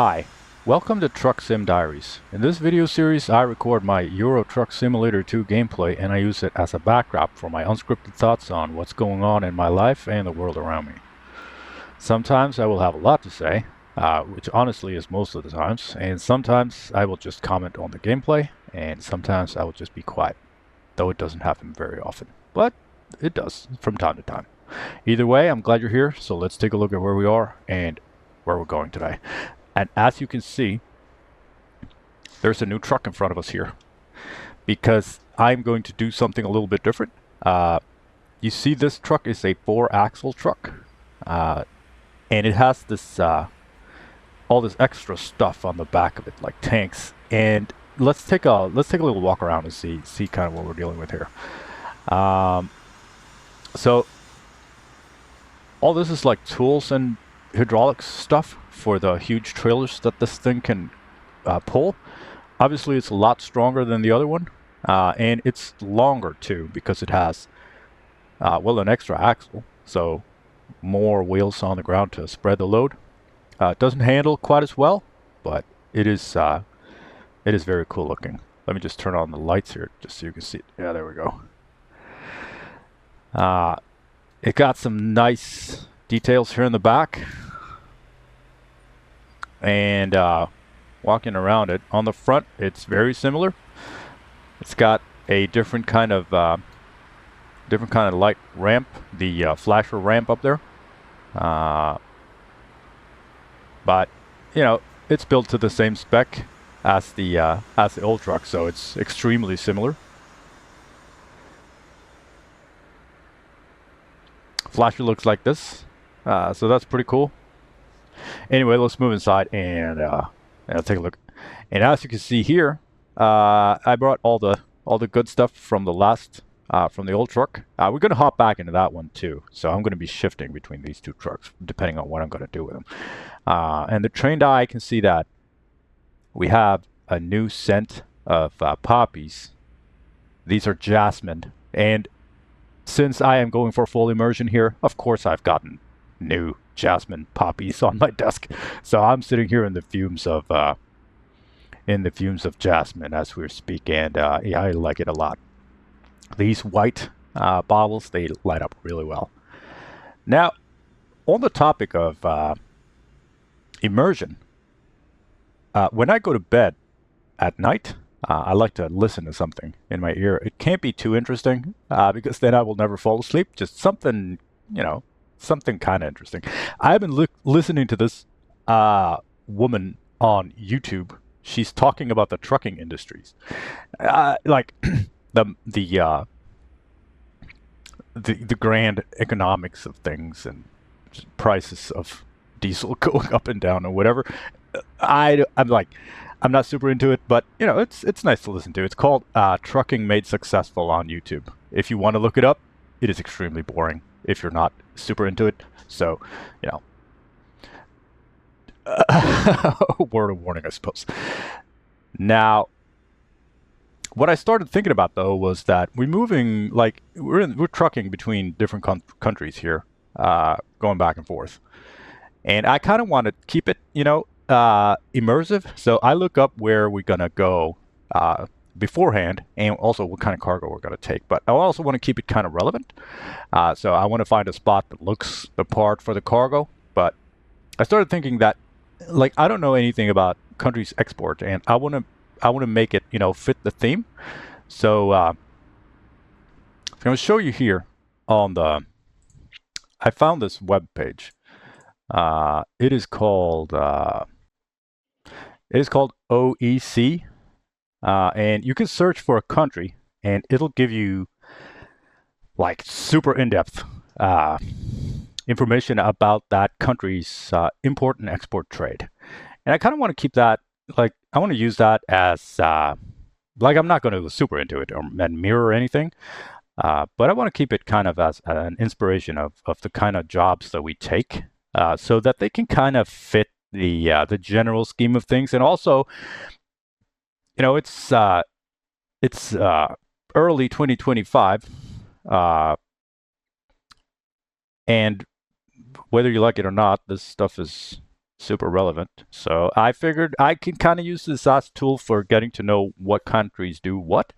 Hi, welcome to Sim Diaries. In this video series, I record my Euro Truck Simulator 2 gameplay and I use it as a backdrop for my unscripted thoughts on what's going on in my life and the world around me. Sometimes I will have a lot to say, which honestly is most of the times, and sometimes I will just comment on the gameplay, and sometimes I will just be quiet, though it doesn't happen very often, but it does from time to time. Either way, I'm glad you're here, so let's take a look at where we are and where we're going today. And as you can see, there's a new truck in front of us here because I'm going to do something a little bit different. You see this truck is a 4-axle truck, and it has this all this extra stuff on the back of it, like tanks. And let's take a little walk around and see kind of what we're dealing with here. So all this is like tools and hydraulics stuff for the huge trailers that this thing can pull. Obviously it's a lot stronger than the other one, and it's longer too because it has well, an extra axle, so more wheels on the ground to spread the load. It doesn't handle quite as well, but it is very cool looking. Let me just turn on the lights here just so you can see it. Yeah, there we go. It got some nice details here in the back, and walking around it on the front, it's very similar. It's got a different kind of light ramp, the flasher ramp up there, but you know, it's built to the same spec as the old truck, so it's extremely similar. Flasher looks like this, so that's pretty cool. Anyway, let's move inside and take a look. And as you can see here, I brought all the good stuff from the old truck. We're going to hop back into that one too, so I'm going to be shifting between these two trucks depending on what I'm going to do with them. And the trained eye can see that we have a new scent of poppies. These are Jasmine, and since I am going for full immersion here, of course I've gotten new Jasmine poppies on my desk. So I'm sitting here in the fumes of Jasmine as we speak, and yeah, I like it a lot. These white bottles, they light up really well. Now, on the topic of immersion, when I go to bed at night, I like to listen to something in my ear. It can't be too interesting because then I will never fall asleep. Just something, something kind of interesting. I've been listening to this woman on YouTube. She's talking about the trucking industries, like the grand economics of things and prices of diesel going up and down or whatever. I'm not super into it, but it's nice to listen to. It's called Trucking Made Successful on YouTube. If you want to look it up, it is extremely boring if you're not super into it. So, word of warning, I suppose. Now, what I started thinking about though was that we're trucking between different countries here, going back and forth, and I kind of want to keep it, immersive. So I look up where we're gonna go beforehand, and also what kind of cargo we're gonna take. But I also want to keep it kind of relevant. So I want to find a spot that looks the part for the cargo. But I started thinking that, I don't know anything about countries export, and I want to make it, fit the theme. So I'm going to show you here on the. I found this web page. It is called OEC, and you can search for a country, and it'll give you super in-depth information about that country's import and export trade. And I kind of want to keep that, I want to use that as, I'm not going to go super into it and mirror anything, but I want to keep it kind of as an inspiration of the kind of jobs that we take, so that they can kind of fit the general scheme of things. And also, it's early 2025, and whether you like it or not, this stuff is super relevant. So I figured I can kind of use this as a tool for getting to know what countries do what,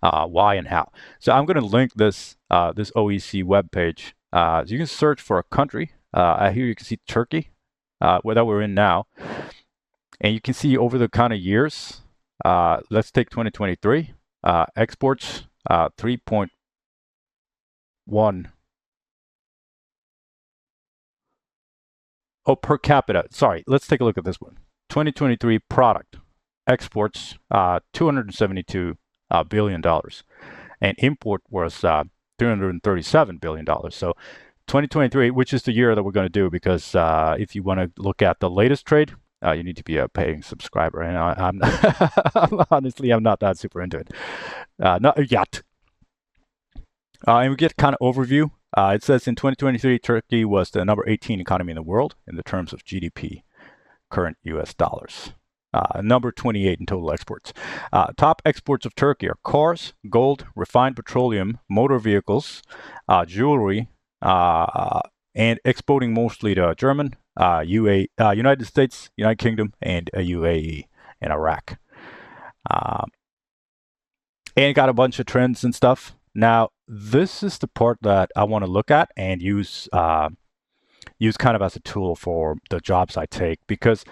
why, and how. So I'm going to link this this OEC webpage. So you can search for a country. Here you can see Turkey, where that we're in now, and you can see over the kind of years. Let's take 2023 exports 3.1. Oh, per capita. Sorry, let's take a look at this one. 2023 product exports $272 billion, and import was $337 billion. So 2023, which is the year that we're going to do, because if you want to look at the latest trade, you need to be a paying subscriber, and I'm honestly, I'm not that super into it, not yet. And we get kind of overview. It says in 2023, Turkey was the number 18 economy in the world in the terms of GDP, current US dollars. Number 28 in total exports. Top exports of Turkey are cars, gold, refined petroleum, motor vehicles, jewelry, and exporting mostly to German, United States, United Kingdom, and UAE and Iraq. And got a bunch of trends and stuff. Now, this is the part that I want to look at and use kind of as a tool for the jobs I take, because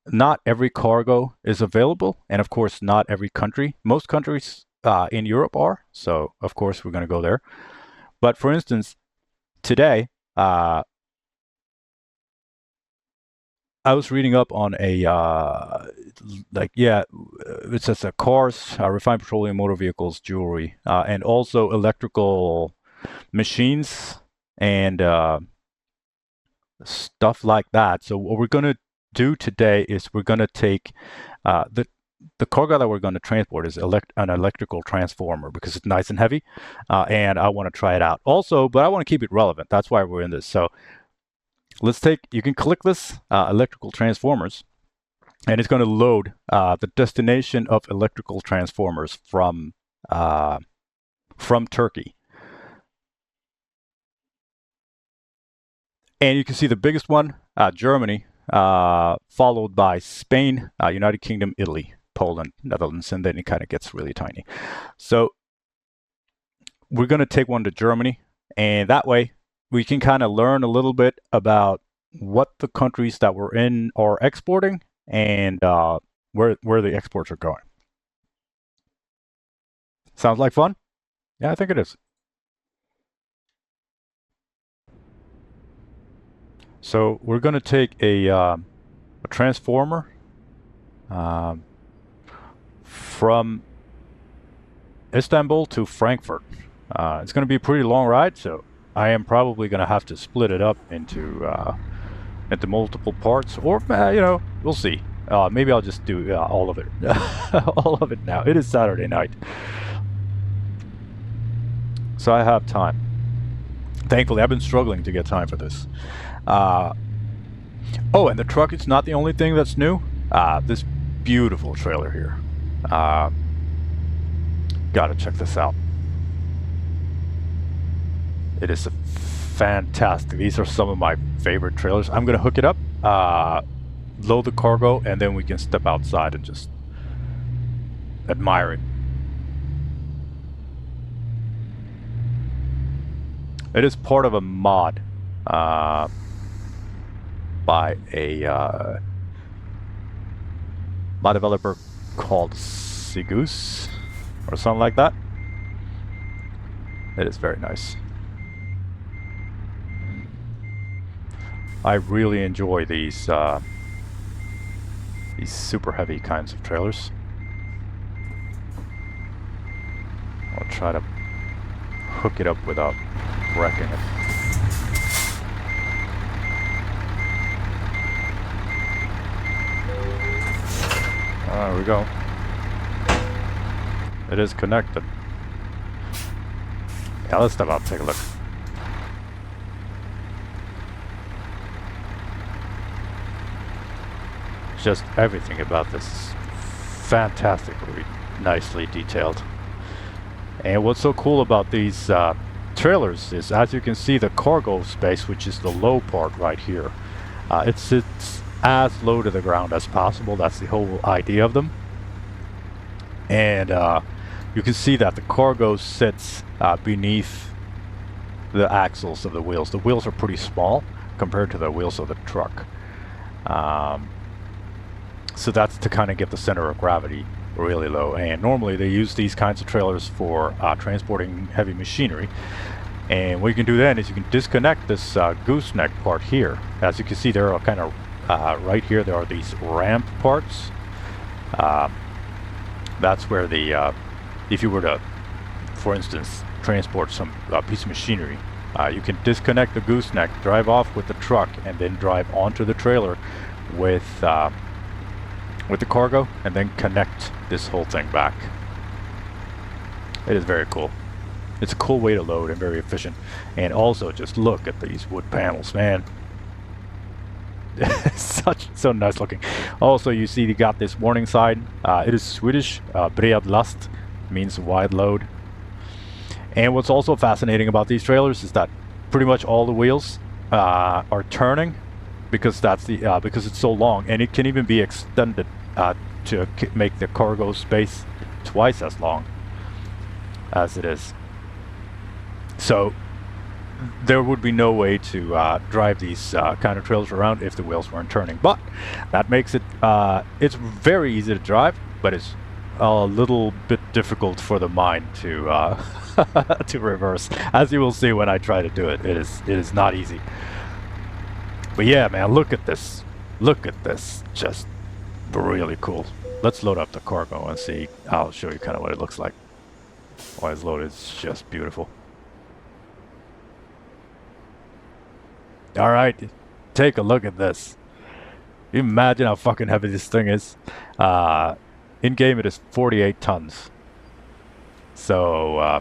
not every cargo is available, and of course, not every country. Most countries in Europe are, so of course we're going to go there. But for instance, today, I was reading up on a it says cars, refined petroleum, motor vehicles, jewelry, and also electrical machines and stuff like that. So what we're going to do today is we're going to take the cargo that we're going to transport is an electrical transformer, because it's nice and heavy, and I want to try it out also, but I want to keep it relevant. That's why we're in this. So you can click this, electrical transformers, and it's going to load the destination of electrical transformers from Turkey. And you can see the biggest one, Germany, followed by Spain, United Kingdom, Italy, Poland, Netherlands, and then it kind of gets really tiny. So we're going to take one to Germany, and that way we can kind of learn a little bit about what the countries that we're in are exporting and where the exports are going. Sounds like fun? Yeah, I think it is. So we're going to take a transformer from Istanbul to Frankfurt. It's going to be a pretty long ride, so I am probably going to have to split it up into multiple parts, or we'll see. Maybe I'll just do all of it, all of it now. It is Saturday night, so I have time. Thankfully, I've been struggling to get time for this. Oh, and the truck is not the only thing that's new. This beautiful trailer here. Gotta check this out. It is fantastic. These are some of my favorite trailers. I'm gonna hook it up, load the cargo, and then we can step outside and just admire it. It is part of a mod by a mod developer called Sigoose or something like that. It is very nice. I really enjoy these super heavy kinds of trailers. I'll try to hook it up without wrecking it. There we go. It is connected. Yeah, let's step out and take a look. Just everything about this is fantastically nicely detailed. And what's so cool about these trailers is, as you can see, the cargo space, which is the low part right here, it sits as low to the ground as possible. That's the whole idea of them. And you can see that the cargo sits beneath the axles of the wheels. The wheels are pretty small compared to the wheels of the truck. So that's to kind of get the center of gravity really low. And normally they use these kinds of trailers for transporting heavy machinery. And what you can do then is you can disconnect this gooseneck part here. As you can see, there are kind of right here, there are these ramp parts. That's where the, if you were to, for instance, transport some piece of machinery, you can disconnect the gooseneck, drive off with the truck, and then drive onto the trailer with the cargo, and then connect this whole thing back. It is very cool. It's a cool way to load and very efficient. And also, just look at these wood panels, man. So nice looking. Also, you see, you got this warning sign. It is Swedish. Bred last means wide load. And what's also fascinating about these trailers is that pretty much all the wheels are turning because that's the because it's so long, and it can even be extended to make the cargo space twice as long as it is. So there would be no way to drive these kind of trailers around if the wheels weren't turning. But that makes it, it's very easy to drive, but it's a little bit difficult for the mind to to reverse. As you will see when I try to do it, it is not easy. But yeah, man, look at this. Look at this. Just really cool. Let's load up the cargo and see. I'll show you kind of what it looks like. While it's loaded, it's just beautiful. Alright, take a look at this. Imagine how fucking heavy this thing is. In game it is 48 tons. So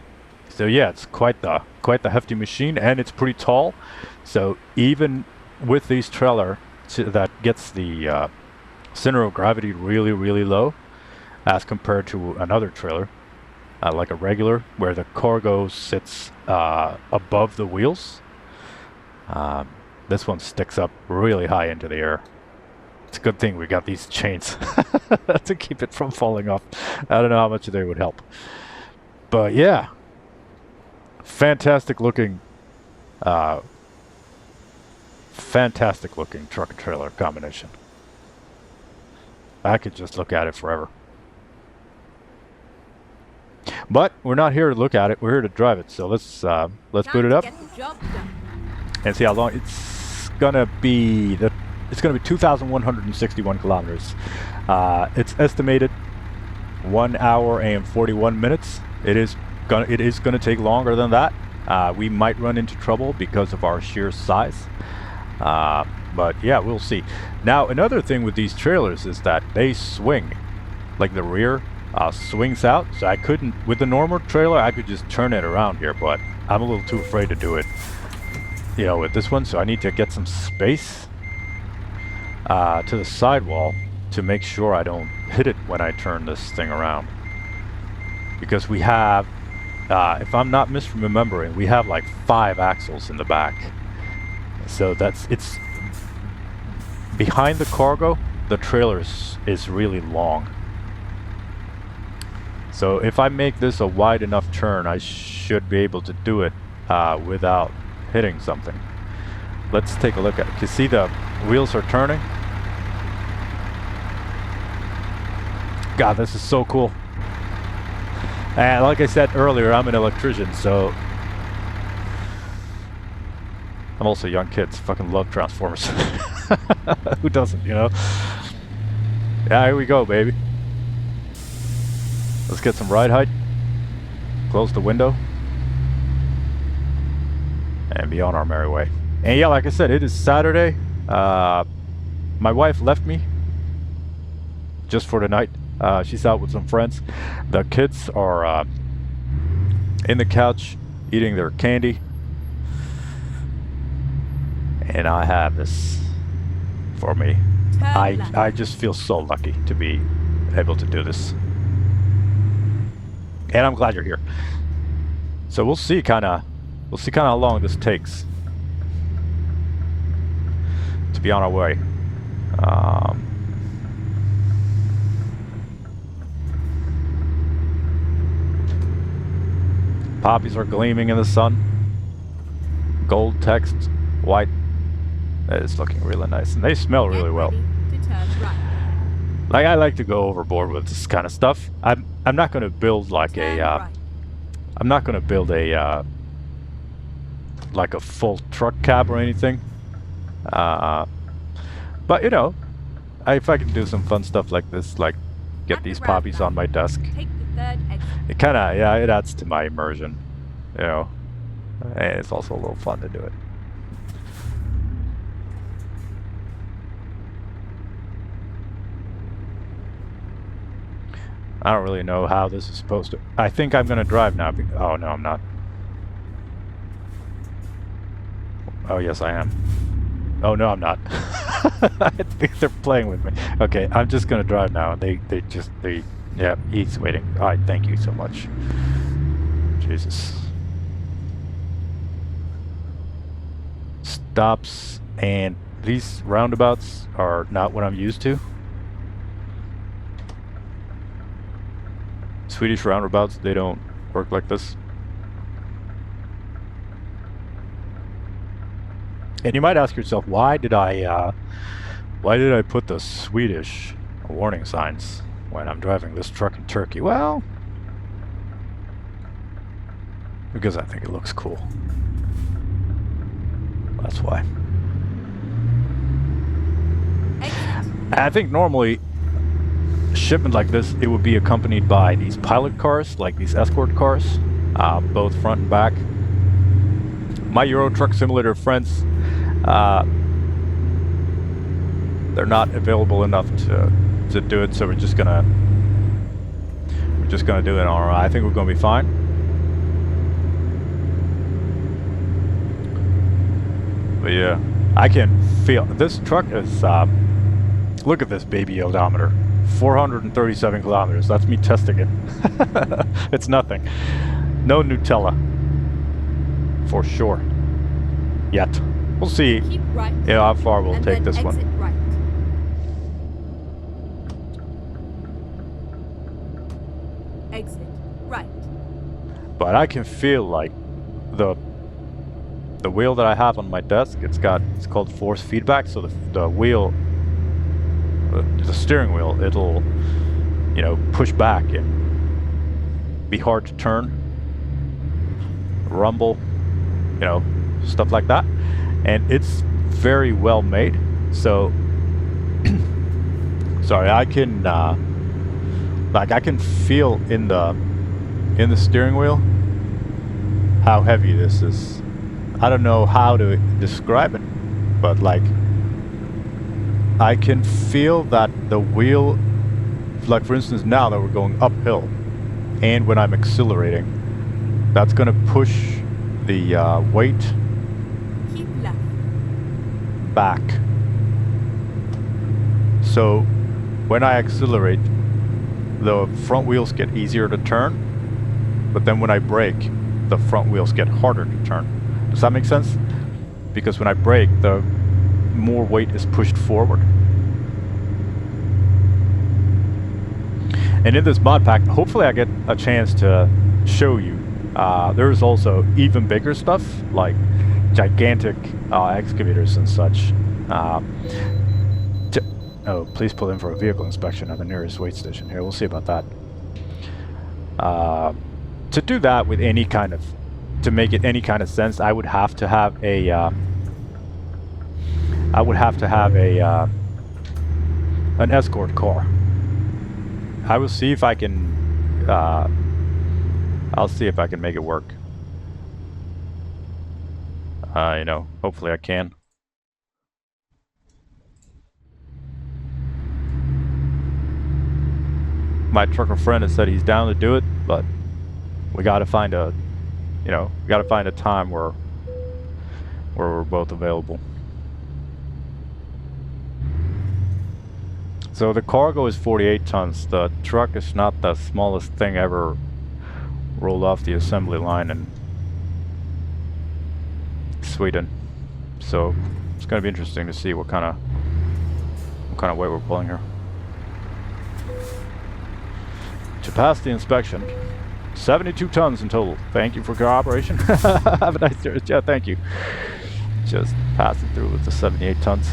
yeah, it's quite the hefty machine, and it's pretty tall. So even with these trailer that gets the center of gravity really, really low as compared to another trailer, like a regular, where the cargo sits above the wheels. This one sticks up really high into the air. It's a good thing we got these chains to keep it from falling off. I don't know how much they would help. But yeah, fantastic looking truck and trailer combination. I could just look at it forever. But we're not here to look at it, we're here to drive it. So let's boot it up and see how long it's gonna be. It's gonna be 2,161 kilometers. It's estimated 1 hour and 41 minutes. It is gonna take longer than that. We might run into trouble because of our sheer size. But yeah, we'll see. Now, another thing with these trailers is that they swing. Like the rear swings out. So I couldn't, with the normal trailer, I could just turn it around here, but I'm a little too afraid to do it, you know, with this one. So I need to get some space to the sidewall to make sure I don't hit it when I turn this thing around. Because we have, if I'm not misremembering, we have like 5 axles in the back. So it's behind the cargo, the trailer is really long. So if I make this a wide enough turn, I should be able to do it without hitting something. Let's take a look at it. You see the wheels are turning? God, this is so cool. And like I said earlier, I'm an electrician, so I'm also young kids. Fucking love Transformers. Who doesn't, you know? Yeah, here we go, baby. Let's get some ride height. Close the window. And be on our merry way. And yeah, like I said, it is Saturday. My wife left me just for the night. She's out with some friends. The kids are in the couch eating their candy. And I have this for me. I just feel so lucky to be able to do this. And I'm glad you're here. So we'll see kinda how long this takes to be on our way. Um, poppies are gleaming in the sun. Gold text, white. It's looking really nice, and they smell really well. Like, I like to go overboard with this kind of stuff. I'm not going to build like I'm not going to build a like a full truck cab or anything. But you know, if I can do some fun stuff like this, like get these poppies on my desk, it kind of, yeah, it adds to my immersion, you know, and it's also a little fun to do it. I don't really know how this is supposed to. I think I'm gonna drive now. Oh no, I'm not. Oh yes, I am. Oh no, I'm not. I think they're playing with me. Okay, I'm just gonna drive now. Yeah, he's waiting. Alright, thank you so much. Jesus. Stops, and these roundabouts are not what I'm used to. Swedish roundabouts, they don't work like this. And you might ask yourself, why did I put the Swedish warning signs when I'm driving this truck in Turkey? Well, because I think it looks cool. That's why. I think normally a shipment like this, it would be accompanied by these pilot cars, like these escort cars, both front and back. My Euro Truck Simulator friends, they're not available enough to do it, so we're just gonna do it on our own. I think we're gonna be fine. But yeah, I can feel this truck is. Look at this baby odometer, 437 kilometers. That's me testing it. It's nothing. No Nutella, for sure. Yet. We'll see how far we'll take this one. Right. Exit right. But I can feel like the wheel that I have on my desk, it's called force feedback, so the wheel, the steering wheel, it'll, you know, push back and be hard to turn, rumble, you know, stuff like that. And it's very well made, so sorry, I can like I can feel in the steering wheel how heavy this is. I don't know how to describe it, but like I can feel that the wheel, like for instance now that we're going uphill and when I'm accelerating, that's gonna push the weight back. So when I accelerate, the front wheels get easier to turn, but then when I brake, the front wheels get harder to turn. Does that make sense? Because when I brake, the more weight is pushed forward. And in this mod pack, hopefully I get a chance to show you. There's also even bigger stuff, like gigantic excavators and such. Oh, please pull in for a vehicle inspection at the nearest weight station. Here, we'll see about that. To do that with any kind of, to make it any kind of sense, I would have to have a, an escort car. I will see if I can, I'll see if I can make it work. You know, hopefully I can. My trucker friend has said he's down to do it, but we gotta find a, you know, we gotta find a time where we're both available. So the cargo is 48 tons. The truck is not the smallest thing ever rolled off the assembly line in Sweden. So it's gonna be interesting to see what kind kind of weight we're pulling here. To pass the inspection, 72 tons in total. Thank you for cooperation. Have a nice day. Yeah, thank you. Just passing through with the 78 tons.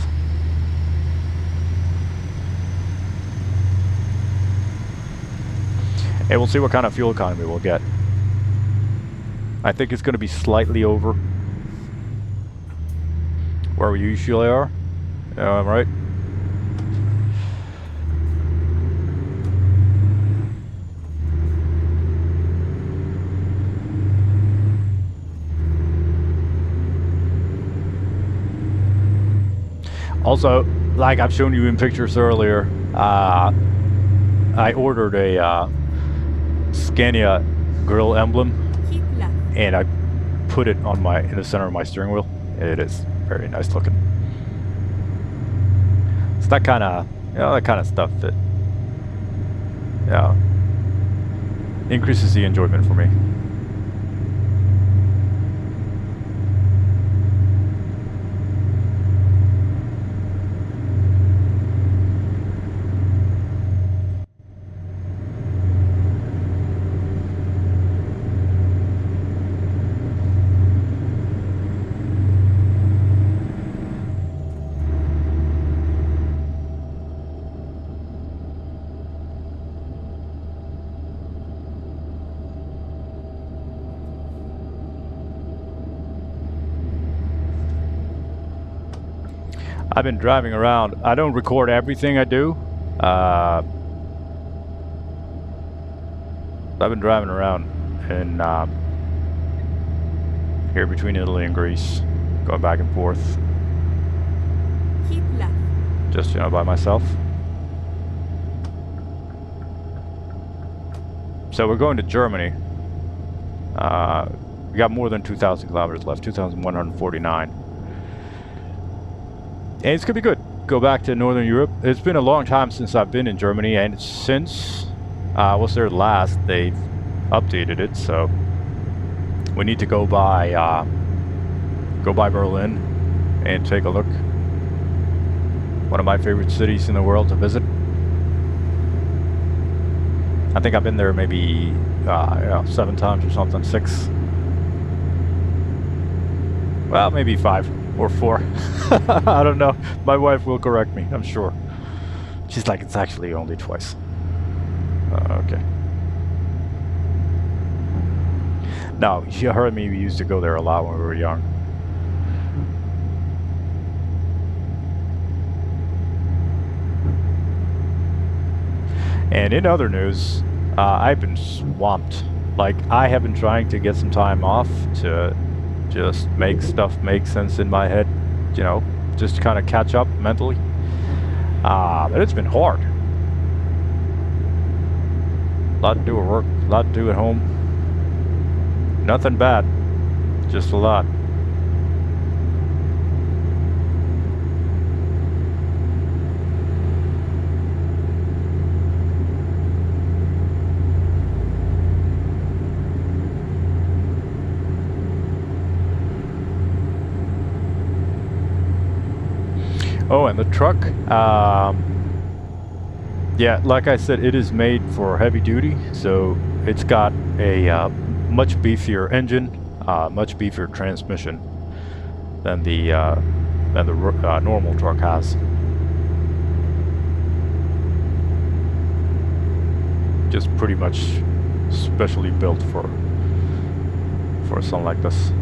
Hey, we'll see what kind of fuel economy we'll get. I think it's going to be slightly over where we usually are. Right? Also, like I've shown you in pictures earlier, I ordered a Scania grill emblem, Keep left. and I put it on in the center of my steering wheel. It is very nice looking. It's that kind of, that kind of stuff that, increases the enjoyment for me. I've been driving around. I don't record everything I do. I've been driving around in here between Italy and Greece, going back and forth. Keep left. Just, by myself. So we're going to Germany. We got more than 2,000 kilometers left, 2,149. And it's gonna be good. Go back to Northern Europe. It's been a long time since I've been in Germany, and since I was there last, they've updated it. So we need to go by Berlin and take a look. One of my favorite cities in the world to visit. I think I've been there maybe 7 times or something, 6. Well, maybe 5 or 4. I don't know. My wife will correct me, I'm sure. She's like, it's actually only twice. Okay. No, she heard me. We used to go there a lot when we were young. And in other news, I've been swamped. Like, I have been trying to get some time off to just make stuff make sense in my head, just kind of catch up mentally. But it's been hard. A lot to do at work, a lot to do at home. Nothing bad, just a lot. Oh, and the truck, yeah, like I said, it is made for heavy duty, so it's got a much beefier engine, much beefier transmission than the normal truck has. Just pretty much specially built for something like this.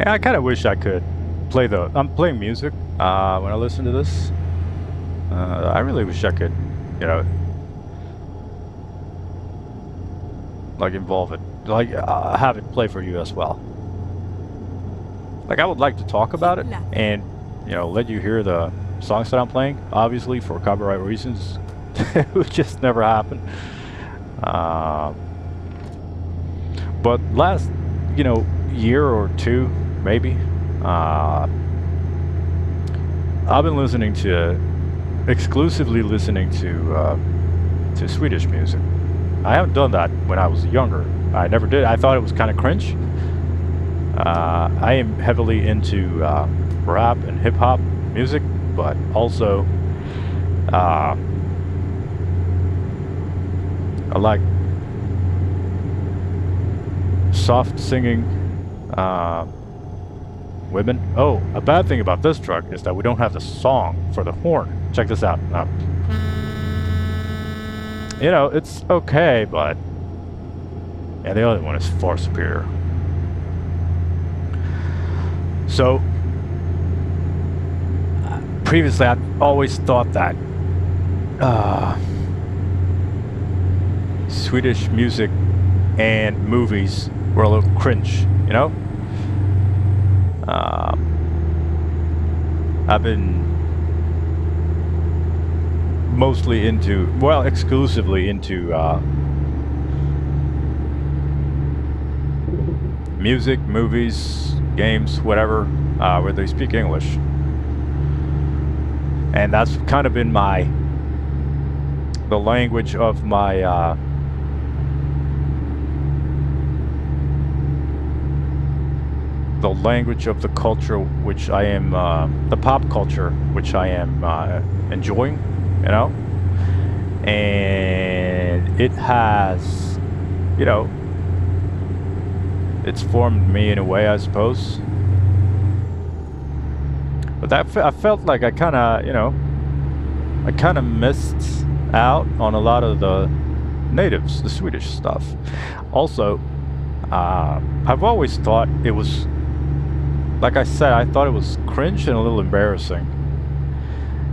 I kind of wish I could play I'm playing music when I listen to this. I really wish I could, like involve it, like have it play for you as well. Like I would like to talk about it and, let you hear the songs that I'm playing. Obviously, for copyright reasons, it would just never happen. But last, year or two, maybe, I've been exclusively listening to Swedish music. I haven't done that when I was younger. I never did. I thought it was kind of cringe. I am heavily into rap and hip hop music, but also I like soft singing women. Oh, a bad thing about this truck is that we don't have the song for the horn. Check this out. It's okay, but yeah, the other one is far superior. So previously, I've always thought that Swedish music and movies were a little cringe, I've been mostly exclusively into music, movies, games, whatever, where they speak English. And that's kind of been the language of my the language of the culture which I am, the pop culture which I am enjoying, and it has, it's formed me in a way, I suppose. But I felt like I kind of missed out on a lot of the natives, the Swedish stuff. Also, I've always thought it was, like I said, I thought it was cringe and a little embarrassing.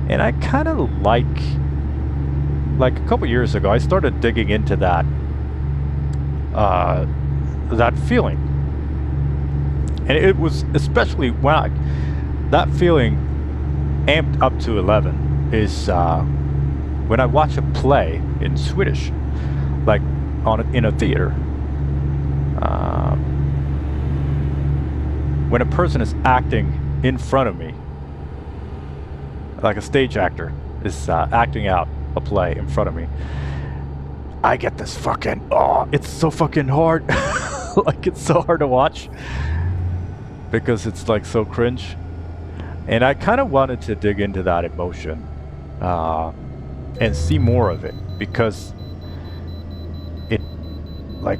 And I kind of like a couple years ago, I started digging into that feeling. And it was especially that feeling amped up to 11 is when I watch a play in Swedish, like in a theater. When a person is acting in front of me, like a stage actor is acting out a play in front of me, I get this it's so fucking hard. Like, it's so hard to watch because it's like so cringe. And I kind of wanted to dig into that emotion and see more of it, because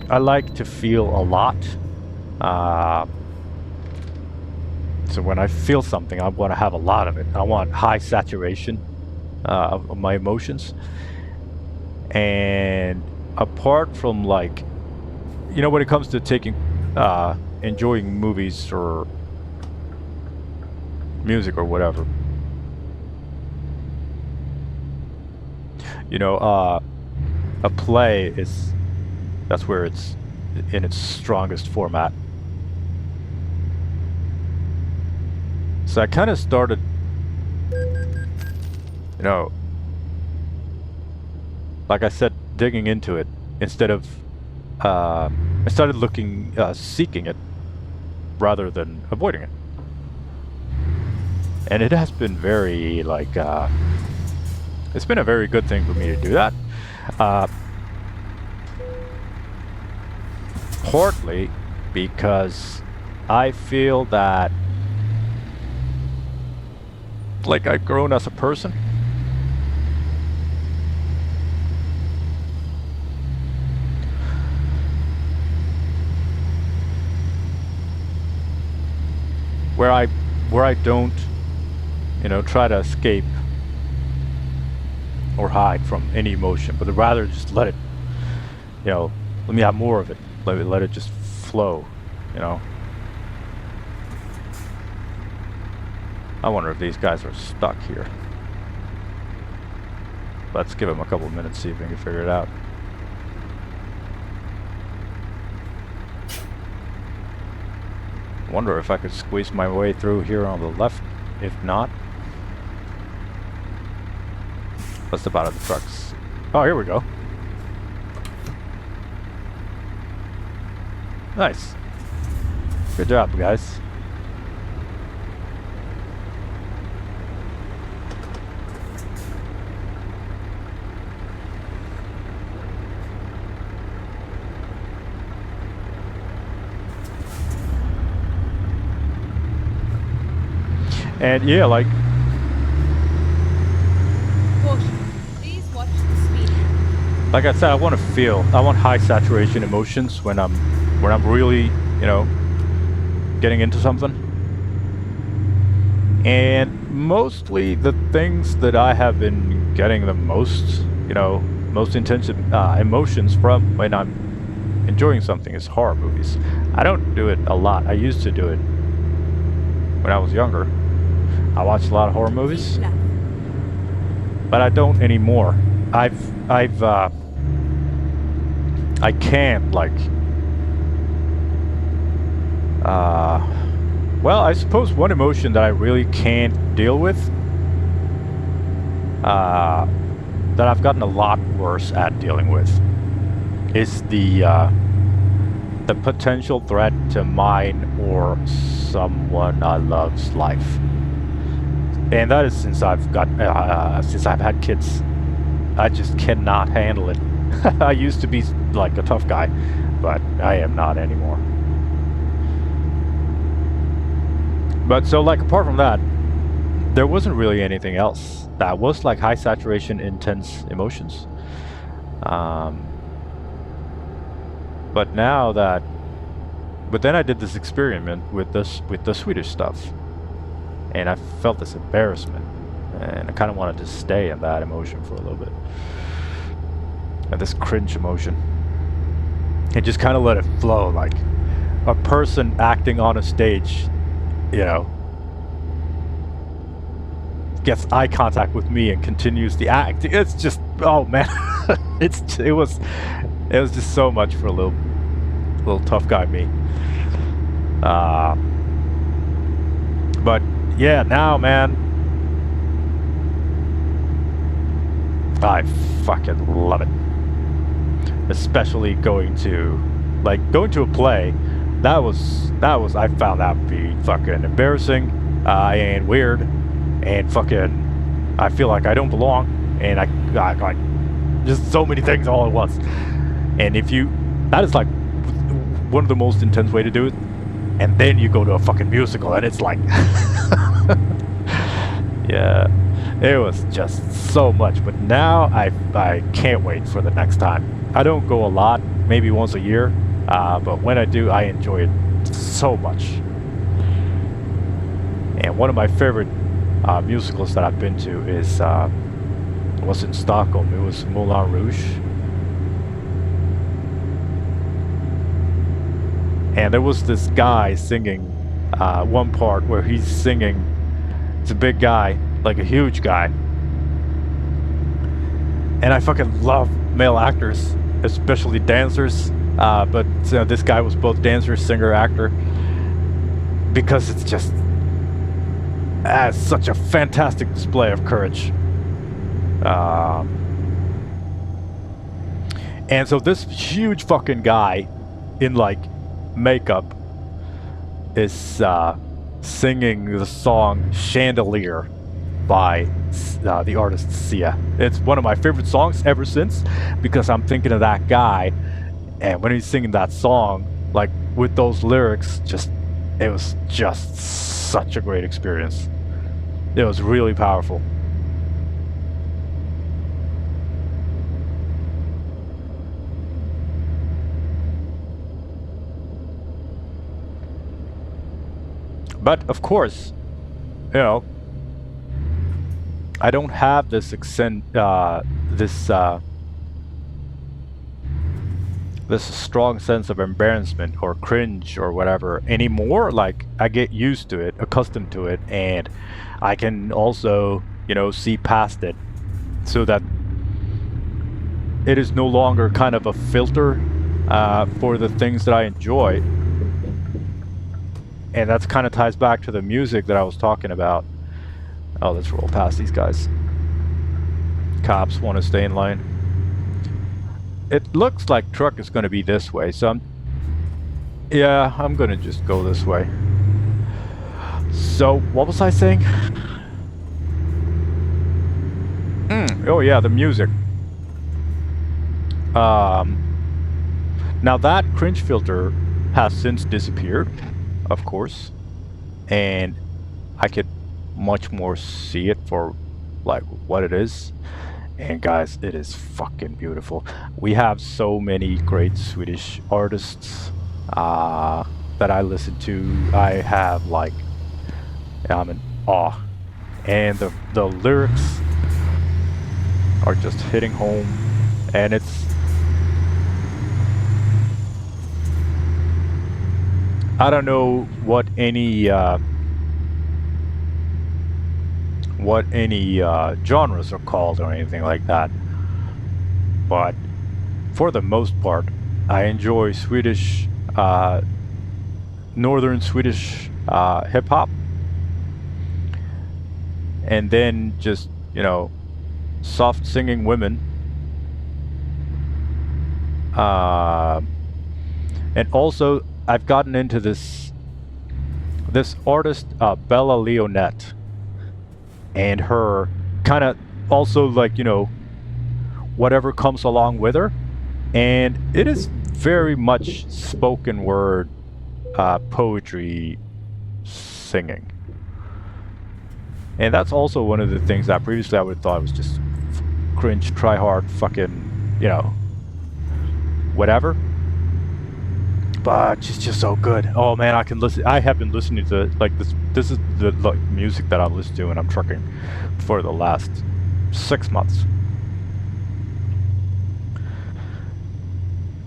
I like to feel a lot. So when I feel something, I want to have a lot of it. I want high saturation of my emotions. And apart from, when it comes to enjoying movies or music or whatever, a play that's where it's in its strongest format. So I kind of started, like I said, digging into it instead of, I started seeking it rather than avoiding it. And it has been very, it's been a very good thing for me to do that. Partly because I feel that I've grown as a person. Where I don't, try to escape or hide from any emotion, but rather just let it, let me have more of it. Let it just flow, I wonder if these guys are stuck here. Let's give them a couple of minutes, see if we can figure it out. Wonder if I could squeeze my way through here on the left. If not, Let's step out of the trucks. Oh, here we go. Nice. Good job, guys. And yeah, like, Caution. Please watch the speed. like I said, I want high saturation emotions when I'm really, you know, getting into something. And mostly the things that I have been getting the most, you know, most intensive emotions from when I'm enjoying something is horror movies. I don't do it a lot. I used to do it when I was younger. I watched a lot of horror movies, Keep left. but I don't anymore. I can't like. Well, I suppose one emotion that I really can't deal with, that I've gotten a lot worse at dealing with, is the potential threat to mine or someone I love's life. And that is since I've had kids. I just cannot handle it. I used to be like a tough guy, but I am not anymore. But so like apart from that, there wasn't really anything else that was like high saturation, intense emotions. But now that, but then I did this experiment with the Swedish stuff. And I felt this embarrassment, and I kind of wanted to stay in that emotion for a little bit, and this cringe emotion, and just kind of let it flow, like a person acting on a stage, you know, gets eye contact with me and continues the act. It's just, oh man, it was just so much for a little tough guy me. But yeah, now, man, I fucking love it. Especially going to a play. That was I found that to be fucking embarrassing and weird and fucking. I feel like I don't belong, and I like just so many things all at once. And that is like one of the most intense way to do it. And then you go to a fucking musical, and it's like, yeah, it was just so much. But now I can't wait for the next time. I don't go a lot, maybe once a year, but when I do, I enjoy it so much. And one of my favorite musicals that I've been to was in Stockholm. It was Moulin Rouge. And there was this guy singing one part where he's singing. It's a big guy, like a huge guy. And I fucking love male actors, especially dancers. But this guy was both dancer, singer, actor. Because it's just such a fantastic display of courage. And so this huge fucking guy in like makeup is singing the song Chandelier by the artist Sia. It's one of my favorite songs ever since, because I'm thinking of that guy, and when he's singing that song, like with those lyrics, it was just such a great experience. It was really powerful. But of course, you know, I don't have this this strong sense of embarrassment or cringe or whatever anymore. Like, I get used to it, accustomed to it, and I can also, you know, see past it, so that it is no longer kind of a filter for the things that I enjoy. And that's kind of ties back to the music that I was talking about. Oh, let's roll past these guys. cops want to stay in line. It looks like truck is going to be this way, so I'm going to just go this way. So, what was I saying? Oh yeah, the music. Now that cringe filter has since disappeared, of course, and I could much more see it for like what it is. And guys, it is fucking beautiful. We have so many great Swedish artists that I listen to. I have like, I'm in awe, and the lyrics are just hitting home, and it's, I don't know what any genres are called or anything like that, but for the most part, I enjoy Swedish, northern Swedish hip hop, and then just, you know, soft singing women. And also, I've gotten into this artist, Bella Leonette, and her kind of also, like, you know, whatever comes along with her, and it is very much spoken word poetry singing. And that's also one of the things that previously I would have thought was just cringe, try hard, fucking, you know, whatever. But she's just so good. Oh man, I can listen. I have been listening to like this. This is the like music that I listen to when I'm trucking for the last 6 months,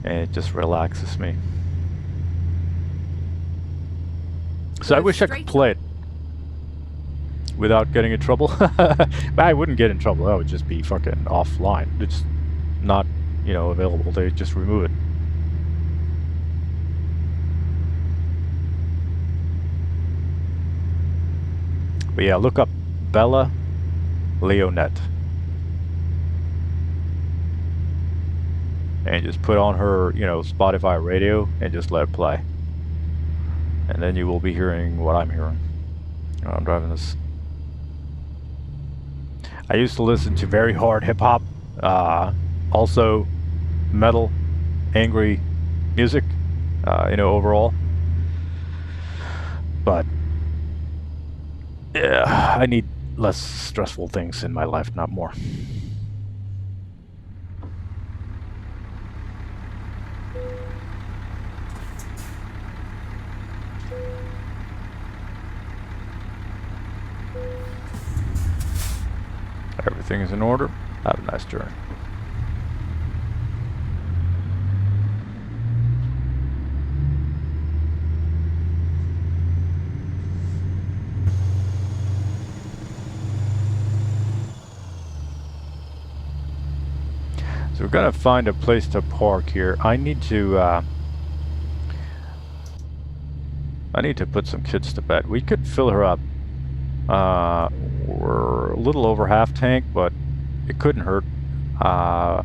and it just relaxes me. So I wish I could play it without getting in trouble. But I wouldn't get in trouble. I would just be fucking offline. It's not, you know, available. They just remove it. But yeah, look up Bella Leonette and just put on her, you know, Spotify radio and just let it play. And then you will be hearing what I'm hearing. Oh, I'm driving this. I used to listen to very hard hip hop, also metal, angry music, you know, overall. But yeah, I need less stressful things in my life, not more. Everything is in order. Have a nice journey. So we're gonna find a place to park here. I need to put some kids to bed. We could fill her up. We're a little over half tank, but it couldn't hurt. So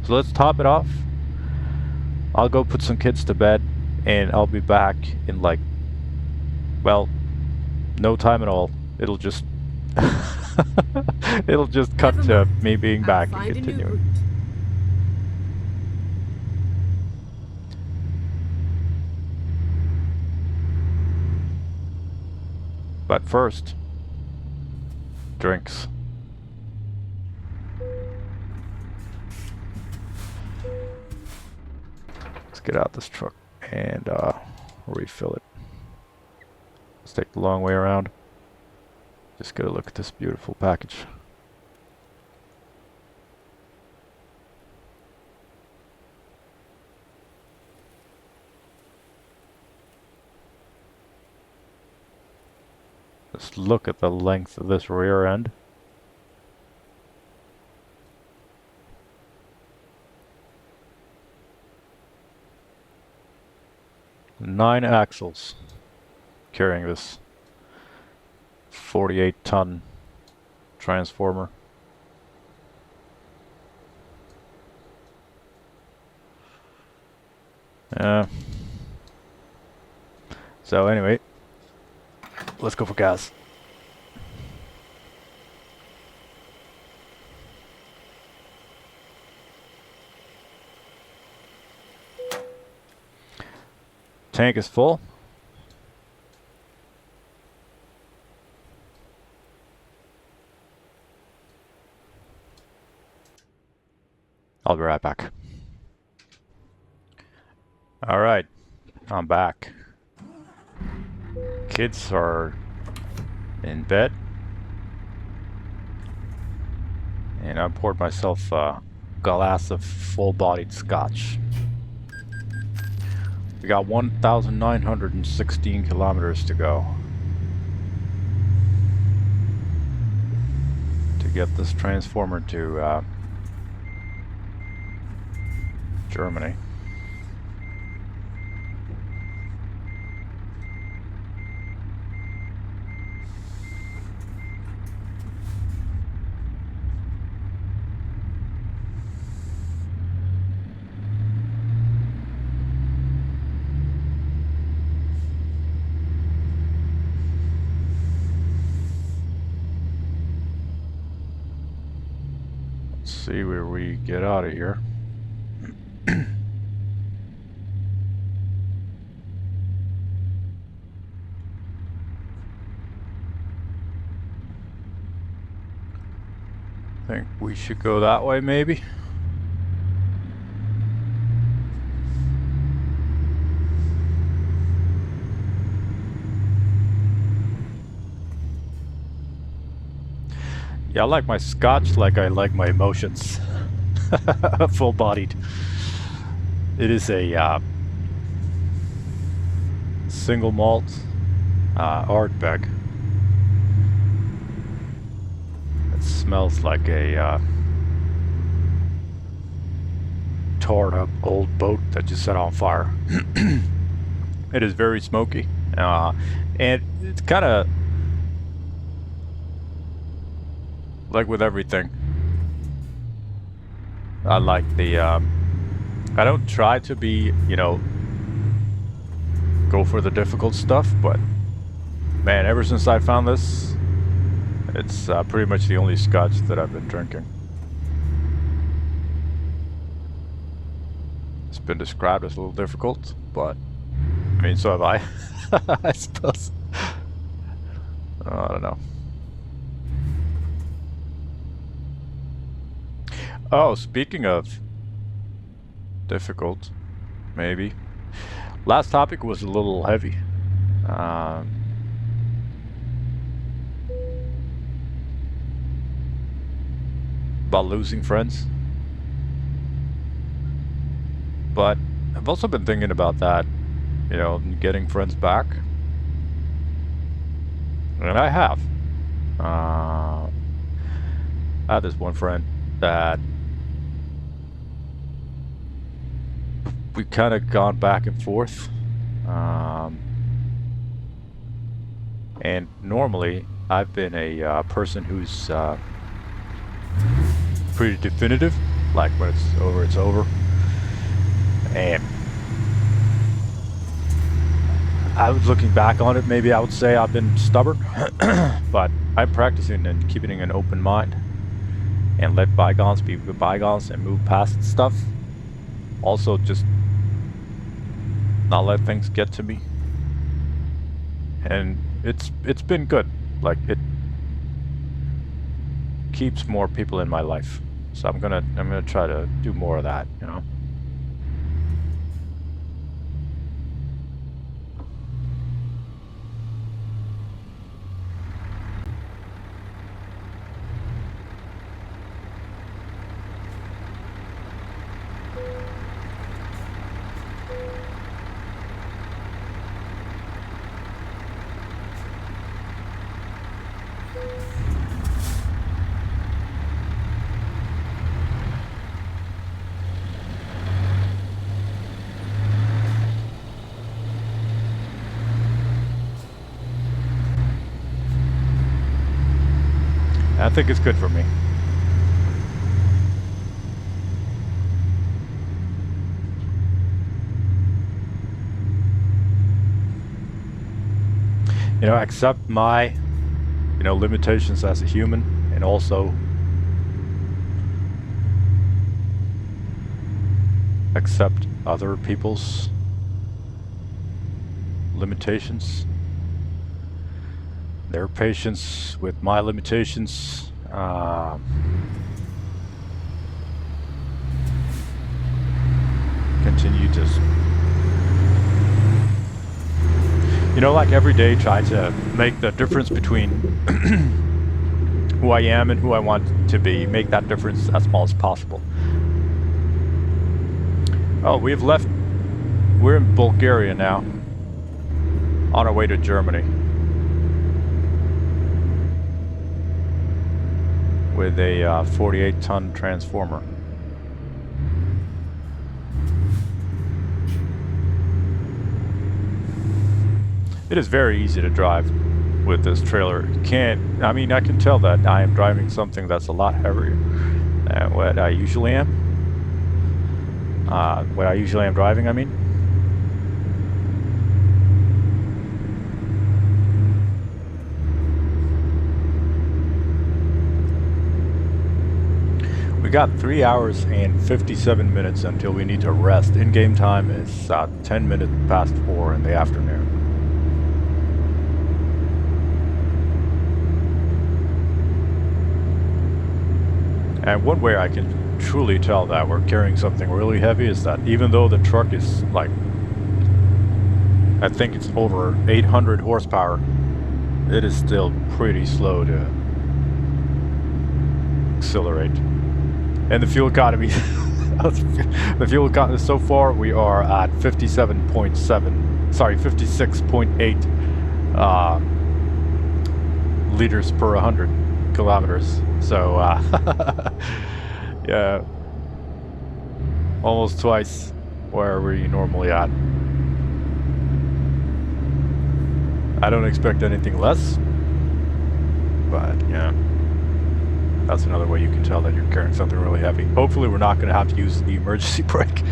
let's top it off. I'll go put some kids to bed, and I'll be back in like, well, no time at all. It'll just it'll just cut to me being back and continuing. But first, drinks. Let's get out this truck and refill it. Let's take the long way around. Just get a look at this beautiful package. Just look at the length of this rear end. Nine axles carrying this 48-ton transformer. Uh, so anyway, let's go for gas. Tank is full. I'll be right back. Alright, I'm back. Kids are in bed. And I poured myself a glass of full-bodied scotch. We got 1,916 kilometers to go to get this transformer to Germany. Let's see where we get out of here. Think we should go that way, maybe? Yeah, I like my scotch like I like my emotions. Full-bodied. It is a single malt Ardbeg. It smells like a torn up old boat that you set on fire. It is very smoky, and it's kind of like with everything. I like the I don't try to be, you know, go for the difficult stuff, but man, ever since I found this, it's pretty much the only scotch that I've been drinking. It's been described as a little difficult, but I mean, so have I. I suppose. I don't know. Oh, speaking of difficult, maybe. Last topic was a little heavy. About losing friends. But I've also been thinking about that, you know, getting friends back. And I have. I had this one friend that we kind of gone back and forth. And normally I've been a person who's pretty definitive, like when it's over, it's over. And I was looking back on it, maybe I would say I've been stubborn, but I'm practicing and keeping an open mind and let bygones be bygones and move past stuff. Also, just not let things get to me. And it's been good. Like, it keeps more people in my life. So I'm gonna try to do more of that, you know. I think it's good for me. accept my, limitations as a human, and also accept other people's limitations, their patience with my limitations. Continue to, like every day, try to make the difference between who I am and who I want to be. Make that difference as small as possible. Oh, we've left. We're in Bulgaria now, on our way to Germany, with a 48-ton transformer. It is very easy to drive with this trailer. I can tell that I am driving something that's a lot heavier than what I usually am. What I usually am driving, I mean. We got 3 hours and 57 minutes until we need to rest. In-game time is 10 minutes past 4 in the afternoon. And one way I can truly tell that we're carrying something really heavy is that even though the truck is like, I think it's over 800 horsepower, it is still pretty slow to accelerate. And the fuel economy, so far we are at 56.8 liters per 100 kilometers. So, yeah, almost twice where we're normally at. I don't expect anything less, but yeah, that's another way you can tell that you're carrying something really heavy. Hopefully we're not going to have to use the emergency brake.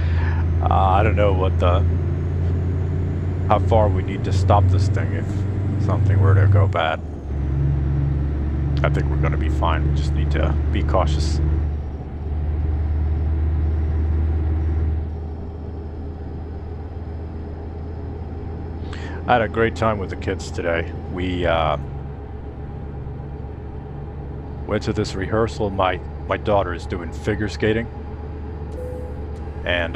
I don't know how far we need to stop this thing if something were to go bad. I think we're going to be fine. We just need to be cautious. I had a great time with the kids today. We went to this rehearsal. My daughter is doing figure skating, and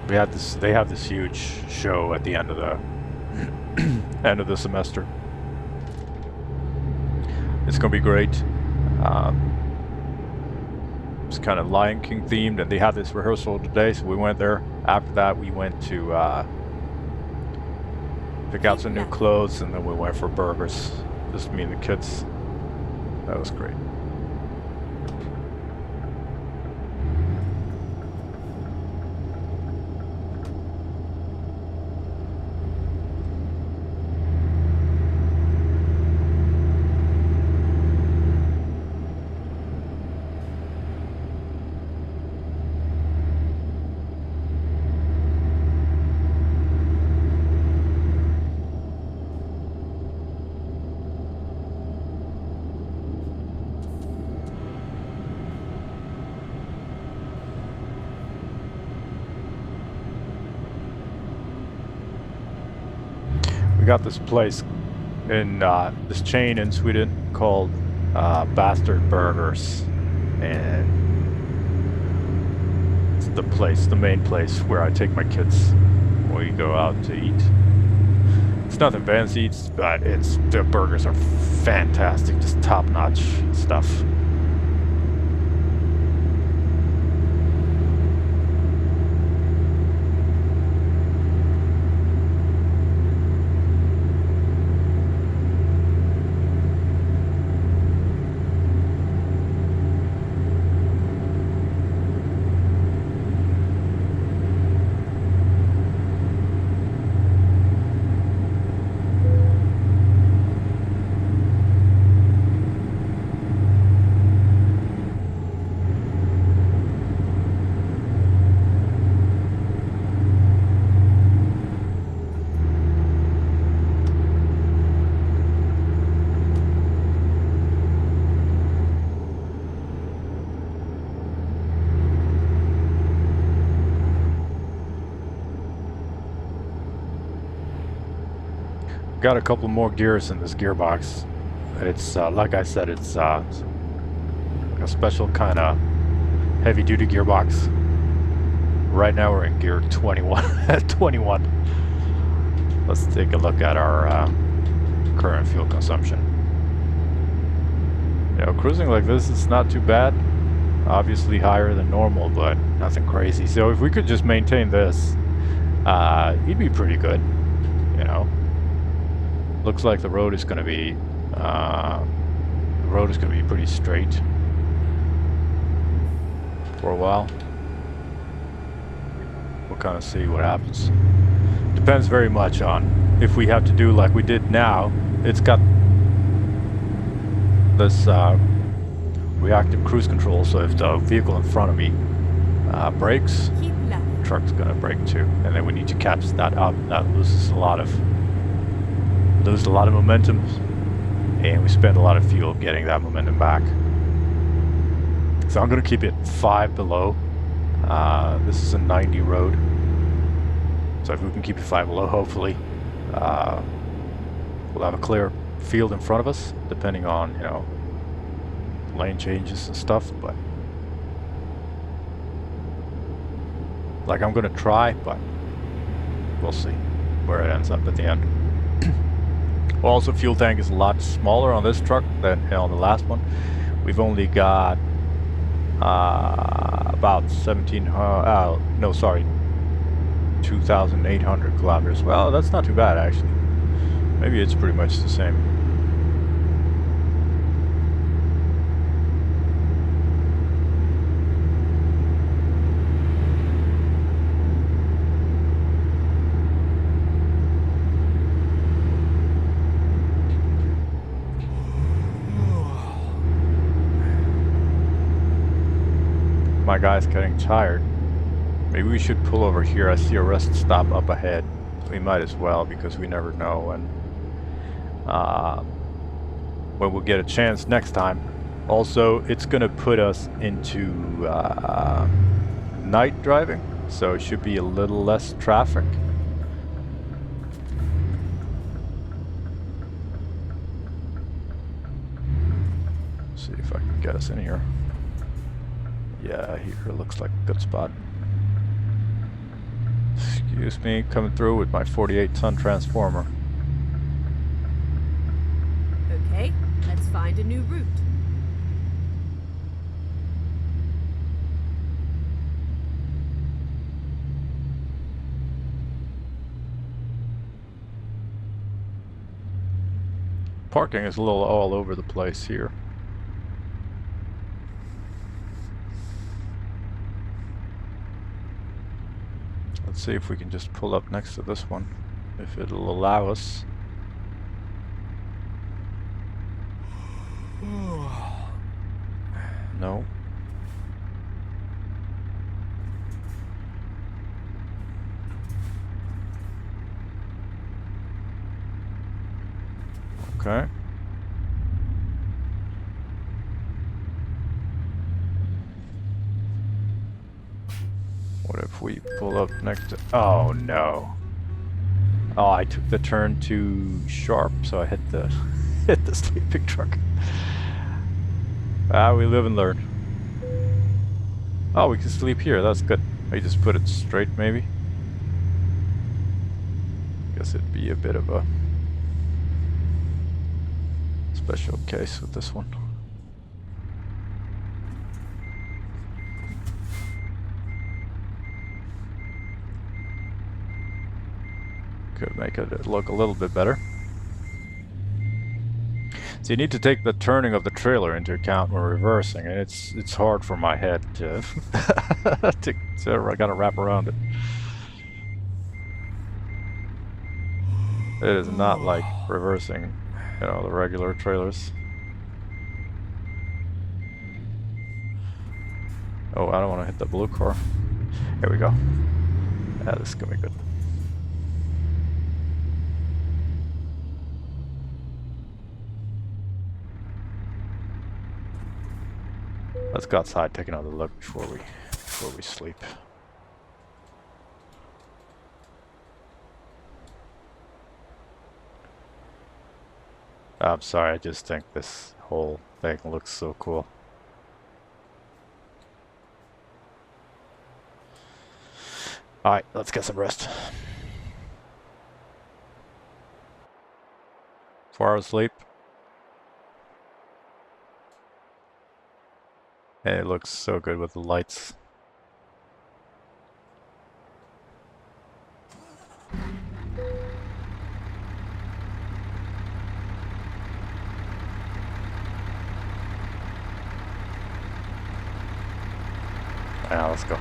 they have this huge show at the end of the semester. It's gonna be great. It's kind of Lion King themed, and they had this rehearsal today, so we went there. After that, we went to pick out some new clothes, and then we went for burgers. Just me and the kids. That was great. Got this place in this chain in Sweden called Bastard Burgers, and it's the main place where I take my kids when we go out to eat. It's nothing fancy, but the burgers are fantastic, just top-notch stuff. got a couple more gears in this gearbox. It's like I said, it's a special kind of heavy-duty gearbox. Right now we're in gear 21. 21. Let's take a look at our current fuel consumption. You know, cruising like this is not too bad. Obviously higher than normal, but nothing crazy. So if we could just maintain this, he'd be pretty good. You know, looks like the road is going to be pretty straight for a while. We'll kind of see what happens. Depends very much on if we have to do like we did now. It's got this reactive cruise control, so if the vehicle in front of me brakes, the truck's gonna brake too, and then we need to catch that up. That loses a lot of momentum, and we spend a lot of fuel getting that momentum back. So I'm gonna keep it 5 below. This is a 90 road, so if we can keep it 5 below, hopefully we'll have a clear field in front of us, depending on, you know, lane changes and stuff. But like, I'm gonna try, but we'll see where it ends up at the end. Also, fuel tank is a lot smaller on this truck than on the last one. We've only got about 2,800 kilometers. Well, that's not too bad actually. Maybe it's pretty much the same. My guy's getting tired. Maybe we should pull over here. I see a rest stop up ahead. We might as well, because we never know when we'll get a chance next time. Also, it's gonna put us into night driving, so it should be a little less traffic. See if I can get us in here. Yeah, here looks like a good spot. Excuse me, coming through with my 48-ton transformer. Okay, let's find a new route. Parking is a little all over the place here. Let's see if we can just pull up next to this one, if it'll allow us. No. Okay. What if we pull up next to... Oh no. Oh, I took the turn too sharp, so I hit the sleeping truck. Ah, we live and learn. Oh, we can sleep here, that's good. I just put it straight, maybe. Guess it'd be a bit of a special case with this one. Could make it look a little bit better. So you need to take the turning of the trailer into account when reversing, and it's hard for my head to I gotta wrap around it. It is not like reversing, you know, the regular trailers. Oh, I don't want to hit the blue car. Here we go. Yeah, this is gonna be good. Let's go outside, take another look before we sleep. I'm sorry, I just think this whole thing looks so cool. Alright, let's get some rest. 4 hours sleep. And it looks so good with the lights. Now let's go.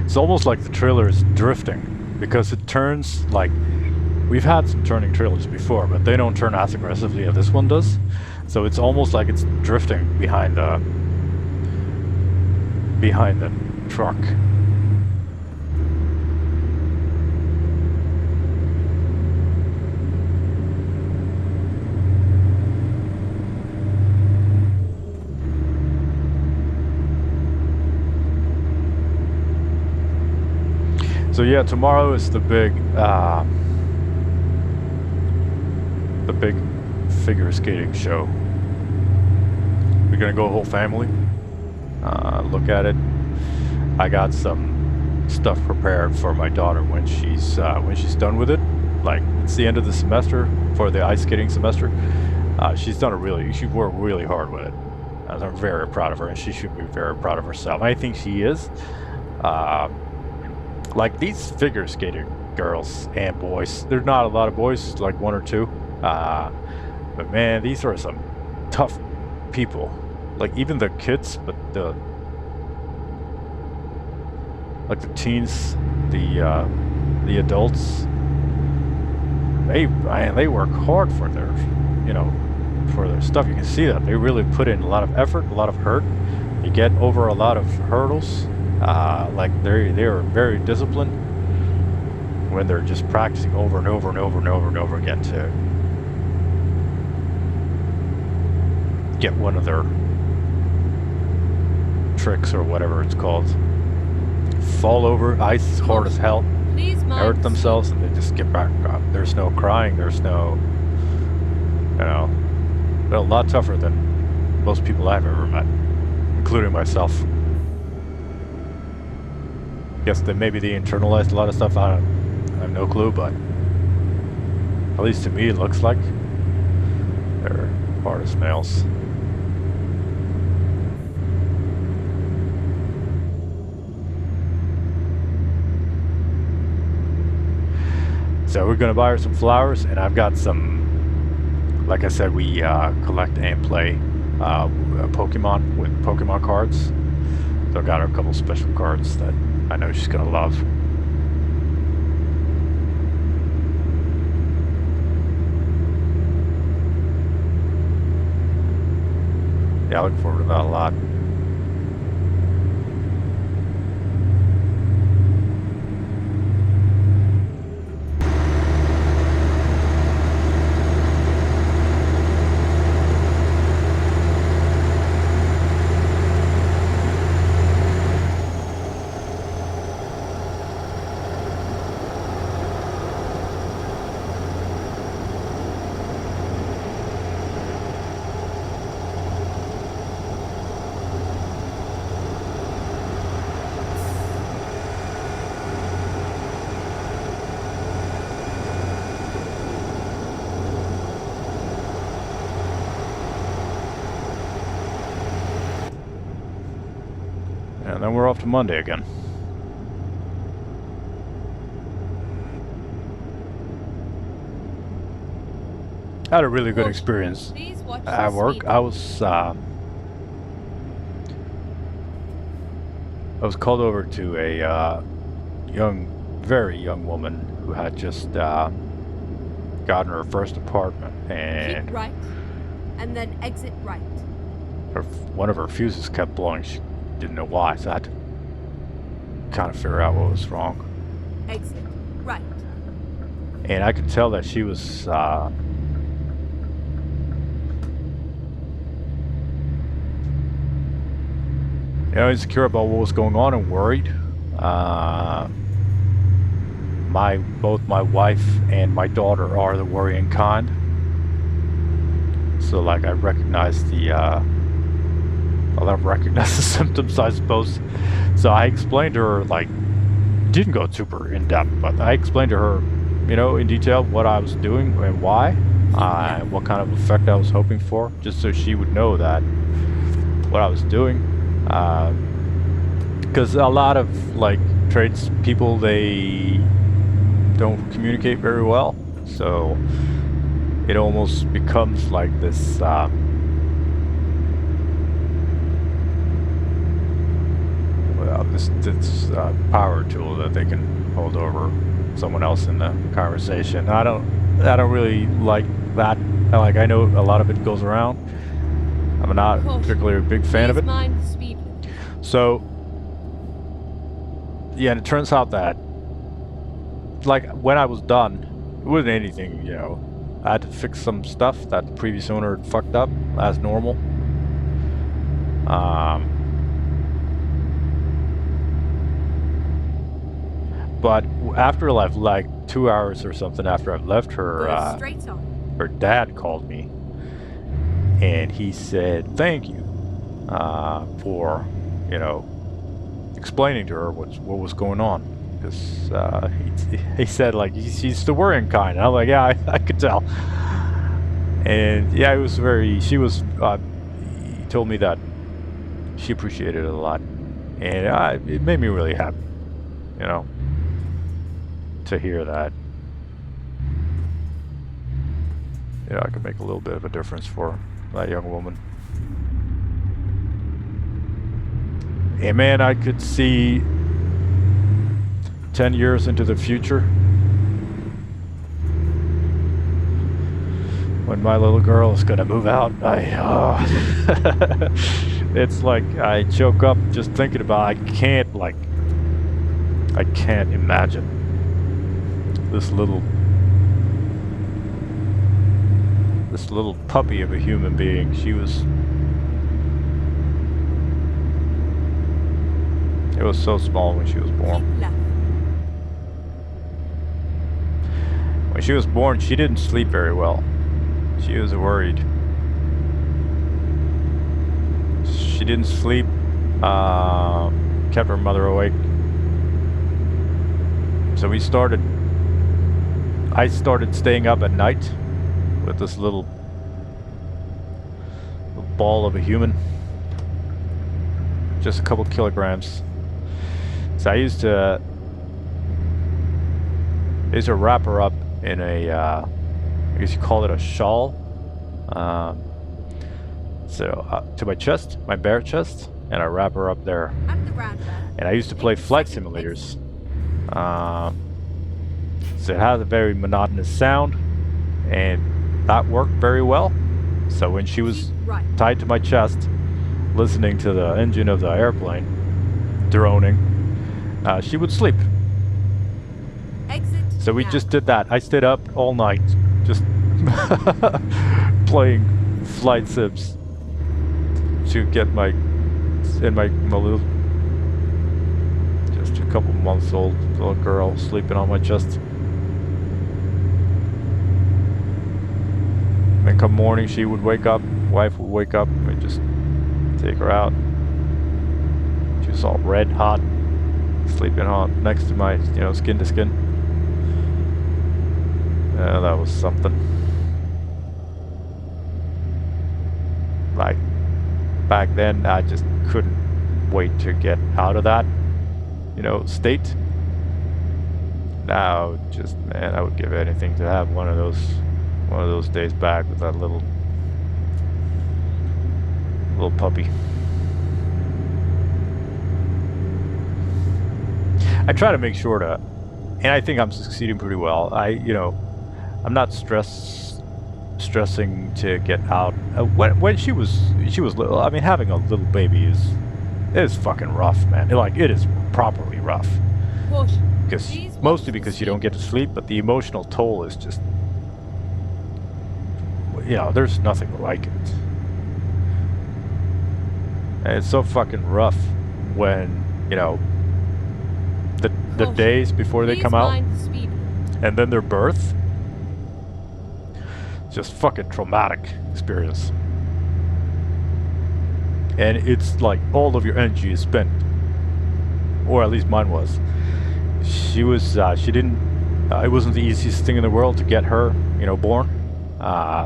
It's almost like the trailer is drifting because it turns like we've had some turning trailers before, but they don't turn as aggressively as this one does. So it's almost like it's drifting behind the truck. So yeah, tomorrow is the big figure skating show. We're gonna go whole family, look at it. I got some stuff prepared for my daughter when she's done with it. Like it's the end of the semester for the ice skating semester. She worked really hard with it. I'm very proud of her, and she should be very proud of herself. I think she is. Like these figure skating girls and boys, there's not a lot of boys, like 1 or 2. But man, these are some tough people. Like even the kids, but the teens, the adults, they work hard for their, for their stuff. You can see that they really put in a lot of effort, a lot of hurt. They get over a lot of hurdles. Like they are very disciplined when they're just practicing over and over and over and over and over again to get one of their tricks or whatever it's called. Fall over, ice hard as hell, hurt themselves, and they just get back up. There's no crying, there's no, they're a lot tougher than most people I've ever met, including myself. Guess that maybe they internalized a lot of stuff. I have no clue, but at least to me it looks like they're hard as nails. So we're gonna buy her some flowers, and I've got some, like I said, we collect and play Pokemon with Pokemon cards. So I got her a couple special cards that I know she's gonna love. Yeah, I look forward to that a lot. off to Monday again. I had a really good experience at work. I was called over to a very young woman who had just gotten her first apartment, and keep right, and then exit right. One of her fuses kept blowing. She didn't know why, so I had to kind of figure out what was wrong. Exit right. And I could tell that she was insecure about what was going on and worried. Both my wife and my daughter are the worrying kind. So like I recognize the symptoms, I suppose. So I explained to her, like, didn't go super in depth, but I explained to her, in detail what I was doing and why, what kind of effect I was hoping for, just so she would know that what I was doing. Because a lot of like tradespeople, they don't communicate very well, so it almost becomes like this power tool that they can hold over someone else in the conversation. I don't really like that. I know a lot of it goes around. I'm not particularly a big fan of it. So yeah, and it turns out that like when I was done, it wasn't anything, I had to fix some stuff that the previous owner had fucked up, as normal. But after like 2 hours or something after I left her, her dad called me, and he said thank you for explaining to her what was going on, because he said like she's the worrying kind. And I'm like, yeah, I could tell. And yeah, he told me that she appreciated it a lot, and it made me really happy, to hear that. I could make a little bit of a difference for that young woman. And man, I could see 10 years into the future when my little girl is gonna move out. It's like I choke up just thinking about it. I can't imagine this little puppy of a human being. It was so small when she was born. When she was born, she didn't sleep very well. She was worried. She didn't sleep, kept her mother awake. So I started staying up at night with this little ball of a human. Just a couple kilograms. So I used to wrap her up in a, I guess you call it a shawl. To my chest, my bare chest, and I wrap her up there. And I used to play flight simulators. So it has a very monotonous sound, and that worked very well. So when she was tied to my chest, listening to the engine of the airplane droning, she would sleep. So we just did that. I stayed up all night just playing flight sims to get my little, just a couple months old little girl sleeping on my chest. And come morning, she would wake up, wife would wake up, and just take her out. She was all red hot, sleeping on next to my, skin to skin. Yeah, that was something. Like, back then, I just couldn't wait to get out of that, state. Now, just man, I would give anything to have one of those days back with that little puppy. I try to make sure to, and I think I'm succeeding pretty well. I'm not stressing to get out. When she was little, I mean, having a little baby is fucking rough, man. It is properly rough. Mostly because you don't get to sleep, but the emotional toll is just, there's nothing like it. And it's so fucking rough when, the days before they come out, and then their birth. Just fucking traumatic experience. And it's like all of your energy is spent. Or at least mine was. She didn't, it wasn't the easiest thing in the world to get her, born.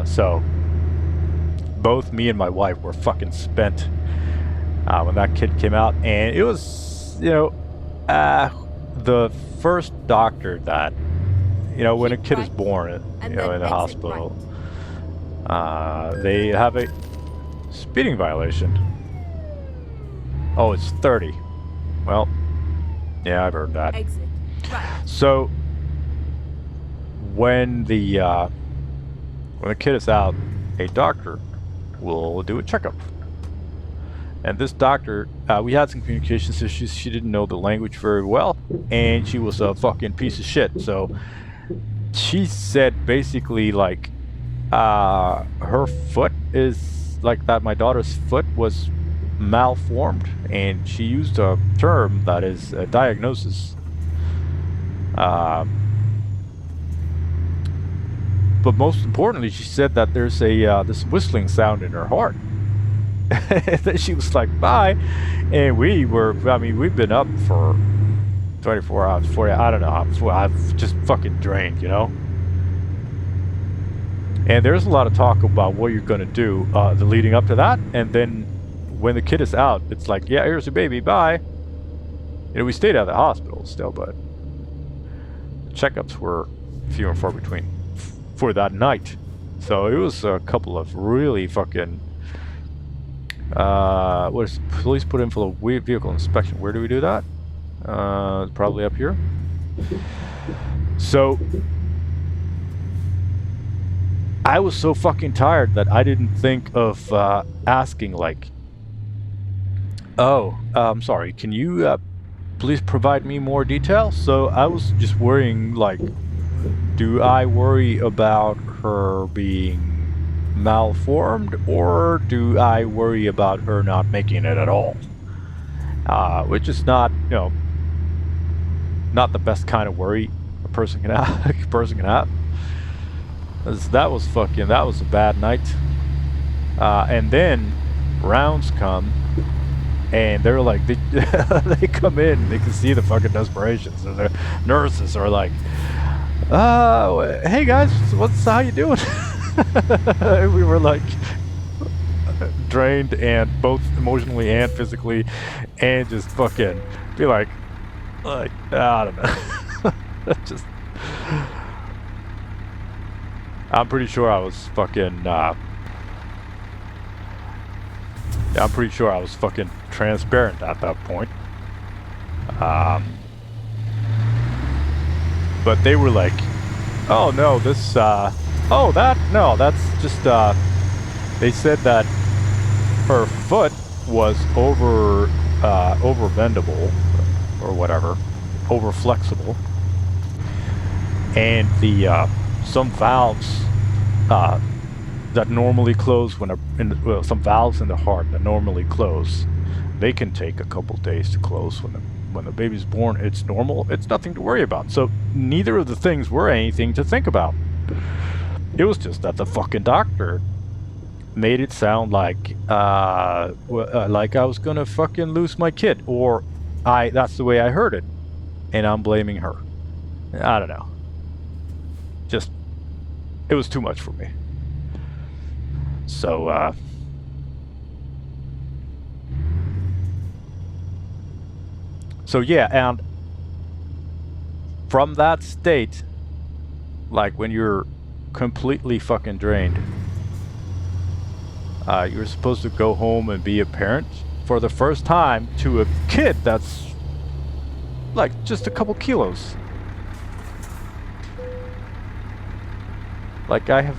So both me and my wife were fucking spent when that kid came out. And it was, the first doctor that, when a kid is born, in the hospital, they have a speeding violation. Oh, it's 30. Well, yeah, I've heard that. Exit right. So when the kid is out, a doctor will do a checkup. And this doctor, we had some communications issues. She didn't know the language very well, and she was a fucking piece of shit. So she said basically like, her foot is like that. My daughter's foot was malformed, and she used a term that is a diagnosis. But most importantly, she said that there's this whistling sound in her heart. And then she was like, bye. And we've been up for 24 hours, 40, I don't know. I've just fucking drained, And there's a lot of talk about what you're going to do the leading up to that. And then when the kid is out, it's like, yeah, here's your baby, bye. We stayed at the hospital still, but the checkups were few and far between for that night. So it was a couple of really fucking... what is police put in for the vehicle inspection? Where do we do that? Probably up here. So I was so fucking tired that I didn't think of asking like, oh, I'm sorry, can you please provide me more details? So I was just worrying like, do I worry about her being malformed, or do I worry about her not making it at all? Which is not, not the best kind of worry a person can have. That was a bad night. And then rounds come, and they're like, they come in, they can see the fucking desperation. So the nurses are like, hey guys, how you doing? We were like drained, and both emotionally and physically, and just fucking be like I don't know. Just, I'm pretty sure I was fucking I'm pretty sure I was fucking transparent at that point. But they were like, oh no, this that's just they said that her foot was over bendable or whatever, over flexible, and the some valves that normally close when some valves in the heart that normally close, they can take a couple days to close when the baby's born. It's normal. It's nothing to worry about. So neither of the things were anything to think about. It was just that the fucking doctor made it sound like I was gonna fucking lose my kid, or that's the way I heard it, and I'm blaming her. I don't know. Just, it was too much for me. So So yeah, and from that state, like when you're completely fucking drained, you're supposed to go home and be a parent for the first time to a kid that's like just a couple kilos. Like I have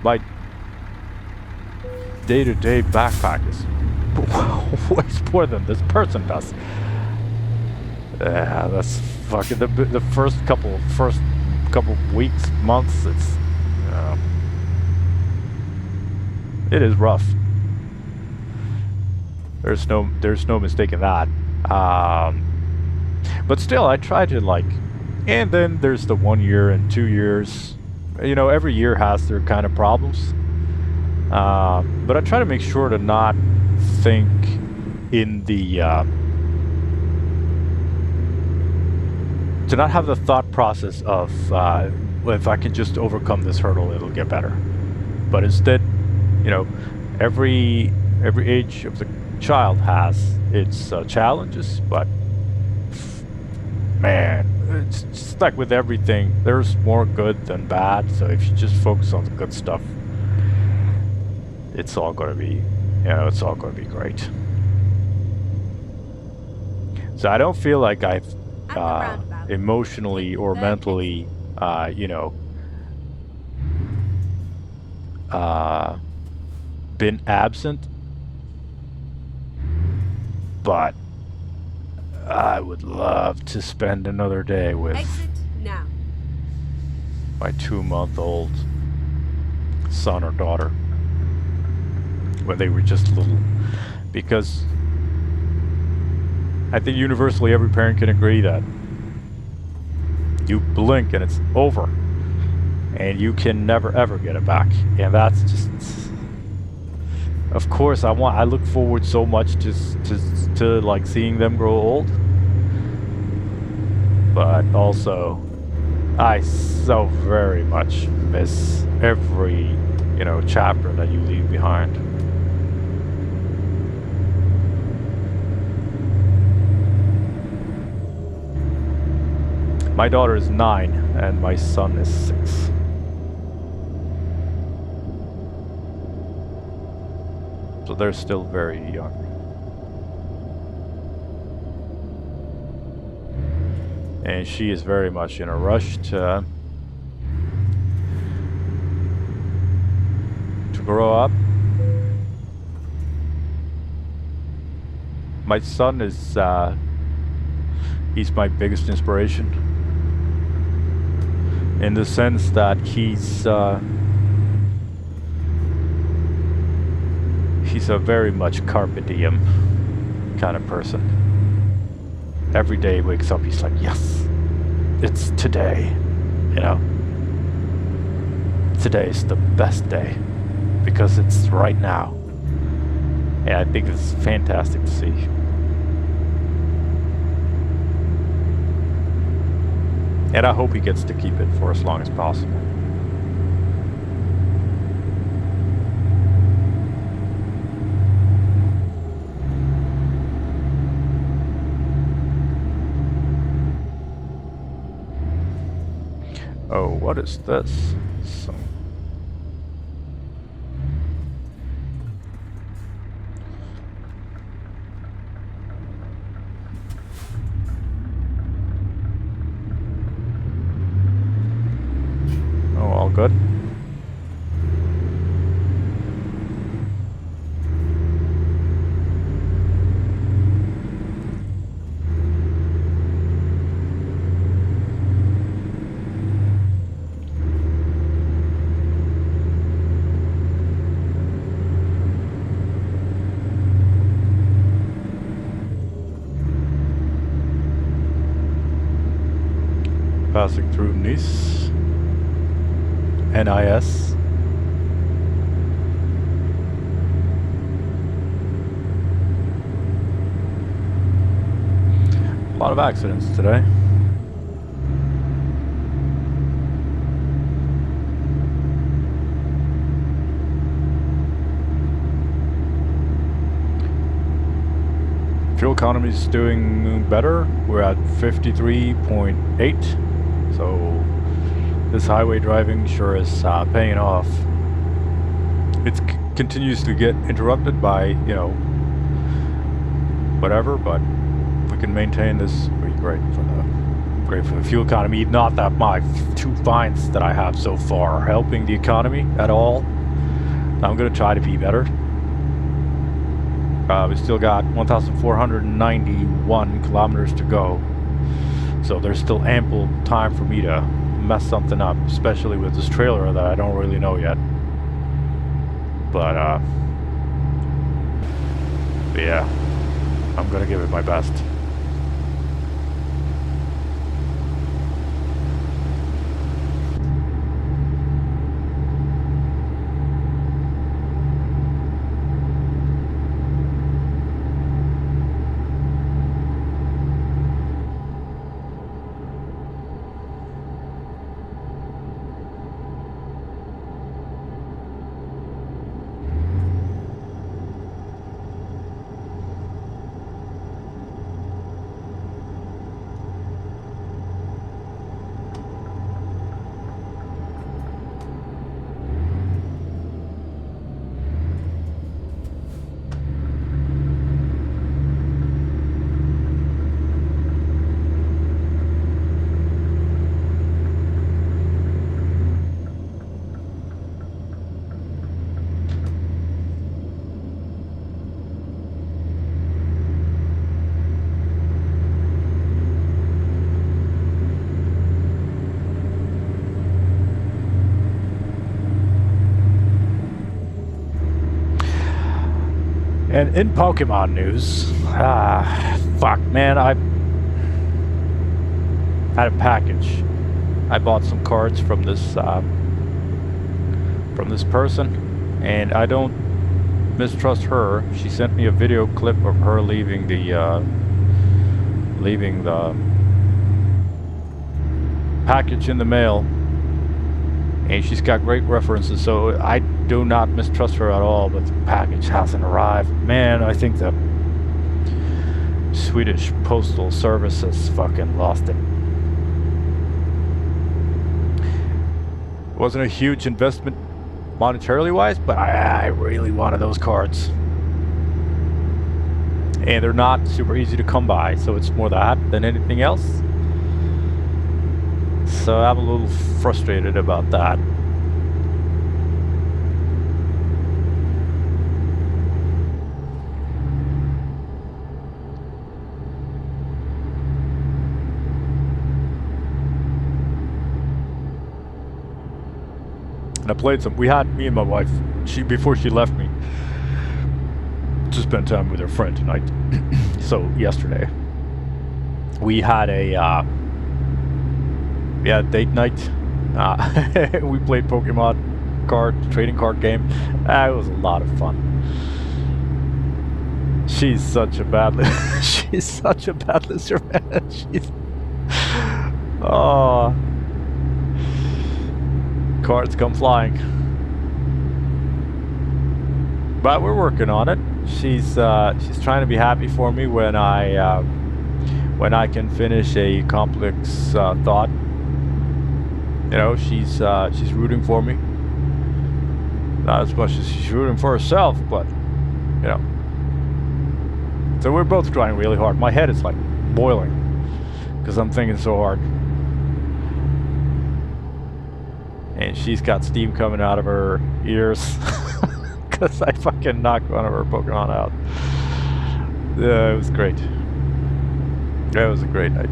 my day-to-day backpack is way more than this person does. Yeah, that's fucking the first couple weeks, months. It is rough. There's no mistaking that. But still, I try to like, and then there's the 1 year and 2 years. You know, every year has their kind of problems. But I try to make sure to not think in the to not have the thought process of well, if I can just overcome this hurdle, it'll get better. But instead, you know, every age of the child has its challenges, but man, it's just like with everything, there's more good than bad. So if you just focus on the good stuff, it's all going to be, it's all going to be great. So I don't feel like I've emotionally or mentally, been absent, but I would love to spend another day with my 2-month-old son or daughter when they were just little, because I think universally every parent can agree that you blink and it's over, and you can never ever get it back. And that's just, of course, I look forward so much to like seeing them grow old, but also I so very much miss every chapter that you leave behind. My daughter is 9 and my son is 6. So they're still very young. And she is very much in a rush to grow up. My son is he's my biggest inspiration, in the sense that he's a very much carpe diem kind of person. Every day he wakes up, he's like, yes, it's today, today's the best day because it's right now. And I think it's fantastic to see. And I hope he gets to keep it for as long as possible. Oh, what is this? All good. Passing through Nice. NIS. A lot of accidents today. Fuel economy is doing better. We're at 53.8. So this highway driving sure is paying off. It continues to get interrupted by, you know, whatever, but if we can maintain this, it'll be great for the fuel economy. Not that my 2 fines that I have so far are helping the economy at all. I'm going to try to be better. We still got 1,491 kilometers to go, so there's still ample time for me to mess something up, especially with this trailer that I don't really know yet. But yeah, I'm gonna give it my best. And in Pokemon news, fuck, man, I had a package. I bought some cards from this person, and I don't mistrust her. She sent me a video clip of her leaving the package in the mail, and she's got great references, so I do not mistrust her at all, but the package hasn't arrived. Man, I think the Swedish Postal Service has fucking lost it. It wasn't a huge investment monetarily wise, but I really wanted those cards. And they're not super easy to come by, so it's more that than anything else. So I'm a little frustrated about that. And I played some. We had, me and my wife, before she left me, to spend time with her friend tonight. So yesterday we had a date night. We played Pokemon trading card game. It was a lot of fun. She's such a bad she's such a bad listener, man. She's oh, cards come flying. But we're working on it. She's trying to be happy for me when I can finish a complex thought. You know, she's rooting for me. Not as much as she's rooting for herself, but you know. So we're both trying really hard. My head is like boiling because I'm thinking so hard. And she's got steam coming out of her ears because I fucking knocked one of her Pokemon out. Yeah, it was great. It was a great night.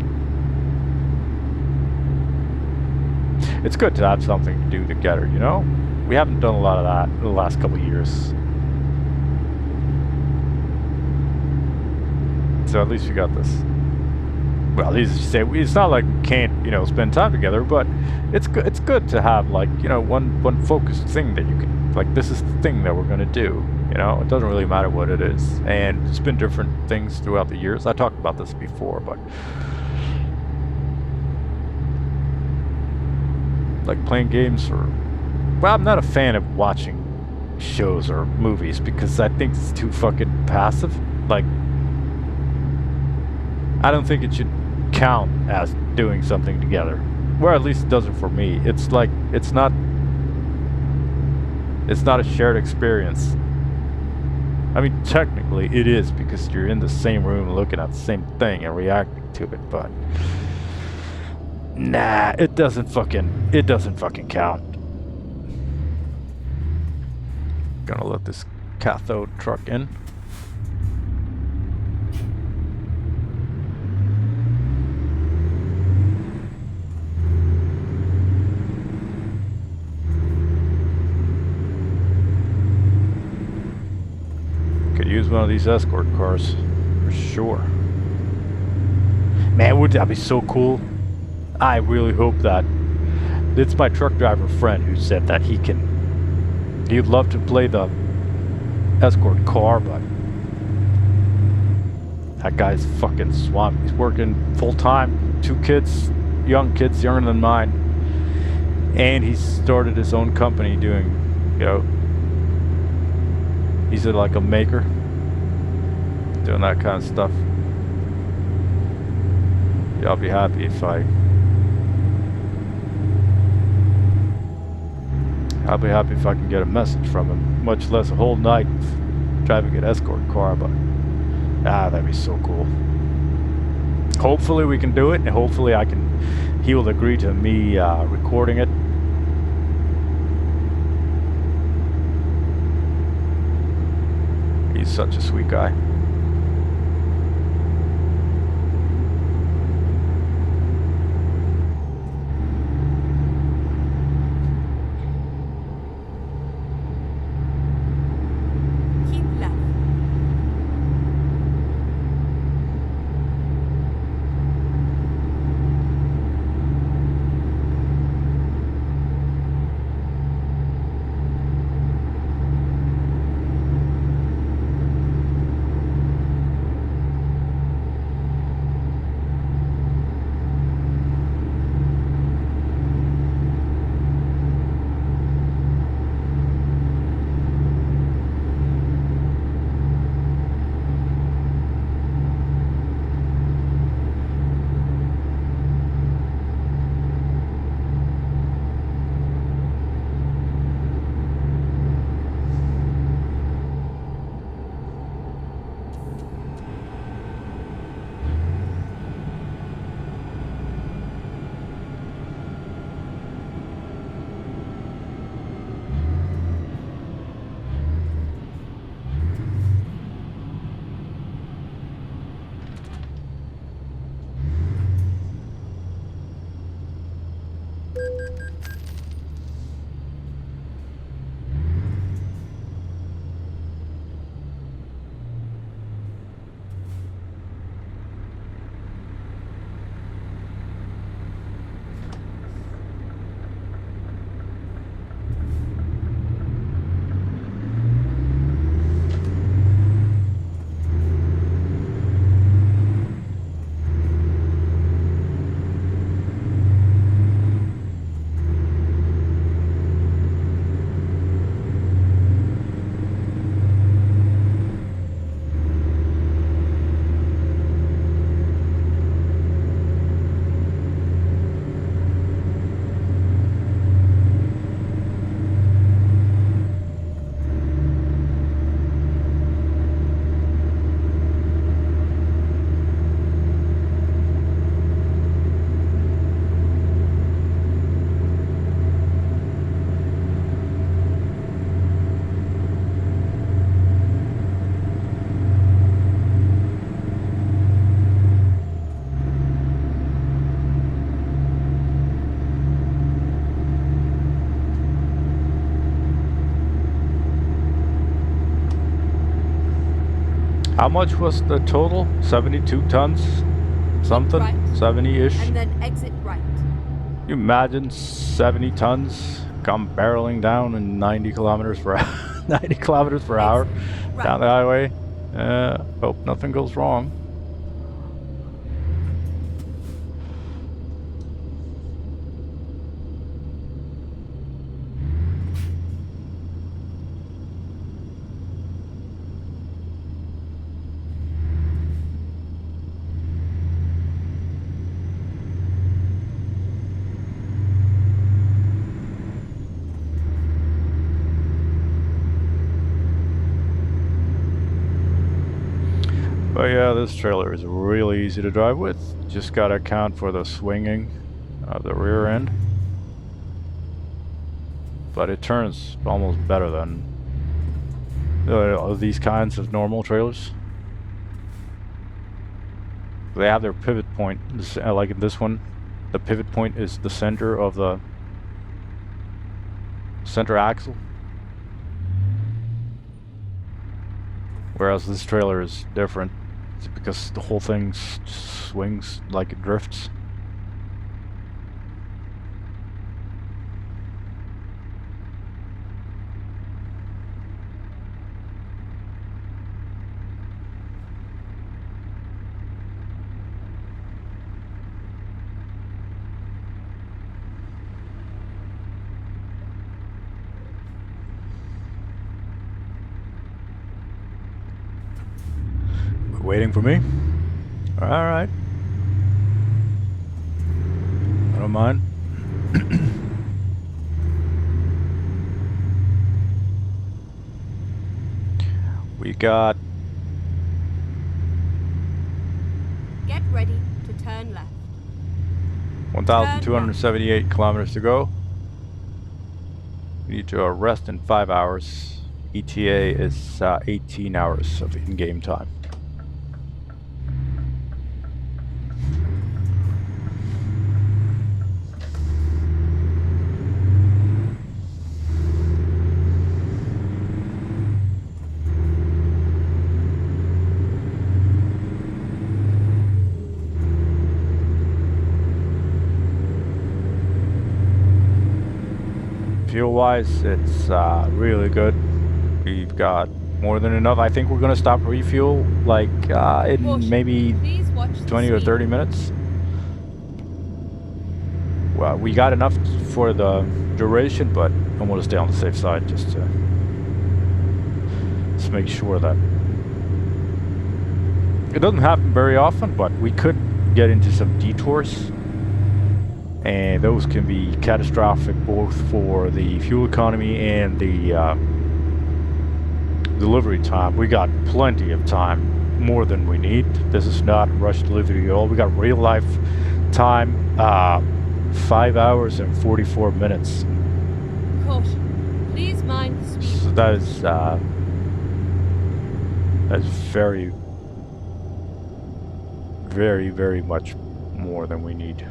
It's good to have something to do together, you know? We haven't done a lot of that in the last couple of years. So at least we got this. Well, at least you say, it's not like we can't, you know, spend time together, but it's good to have, like, you know, one focused thing that you can, like, this is the thing that we're going to do, you know? It doesn't really matter what it is. And it's been different things throughout the years. I talked about this before, but like playing games or, well, I'm not a fan of watching shows or movies because I think it's too fucking passive. Like, I don't think it should count as doing something together. Or at least it doesn't for me. It's like it's not a shared experience. I mean, technically it is because you're in the same room looking at the same thing and reacting to it, but nah, it doesn't fucking count. Gonna let this cathode truck in. Could use one of these escort cars for sure. Man, would that be so cool? I really hope that. It's my truck driver friend who said that he'd love to play the escort car, but that guy's fucking swamped. He's working full time, 2 kids, young kids, younger than mine, and he started his own company doing, you know, he's like a maker, doing that kind of stuff. Yeah, I'll be happy if I can get a message from him, much less a whole night driving an escort car, but that'd be so cool. Hopefully we can do it, and hopefully he will agree to me recording it. He's such a sweet guy. How much was the total? 72 tons? Something? Right. 70-ish? And then exit right. You imagine 70 tons come barreling down in 90 kilometers per hour, 90 kilometers per hour Right. down the highway? Hope nothing goes wrong. But yeah, this trailer is really easy to drive with. Just gotta account for the swinging of the rear end. But it turns almost better than these kinds of normal trailers. They have their pivot point, like in this one, the pivot point is the center of the center axle. Whereas this trailer is different. It's because the whole thing swings like it drifts. Waiting for me? Alright. I don't mind. We got... Get ready to turn left. 1,278 kilometers to go. We need to rest in 5 hours. ETA is 18 hours of in-game time. Fuel-wise, it's really good. We've got more than enough. I think we're gonna stop refuel like in maybe 20 or 30 minutes. Well, we got enough for the duration, but I want to stay on the safe side just to make sure that it doesn't happen very often, but we could get into some detours. And those can be catastrophic both for the fuel economy and the delivery time. We got plenty of time, more than we need. This is not rush delivery at all. We got real life time, 5 hours and 44 minutes. Caution. Please mind the speed. So that's very, very, very much more than we need.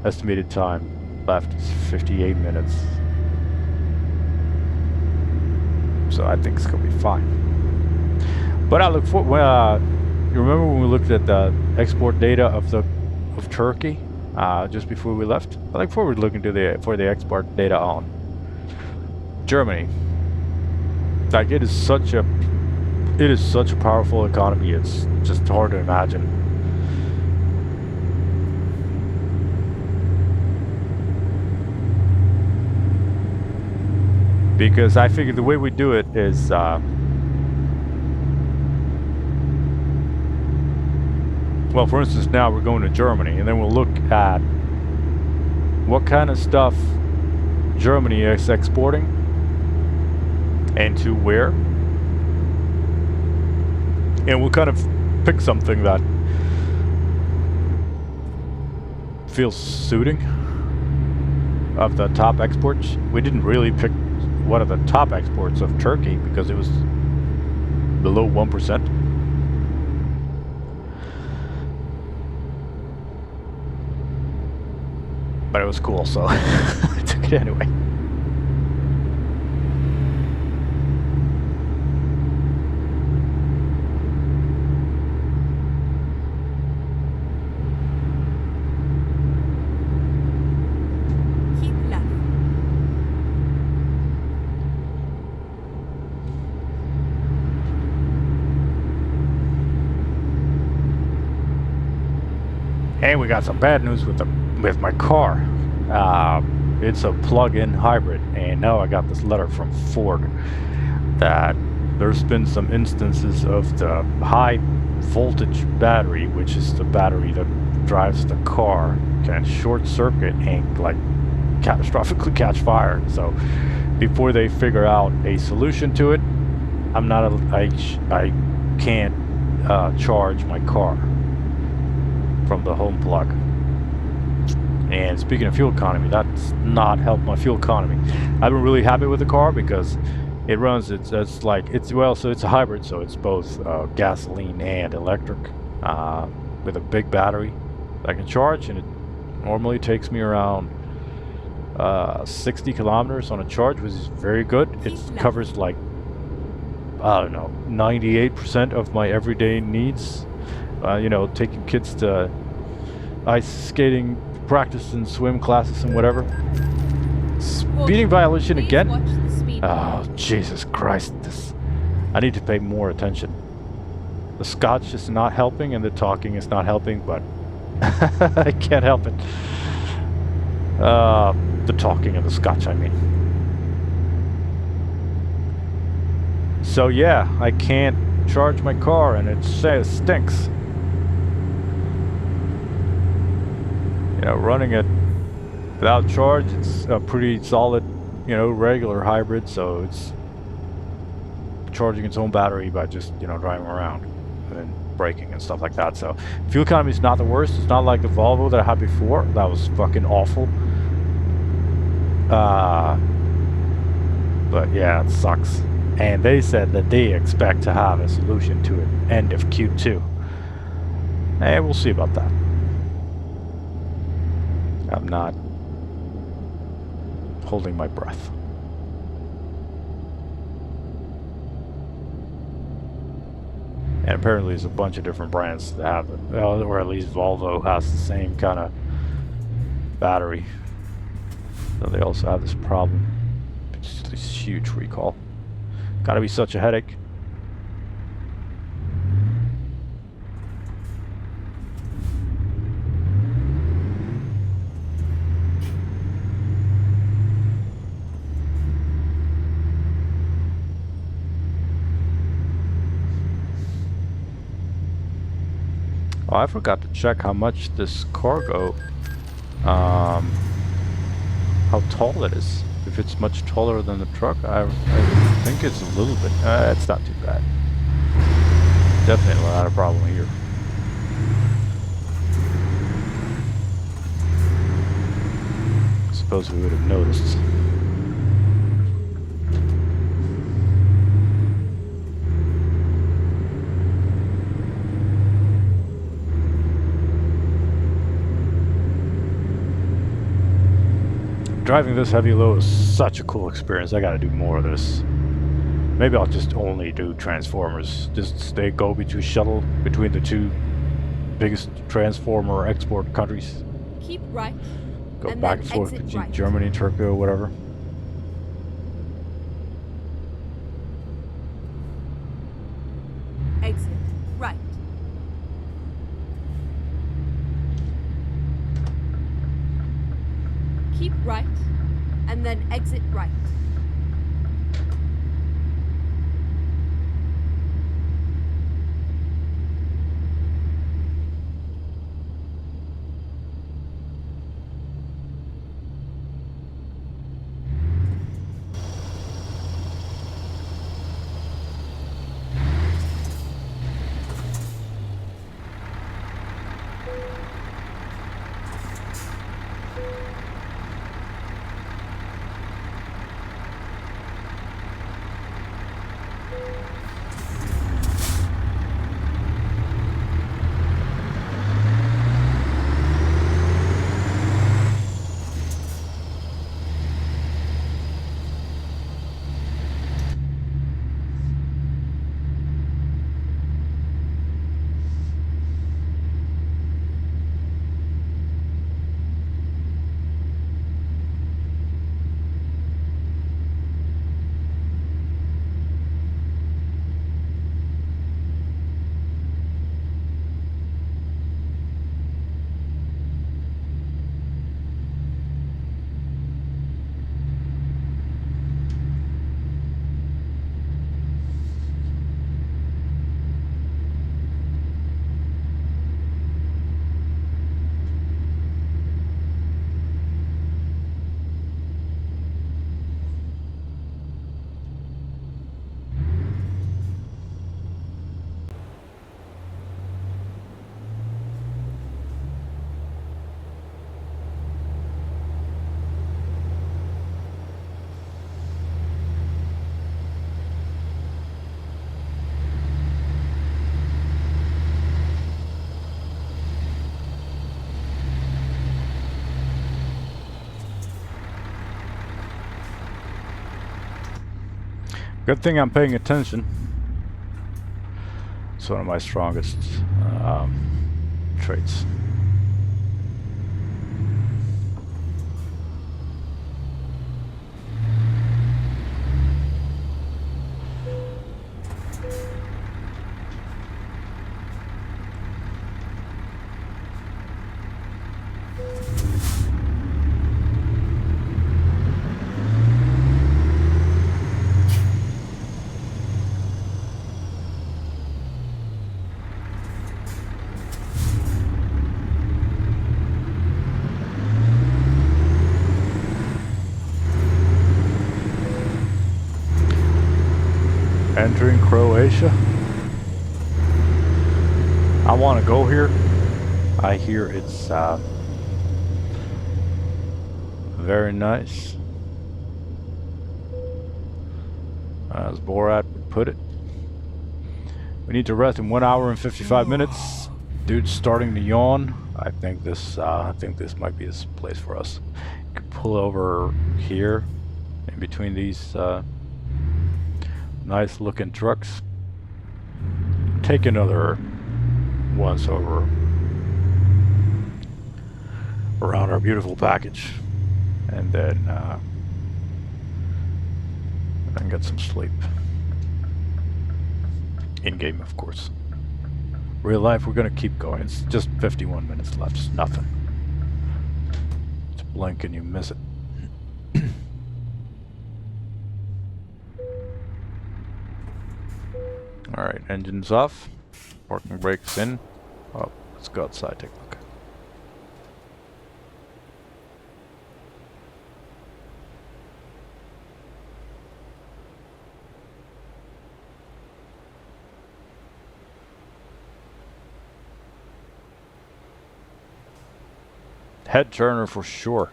Estimated time left is 58 minutes. So I think it's gonna be fine. But I look for you remember when we looked at the export data of Turkey just before we left? I look forward to looking to for the export data on Germany. Like it is such a powerful economy. It's just hard to imagine. Because I figured the way we do it is well, for instance, now we're going to Germany, and then we'll look at what kind of stuff Germany is exporting and to where, and we'll kind of pick something that feels suiting of the top exports. We didn't really pick one of the top exports of Turkey because it was below 1%. But it was cool, so I took it anyway. And we got some bad news with my car. It's a plug-in hybrid, and now I got this letter from Ford that there's been some instances of the high voltage battery, which is the battery that drives the car, can short circuit and like catastrophically catch fire. So before they figure out a solution to it, I can't charge my car from the home plug. And speaking of fuel economy, that's not helped my fuel economy. I've been really happy with the car because it runs. It's so it's a hybrid, so it's both gasoline and electric with a big battery that I can charge, and it normally takes me around 60 kilometers on a charge, which is very good. It covers like, I don't know, 98% of my everyday needs. You know, taking kids to ice skating practice and swim classes and whatever. Speeding violation again? Oh, Jesus Christ. I need to pay more attention. The Scotch is not helping and the talking is not helping, but I can't help it. The talking and the Scotch, I mean. So yeah, I can't charge my car and it stinks. You know, running it without charge, it's a pretty solid, you know, regular hybrid, so it's charging its own battery by just, you know, driving around and then braking and stuff like that. So fuel economy is not the worst. It's not like the Volvo that I had before. That was fucking awful. But yeah, it sucks. And they said that they expect to have a solution to it end of Q2. Hey, we'll see about that. I'm not holding my breath. And apparently there's a bunch of different brands that have it, or at least Volvo has the same kind of battery. So they also have this problem. It's just this huge recall. Gotta be such a headache. Oh, I forgot to check how much this cargo, how tall it is. If it's much taller than the truck, I think it's a little bit. It's not too bad. Definitely not a problem here. I suppose we would have noticed. Driving this heavy load is such a cool experience. I gotta do more of this. Maybe I'll just only do Transformers. Just go between the two biggest Transformer export countries. Keep right. Go back and forth between Germany and Turkey or whatever. Exit right. Keep right, and then exit right. Good thing I'm paying attention. It's one of my strongest traits. Entering Croatia. I want to go here. I hear it's very nice, as Borat would put it. We need to rest in 1 hour and 55 minutes. Dude's starting to yawn. I think this might be this place for us. You can pull over here, in between these nice looking trucks. Take another once over around our beautiful package, and then get some sleep. In game, of course. Real life, we're gonna keep going. It's just 51 minutes left. It's nothing. It's blink and you miss it. Alright, engines off. Parking brakes in. Oh, let's go outside, take a look. Head turner for sure.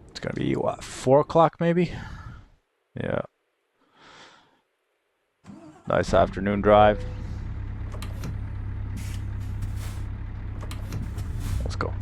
It's gonna be what, 4 o'clock maybe? Yeah. Nice afternoon drive. Let's go.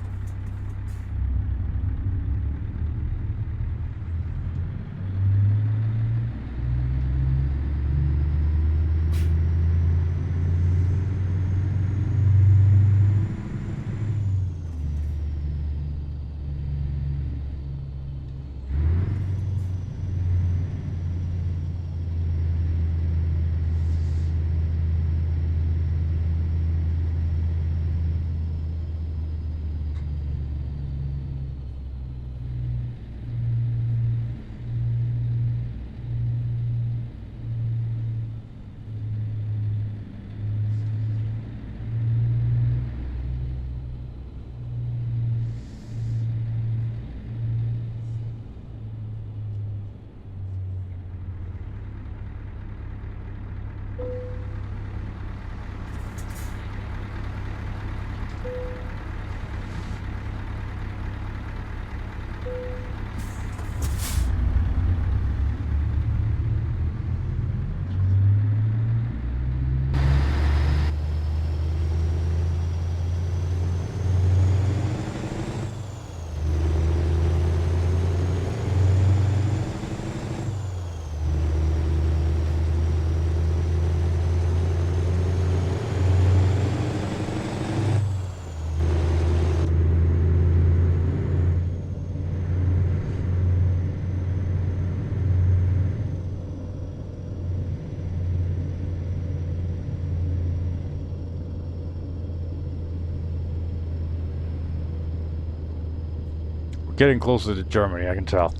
Getting closer to Germany, I can tell.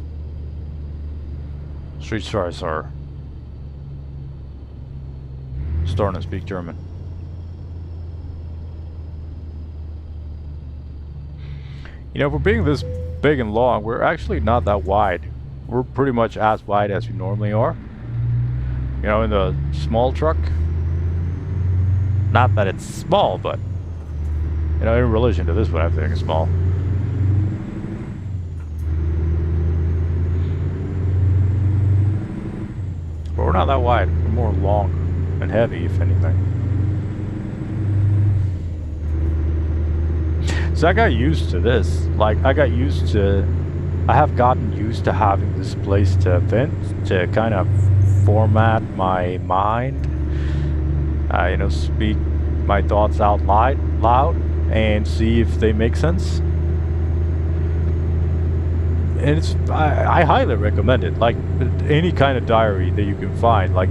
Street stars are starting to speak German. You know, for being this big and long, we're actually not that wide. We're pretty much as wide as we normally are. You know, in the small truck. Not that it's small, but you know, in relation to this one, I think it's small. But we're not that wide. We're more long and heavy, if anything. So I got used to this. Like, I have gotten used to having this place to vent, to kind of format my mind. You know, speak my thoughts out loud and see if they make sense. And I highly recommend it. Like, any kind of diary that you can find. Like,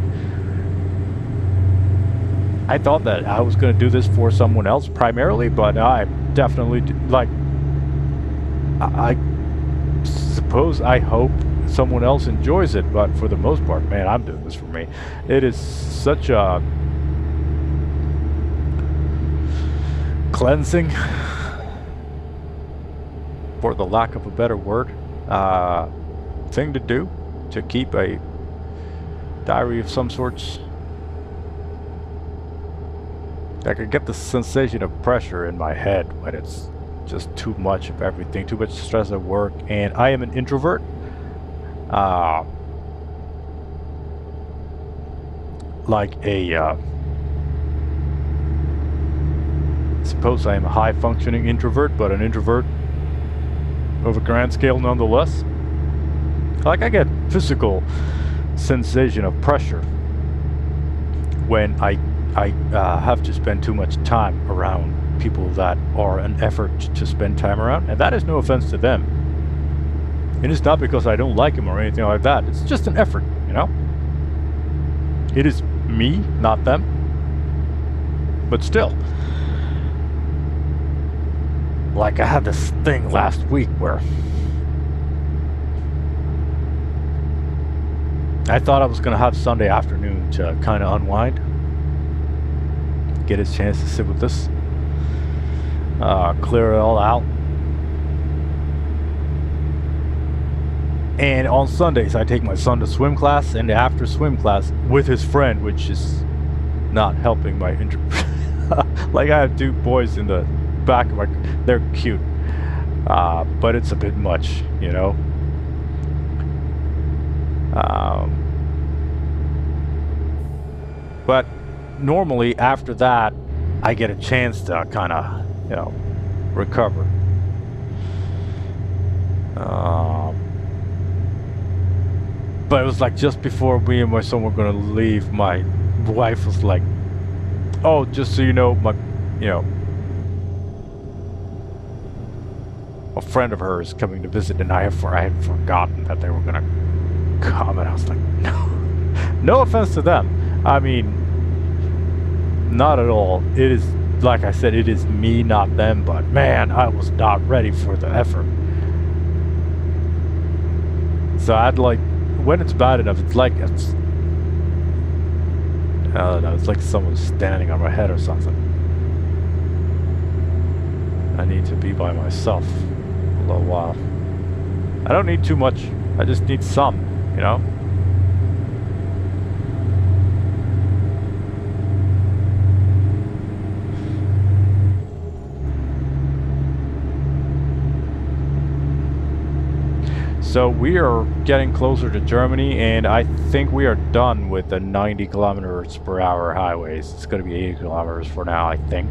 I thought that I was going to do this for someone else primarily, but I definitely, like, I suppose, I hope someone else enjoys it, but for the most part, man, I'm doing this for me. It is such a cleansing, for the lack of a better word, thing to do, to keep a diary of some sorts. I could get the sensation of pressure in my head when it's just too much of everything, too much stress at work, and I am an introvert. Like a, suppose I am a high-functioning introvert, but an introvert of a grand scale nonetheless. Like, I get physical sensation of pressure when I have to spend too much time around people that are an effort to spend time around, and that is no offense to them. It is not because I don't like them or anything like that. It's just an effort, you know? It is me, not them. But still, like, I had this thing last week where I thought I was gonna have Sunday afternoon to kind of unwind, get a chance to sit with this, clear it all out. And on Sundays, I take my son to swim class, and after swim class with his friend, which is not helping my like, I have two boys in the back of my, they're cute, but it's a bit much, you know. But normally after that, I get a chance to kind of, you know, recover. But it was like just before me and my son were gonna leave, my wife was like, "Oh, just so you know, a friend of hers coming to visit," and I had forgotten that they were gonna come, and I was like, "No, no offense to them. I mean, not at all. It is, like I said, it is me, not them. But man, I was not ready for the effort. So I'd like, when it's bad enough, it's like it's, I don't know, it's like someone's standing on my head or something. I need to be by myself a little while. I don't need too much. I just need some, you know? So we are getting closer to Germany, and I think we are done with the 90 kilometers per hour highways. It's going to be 80 kilometers for now, I think.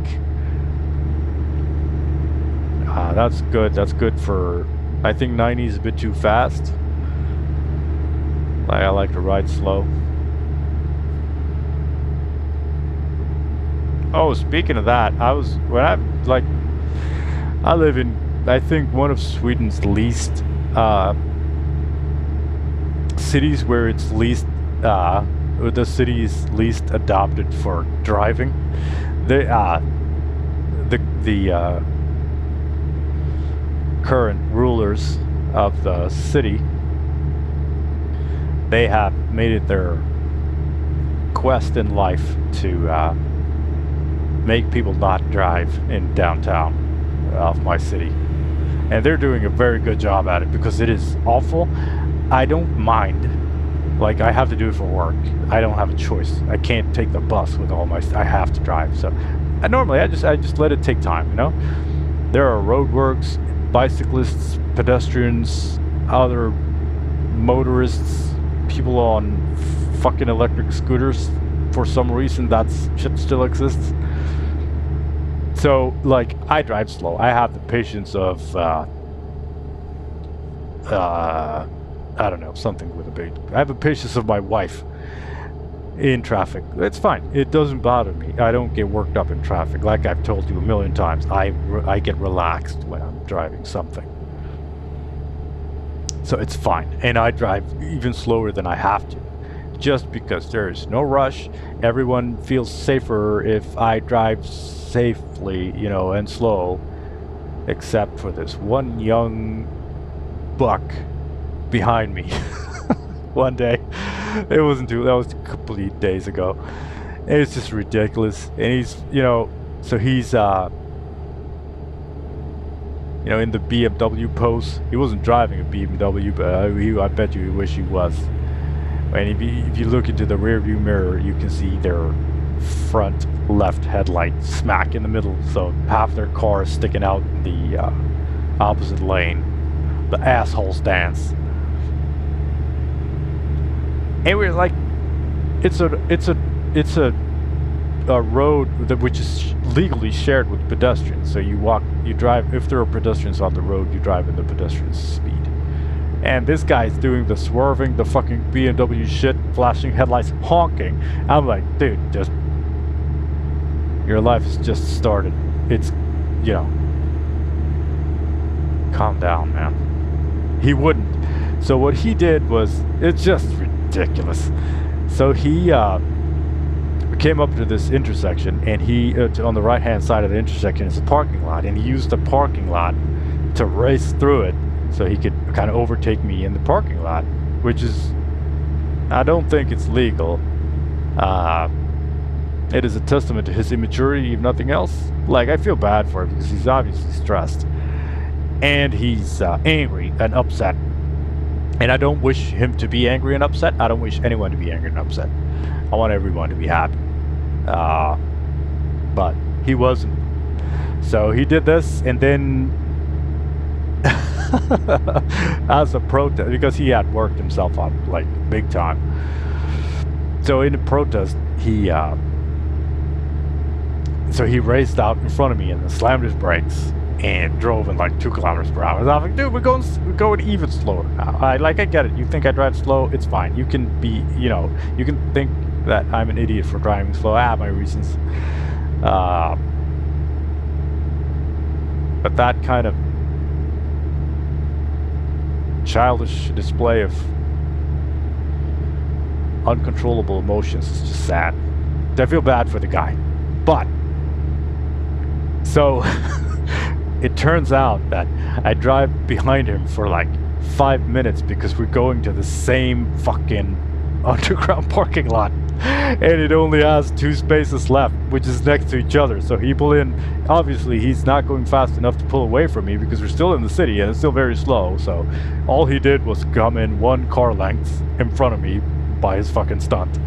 That's good. That's good for... I think 90 is a bit too fast. I like to ride slow. Oh, speaking of that, I live in, I think, one of Sweden's least cities where it's least the city is least adopted for driving. The current rulers of the city, they have made it their quest in life to make people not drive in downtown of my city. And they're doing a very good job at it because it is awful. I don't mind. Like, I have to do it for work. I don't have a choice. I can't take the bus with all my... I have to drive. So normally I just let it take time, you know? There are roadworks, bicyclists, pedestrians, other motorists, people on fucking electric scooters. For some reason, that shit still exists. So, like, I drive slow. I have the patience of, I don't know, something with a big. I have the patience of my wife in traffic. It's fine. It doesn't bother me. I don't get worked up in traffic. Like I've told you a million times, I get relaxed when I'm driving something. So it's fine. And I drive even slower than I have to. Just because there is no rush. Everyone feels safer if I drive safely, you know, and slow. Except for this one young buck behind me. One day. It wasn't too, that was a couple of days ago. And it's just ridiculous. And he's, you know, so he's, you know, in the BMW pose. He wasn't driving a BMW, but I bet you he wish he was. And if you look into the rearview mirror, you can see their front left headlight smack in the middle. So half their car is sticking out in the opposite lane. The assholes dance. And we're like, it's a road which is legally shared with pedestrians. So you drive, if there are pedestrians on the road, you drive in the pedestrian speed. And this guy's doing the swerving, the fucking BMW shit, flashing headlights, honking. I'm like, dude, just, your life has just started. It's, you know, calm down, man. He wouldn't. So what he did was, it's just ridiculous. So he came up to this intersection, and he, on the right-hand side of the intersection is a parking lot, and he used the parking lot to race through it so he could kind of overtake me in the parking lot, which is, I don't think it's legal. It is a testament to his immaturity, if nothing else. Like, I feel bad for him because he's obviously stressed. And he's angry and upset. And I don't wish him to be angry and upset. I don't wish anyone to be angry and upset. I want everyone to be happy. But he wasn't. So he did this, and then as a protest, because he had worked himself up like big time. So in the protest, he raced out in front of me and then slammed his brakes and drove in like 2 kilometers per hour. I was like, dude, we're going even slower now. I get it. You think I drive slow? It's fine. You can be, you know, you can think that I'm an idiot for driving slow. I have my reasons. But that kind of childish display of uncontrollable emotions is just sad. I feel bad for the guy. But so it turns out that I drive behind him for like 5 minutes because we're going to the same fucking underground parking lot, and it only has 2 spaces left, which is next to each other. So he pulled in. Obviously he's not going fast enough to pull away from me because we're still in the city and it's still very slow. So all he did was come in 1 car length in front of me by his fucking stunt.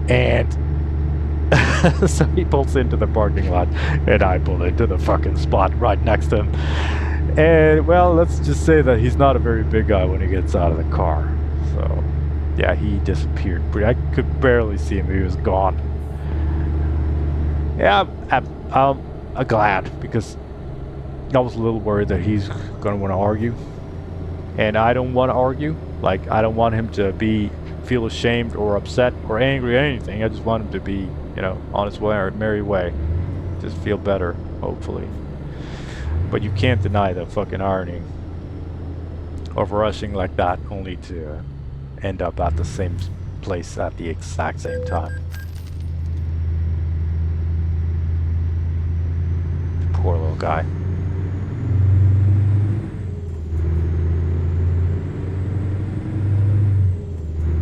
And so he pulls into the parking lot and I pull into the fucking spot right next to him. And well, let's just say that he's not a very big guy when he gets out of the car. So yeah, he disappeared. I could barely see him. He was gone. Yeah, I'm glad, because I was a little worried that he's gonna want to argue, and I don't want to argue. Like, I don't want him to feel ashamed or upset or angry or anything. I just want him to be, you know, on his way or merry way. Just feel better, hopefully. But you can't deny the fucking irony of rushing like that only to end up at the same place at the exact same time. Poor little guy.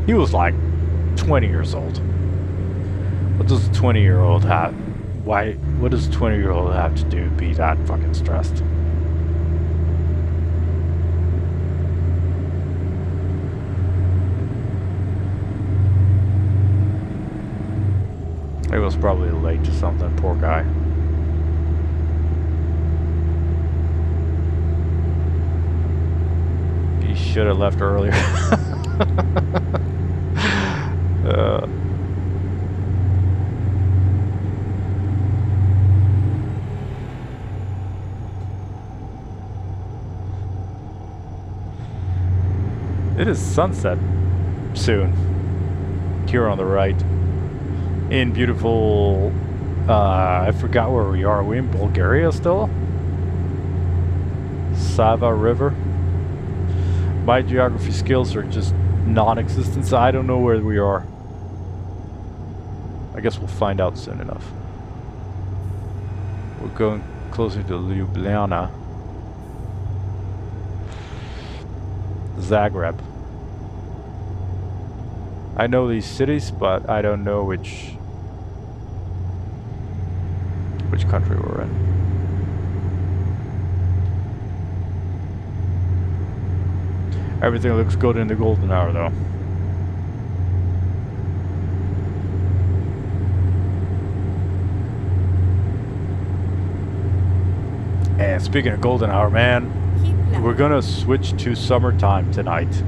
He was like 20 years old. What does a 20-year-old have? What does a 20-year-old have to do to be that fucking stressed? He was probably late to something, poor guy. He should have left earlier. It is sunset soon. Here on the right. In beautiful... I forgot where we are. Are we in Bulgaria still? Sava River. My geography skills are just non-existent, so I don't know where we are. I guess we'll find out soon enough. We're going closer to Ljubljana. Zagreb. I know these cities, but I don't know which country we're in. Everything looks good in the golden hour, though. And speaking of golden hour, man, we're gonna switch to summertime tonight.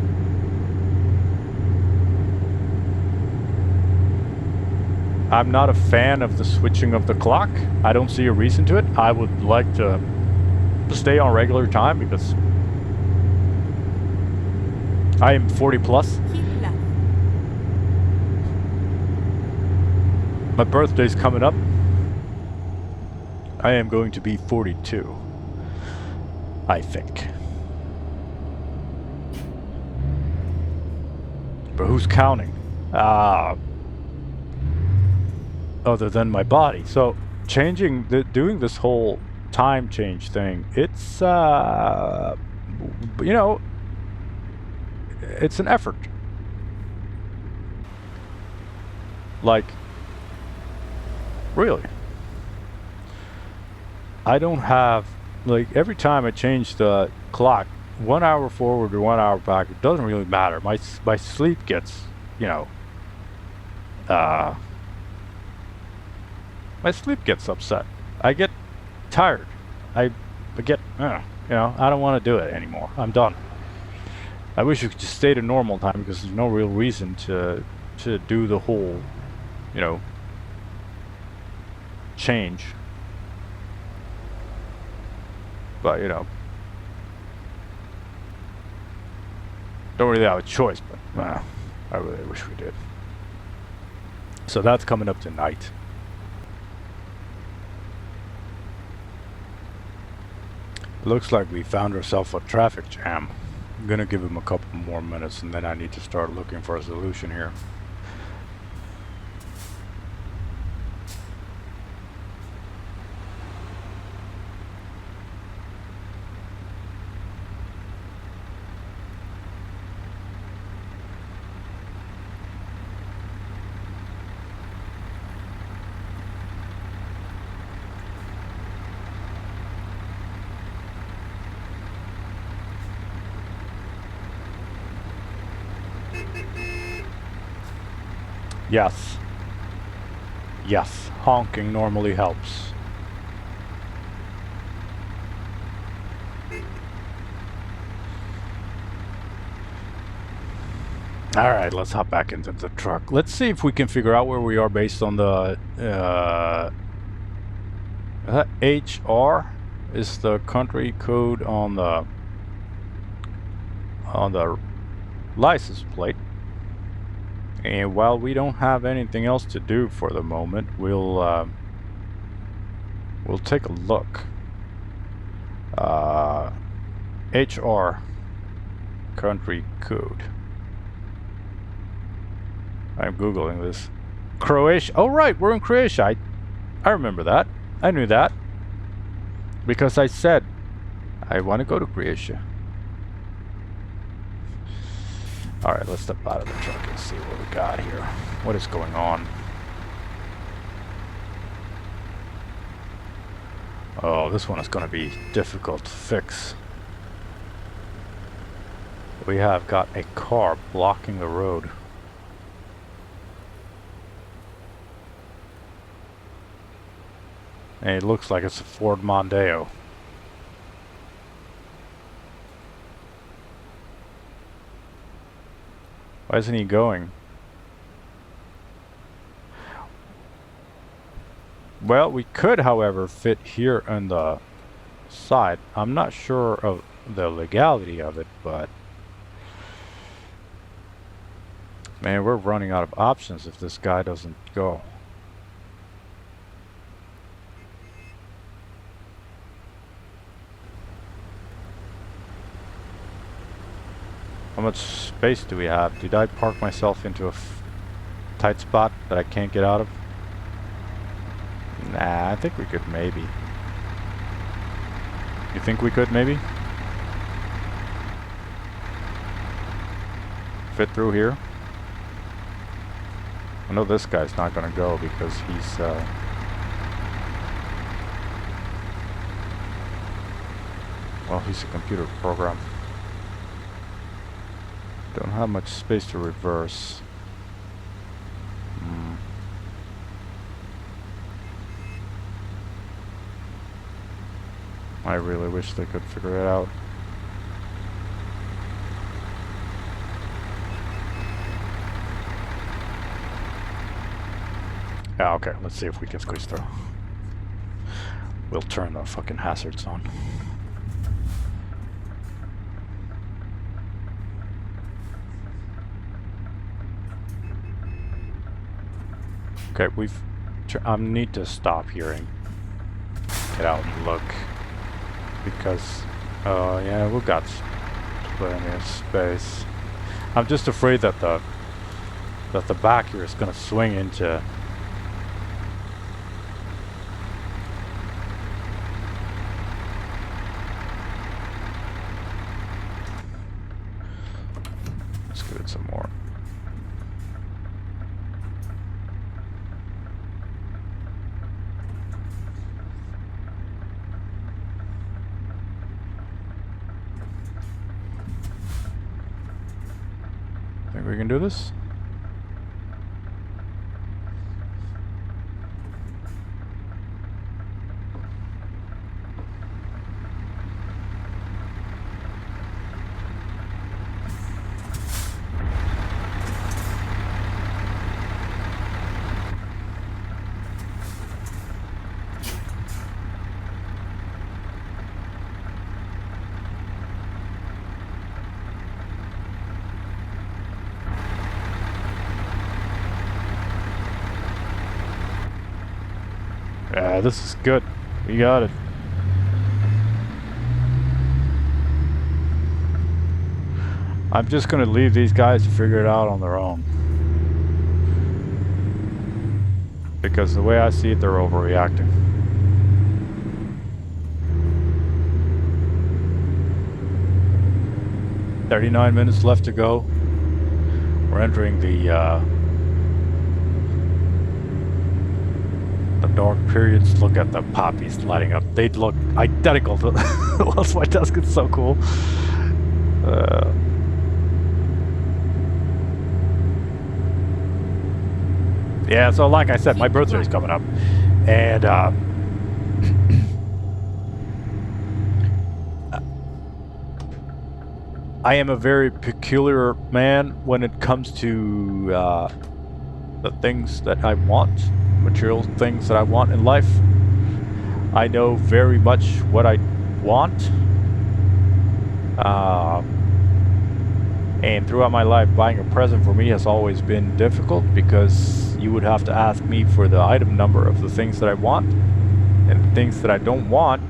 I'm not a fan of the switching of the clock. I don't see a reason to it. I would like to stay on regular time because I am 40 plus. My birthday's coming up. I am going to be 42. I think. But who's counting? Other than my body. So doing this whole time change thing, it's you know, it's an effort. Like, really, I don't have, like, every time I change the clock 1 hour forward or 1 hour back, it doesn't really matter. My sleep gets, you know, my sleep gets upset. I get tired. I get, you know, I don't want to do it anymore. I'm done. I wish you could just stay to normal time because there's no real reason to do the whole, you know, change. But, you know, don't really have a choice, but I really wish we did. So that's coming up tonight. Looks like we found ourselves a traffic jam. I'm gonna give him a couple more minutes and then I need to start looking for a solution here. Yes. Yes, honking normally helps. Alright, let's hop back into the truck. Let's see if we can figure out where we are based on the HR is the country code on the license plate. And while we don't have anything else to do for the moment, we'll take a look. HR country code. I'm Googling this. Croatia. Oh right, we're in Croatia. I remember that. I knew that. Because I said I want to go to Croatia. Alright, let's step out of the truck and see what we got here. What is going on? Oh, this one is going to be difficult to fix. We have got a car blocking the road. And it looks like it's a Ford Mondeo. Why isn't he going? Well, we could, however, fit here on the side. I'm not sure of the legality of it, but Man, we're running out of options if this guy doesn't go. How much space do we have? Did I park myself into a tight spot that I can't get out of? Nah, I think we could maybe. You think we could maybe? Fit through here? I know this guy's not gonna go because he's well, he's a computer program. Don't have much space to reverse. I really wish they could figure it out. Yeah, okay, let's see if we can squeeze through. We'll turn the fucking hazards on. Okay, I need to stop here and get out and look. Because, yeah, we've got plenty of space. I'm just afraid that the back here is gonna swing into. Let's give it some more. Think we can do this? Yeah, this is good. We got it. I'm just gonna leave these guys to figure it out on their own. Because the way I see it, they're overreacting. "39 minutes left to go. We're entering the dark periods." Look at the poppies lighting up. They look identical to what's my desk. It's so cool. Yeah, so like I said, my birthday's coming up, and I am a very peculiar man when it comes to the things that I want, material things that I want in life. I know very much what I want, and throughout my life, buying a present for me has always been difficult because you would have to ask me for the item number of the things that I want, and the things that I don't want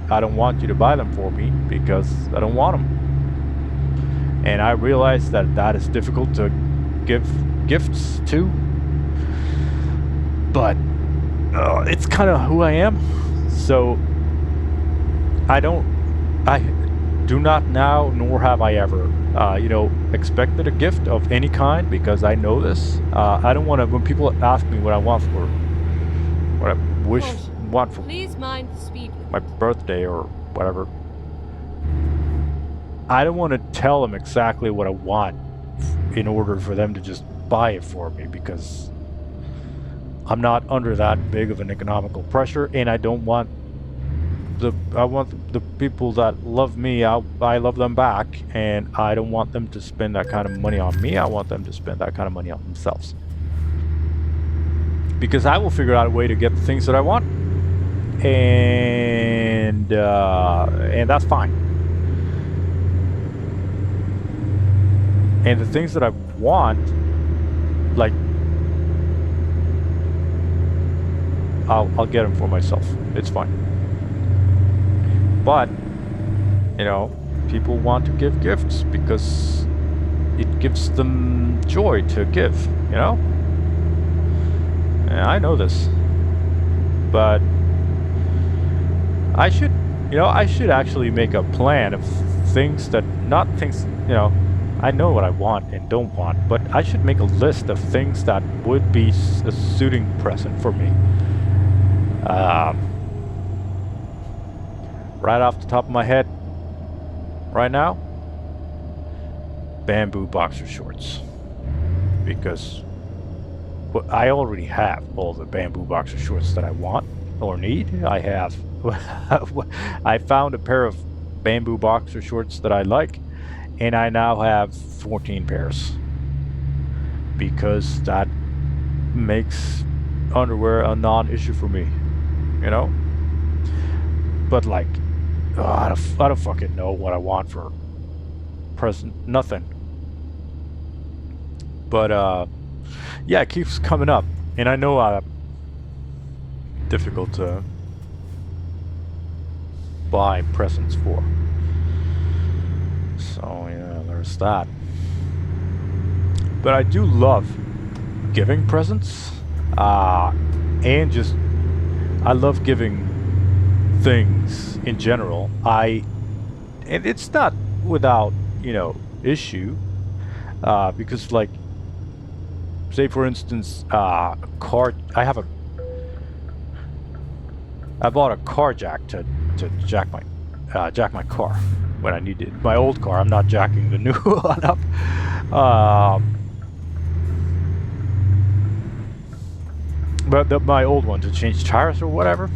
you to buy them for me because I don't want them. And I realize that that is difficult to give gifts to, but it's kind of who I am. So I do not now, nor have I ever, expected a gift of any kind, because I know this. I don't want to, when people ask me what I want for, what I want for Please mind the speed limit. my birthday or whatever, I don't want to tell them exactly what I want in order for them to just buy it for me, because I'm not under that big of an economical pressure, and I want the people that love me, I love them back, and I don't want them to spend that kind of money on me. I want them to spend that kind of money on themselves, because I will figure out a way to get the things that I want, and that's fine. And the things that I want like, I'll get them for myself. It's fine. But, you know, people want to give gifts because it gives them joy to give, you know? And I know this. But I should, I should actually make a plan of things that, not things, I know what I want and don't want, but I should make a list of things that would be a suiting present for me. Right off the top of my head, right now, bamboo boxer shorts. Because I already have all the bamboo boxer shorts that I want or need. I have. I found a pair of bamboo boxer shorts that I like, and I now have 14 pairs. Because that makes underwear a non-issue for me, you know? But like, I don't fucking know what I want for present. Nothing. But yeah, it keeps coming up, and I know I'm difficult to buy presents for. So yeah, there's that. But I do love giving presents, and just I love giving things in general. And it's not without issue, because like, say for instance, car. I bought a car jack to jack my car when I needed my old car. I'm not jacking the new one up. But my old one to change tires or whatever.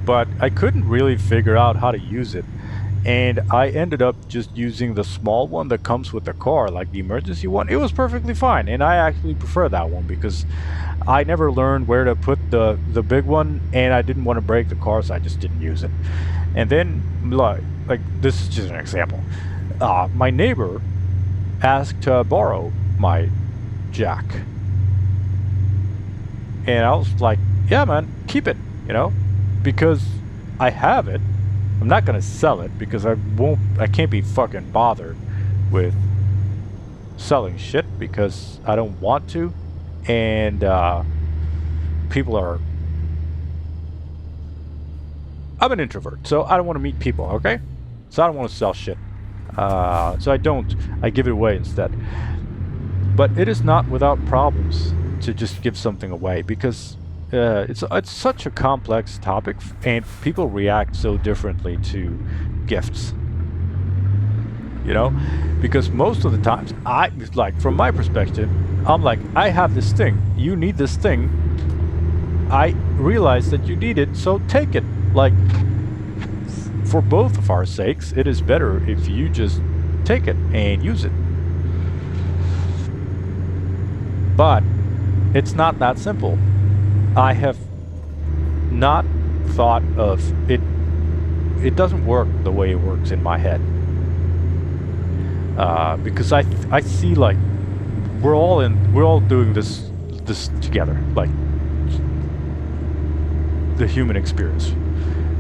But I couldn't really figure out how to use it. And I ended up just using the small one that comes with the car, like the emergency one. It was perfectly fine, and I actually prefer that one because I never learned where to put the big one, and I didn't want to break the car, so I just didn't use it. And then, like this is just an example. My neighbor asked to borrow my jack, and I was like, "Yeah, man, keep it," because I have it. I'm not gonna sell it because I can't be fucking bothered with selling shit because I don't want to, and I'm an introvert, so I don't want to meet people, okay? So I don't want to sell shit. So I give it away instead. But it is not without problems to just give something away because it's such a complex topic, and people react so differently to gifts. Because most of the times, from my perspective, I'm like, I have this thing, you need this thing, I realize that you need it, so take it. Like, for both of our sakes, it is better if you just take it and use it. But it's not that simple. I have not thought of it. It doesn't work the way it works in my head, because I see, like, we're all doing this together, like the human experience.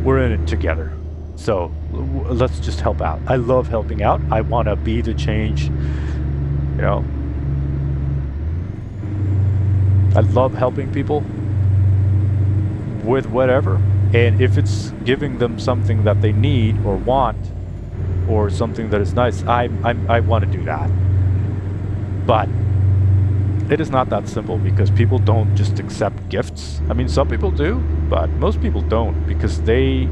We're in it together. So let's just help out. I love helping out. I want to be the change. I love helping people with whatever, and if it's giving them something that they need or want, or something that is nice, I want to do that. But it is not that simple because people don't just accept gifts. I mean, some people do, but most people don't, because they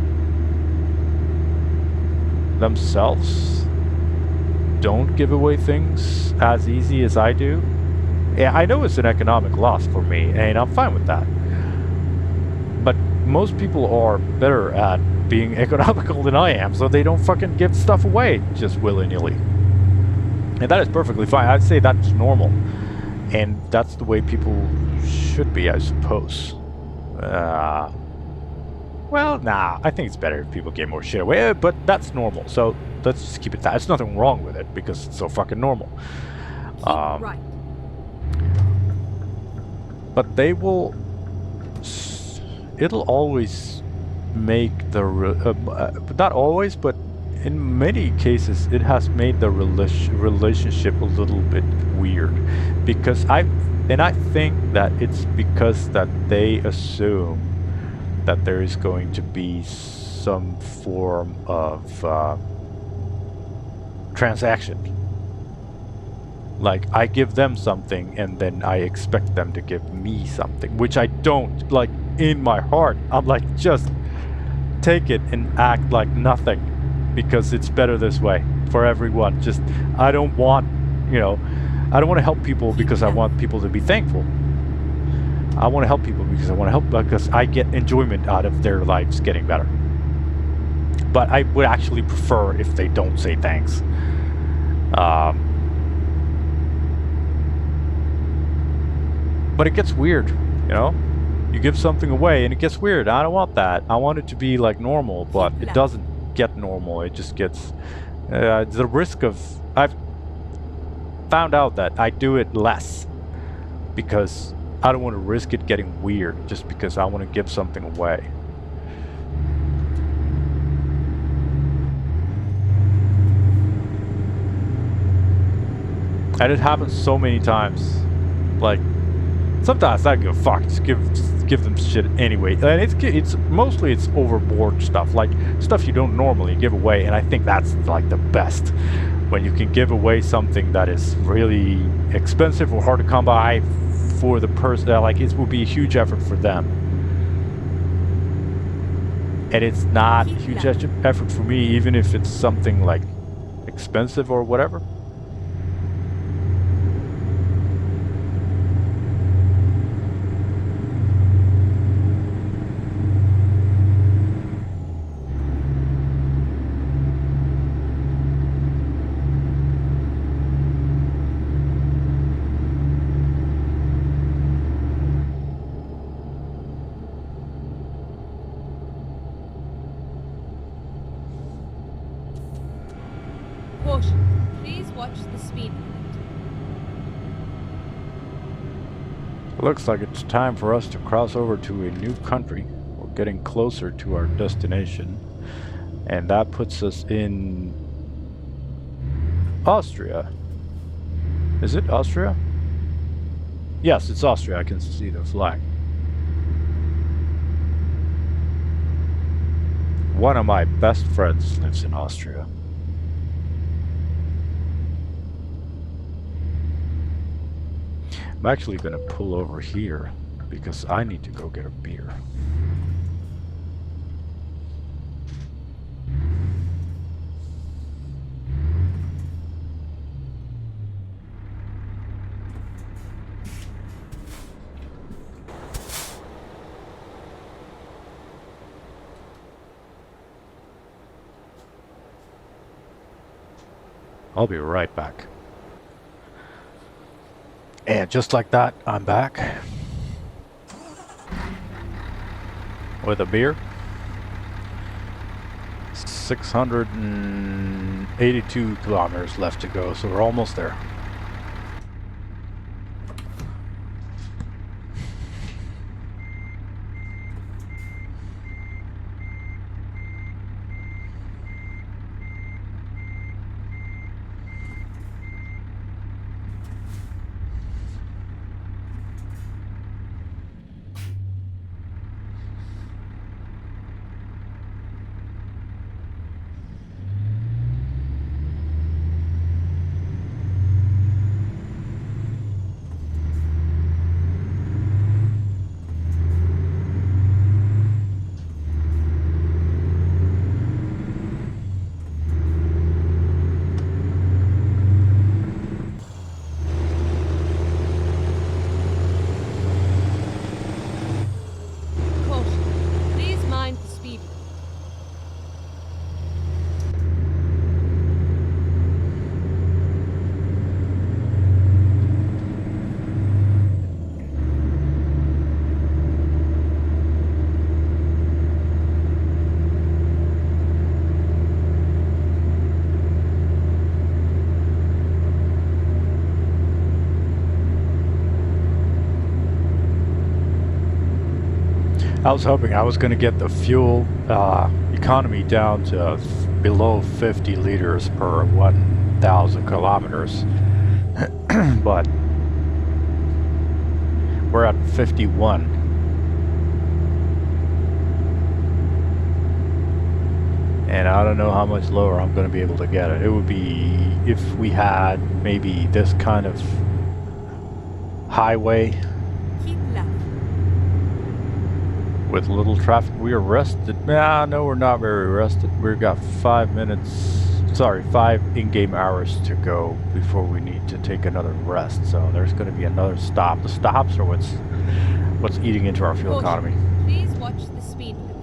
themselves don't give away things as easy as I do. Yeah, I know it's an economic loss for me, and I'm fine with that. But most people are better at being economical than I am, so they don't fucking give stuff away just willy-nilly. And that is perfectly fine. I'd say that's normal. And that's the way people should be, I suppose. Well, nah, I think it's better if people give more shit away, but that's normal. So let's just keep it that. There's nothing wrong with it because it's so fucking normal. Keep right. but they will. It'll always make the not always, but in many cases, it has made the relationship a little bit weird, because I think that it's because that they assume that there is going to be some form of transaction. Like, I give them something and then I expect them to give me something, which I don't. Like, in my heart, I'm like, just take it and act like nothing, because it's better this way for everyone. Just, I don't want, you know, I don't want to help people because I want people to be thankful. I want to help people because I want to help, because I get enjoyment out of their lives getting better. But I would actually prefer if they don't say thanks. But it gets weird, you know? You give something away and it gets weird. I don't want that. I want it to be like normal, but it doesn't get normal. It just gets the risk of... I've found out that I do it less because I don't want to risk it getting weird just because I want to give something away. And it happens so many times. Like, sometimes I give a fuck. Just give them shit anyway. And it's mostly it's overboard stuff, like stuff you don't normally give away. And I think that's like the best, when you can give away something that is really expensive or hard to come by for the person. Like, it will be a huge effort for them, and it's not a huge effort for me, even if it's something like expensive or whatever. Caution. Please watch the speed limit. Looks like it's time for us to cross over to a new country. We're getting closer to our destination, and that puts us in Austria. Is it Austria? Yes, it's Austria. I can see the flag. One of my best friends lives in Austria. I'm actually gonna pull over here because I need to go get a beer. I'll be right back. And just like that, I'm back with a beer. 682 kilometers left to go, so we're almost there. I was hoping I was going to get the fuel economy down to below 50 liters per 1,000 kilometers, but we're at 51. And I don't know how much lower I'm going to be able to get it. It would be if we had maybe this kind of highway Keep left. with little traffic. We are rested. Nah, no, we're not very rested. We've got 5 in-game hours to go before we need to take another rest. So there's going to be another stop. The stops are what's eating into our fuel economy. Please watch the speed limit.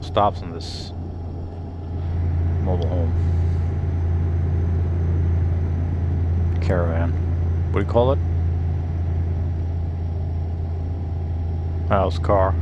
Stops in this mobile home. Caravan. What do you call it? House car.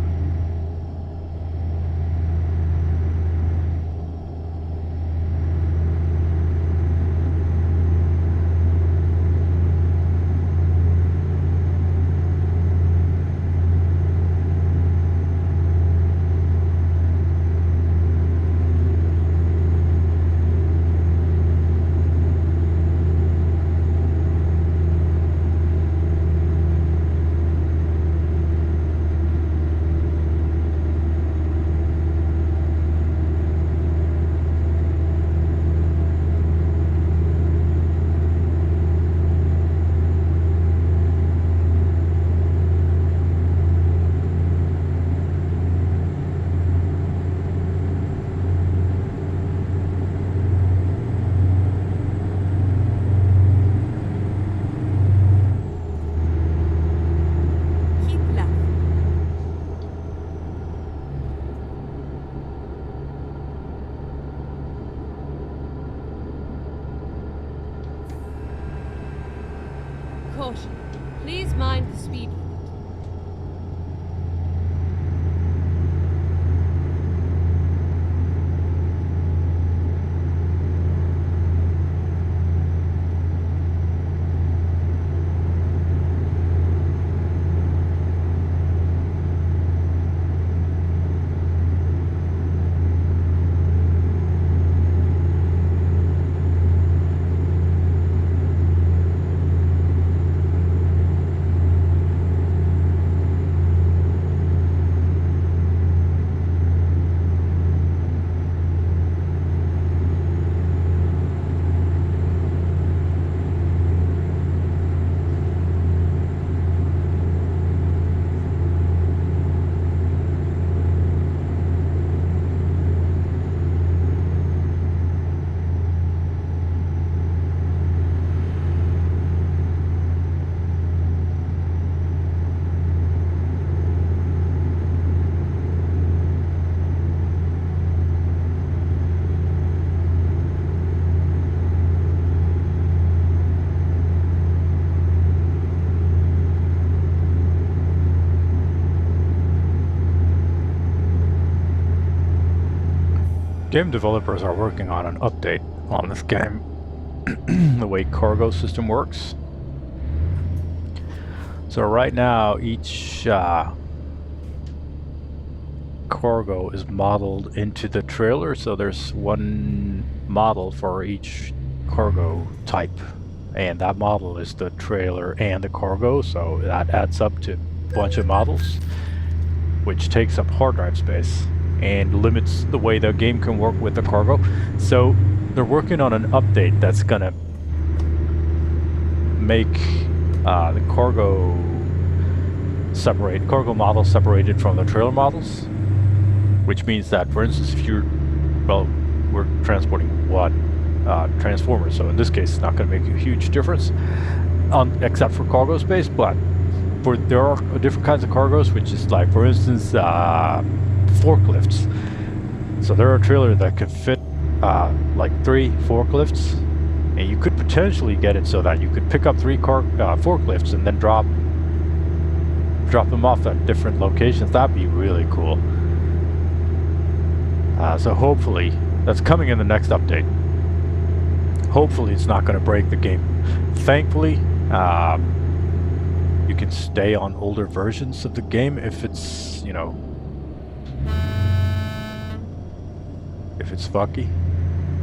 Caution. Please mind the speed limit. Game developers are working on an update on this game, the way cargo system works. So right now, each cargo is modeled into the trailer, so there's one model for each cargo type, and that model is the trailer and the cargo, so that adds up to a bunch of models, which takes up hard drive space and limits the way the game can work with the cargo. So they're working on an update that's gonna make the cargo models separated from the trailer models, which means that, for instance, if we're transporting one transformer, so in this case it's not going to make a huge difference except for cargo space, but there are different kinds of cargos, which is like, for instance, forklifts. So there are trailers that could fit like 3 forklifts, and you could potentially get it so that you could pick up 3 forklifts and then drop them off at different locations. That'd be really cool. So hopefully that's coming in the next update. Hopefully it's not going to break the game Thankfully, you can stay on older versions of the game if it's, you know, if it's fucky.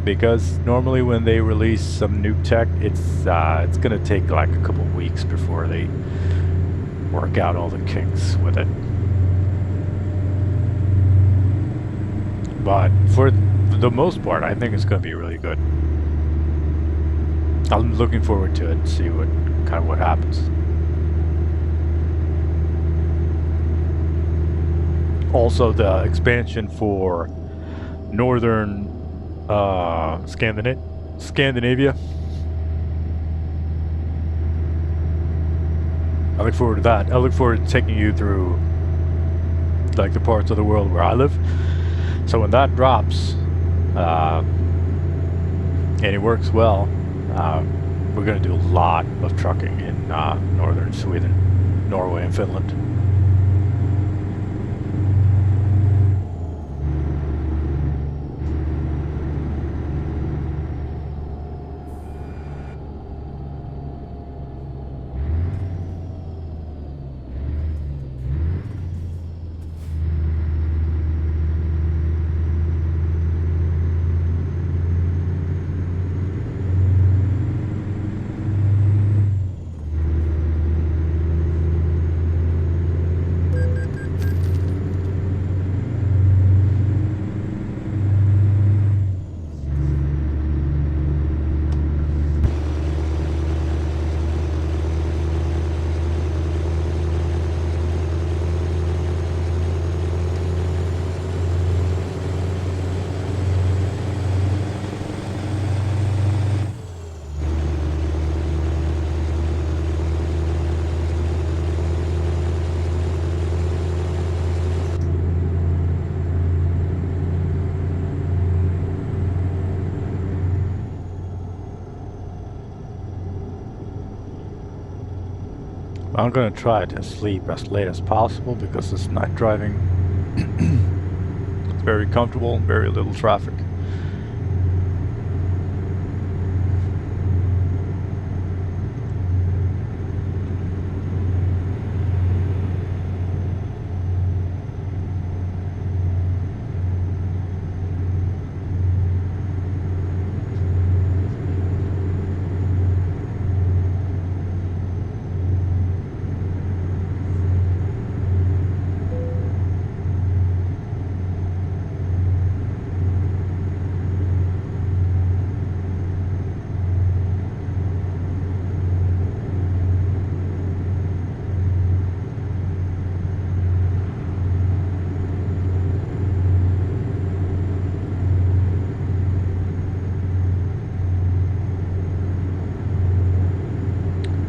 Because normally when they release some new tech, it's gonna take like a couple weeks before they work out all the kinks with it. But for the most part, I think it's gonna be really good. I'm looking forward to it and see what happens. Also, the expansion for northern Scandinavia. I look forward to that. I look forward to taking you through like the parts of the world where I live. So when that drops, and it works well, we're going to do a lot of trucking in northern Sweden, Norway, and Finland. I'm gonna try to sleep as late as possible because this night driving it's very comfortable, very little traffic.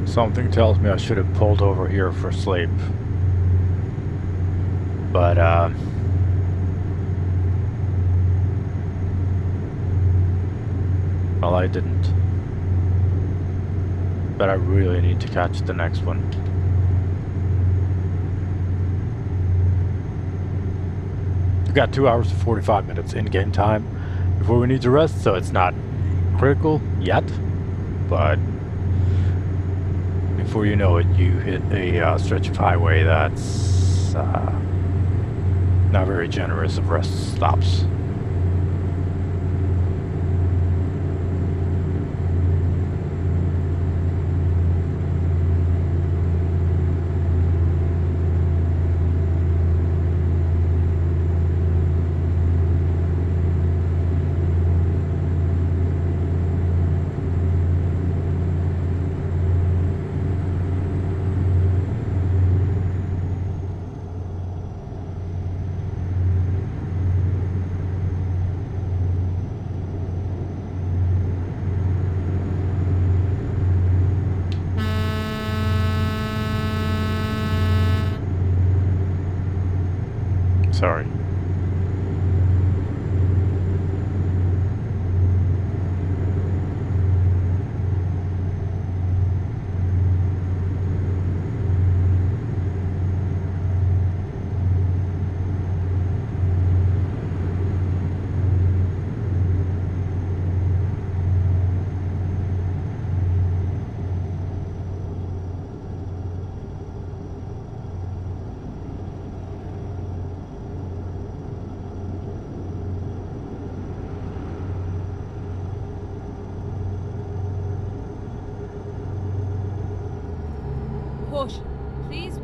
Something tells me I should have pulled over here for sleep. But, well, I didn't. But I really need to catch the next one. We've got 2 hours and 45 minutes in-game time before we need to rest, so it's not critical yet, but before you know it, you hit a stretch of highway that's not very generous of rest stops. Sorry.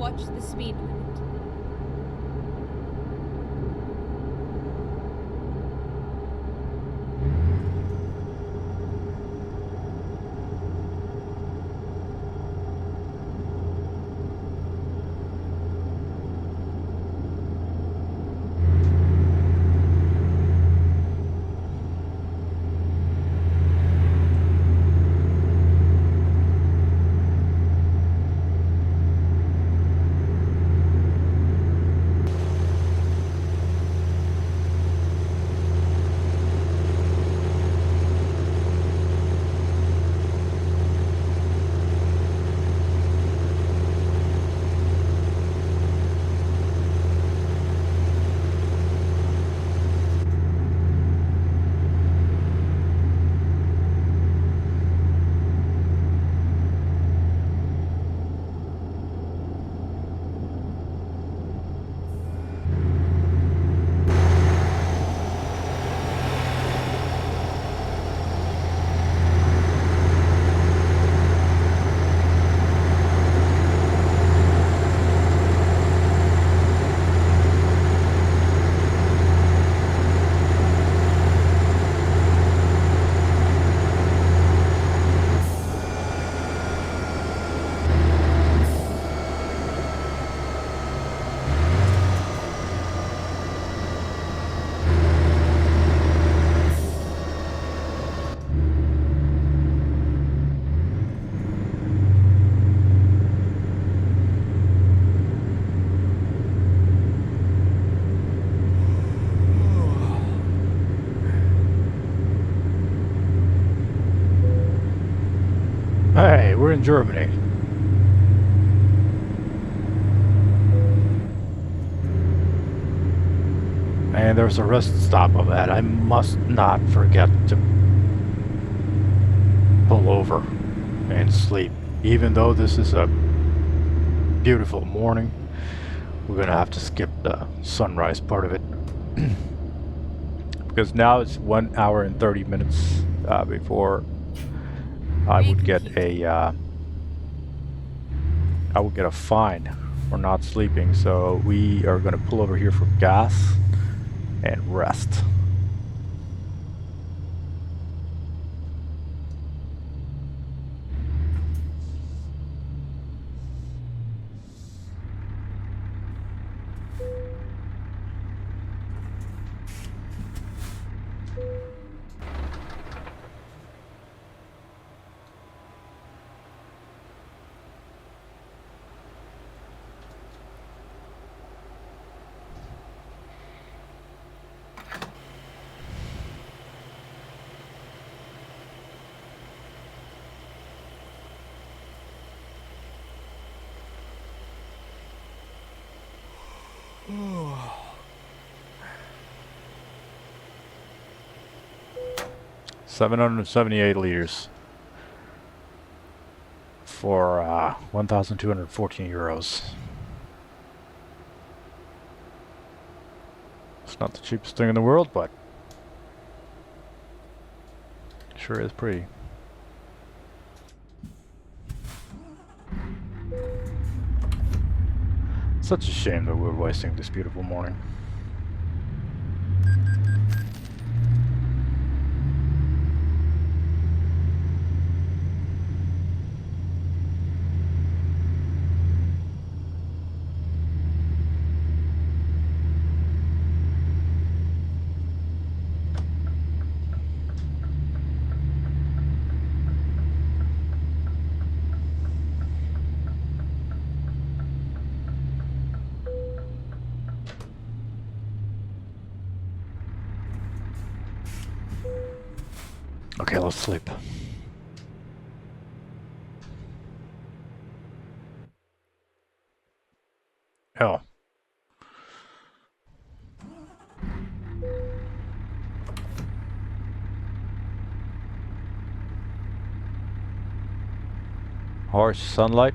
watch the speed limit. Hey, we're in Germany. And there's a rest stop of that. I must not forget to pull over and sleep. Even though this is a beautiful morning, we're gonna have to skip the sunrise part of it. Because now it's 1 hour and 30 minutes before I would get a fine for not sleeping. So we are gonna pull over here for gas and rest. $778 for 1,214 euros. It's not the cheapest thing in the world, but sure is pretty. Such a shame that we're wasting this beautiful morning. Okay, let's sleep. Oh. Harsh sunlight.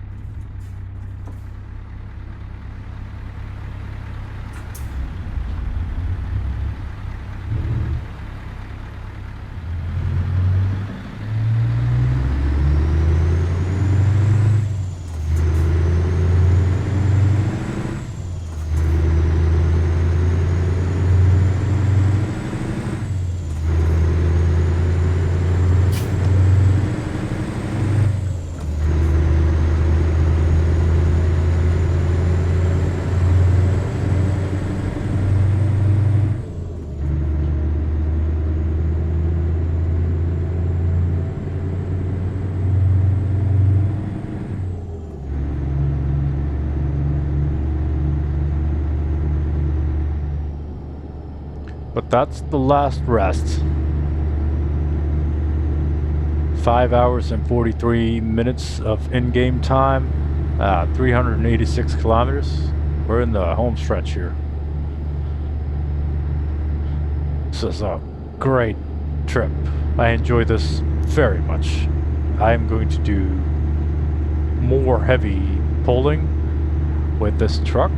that's the last rest. 5 hours and 43 minutes of in-game time. 386 kilometers. We're in the home stretch here. This is a great trip. I enjoy this very much. I am going to do more heavy pulling with this truck.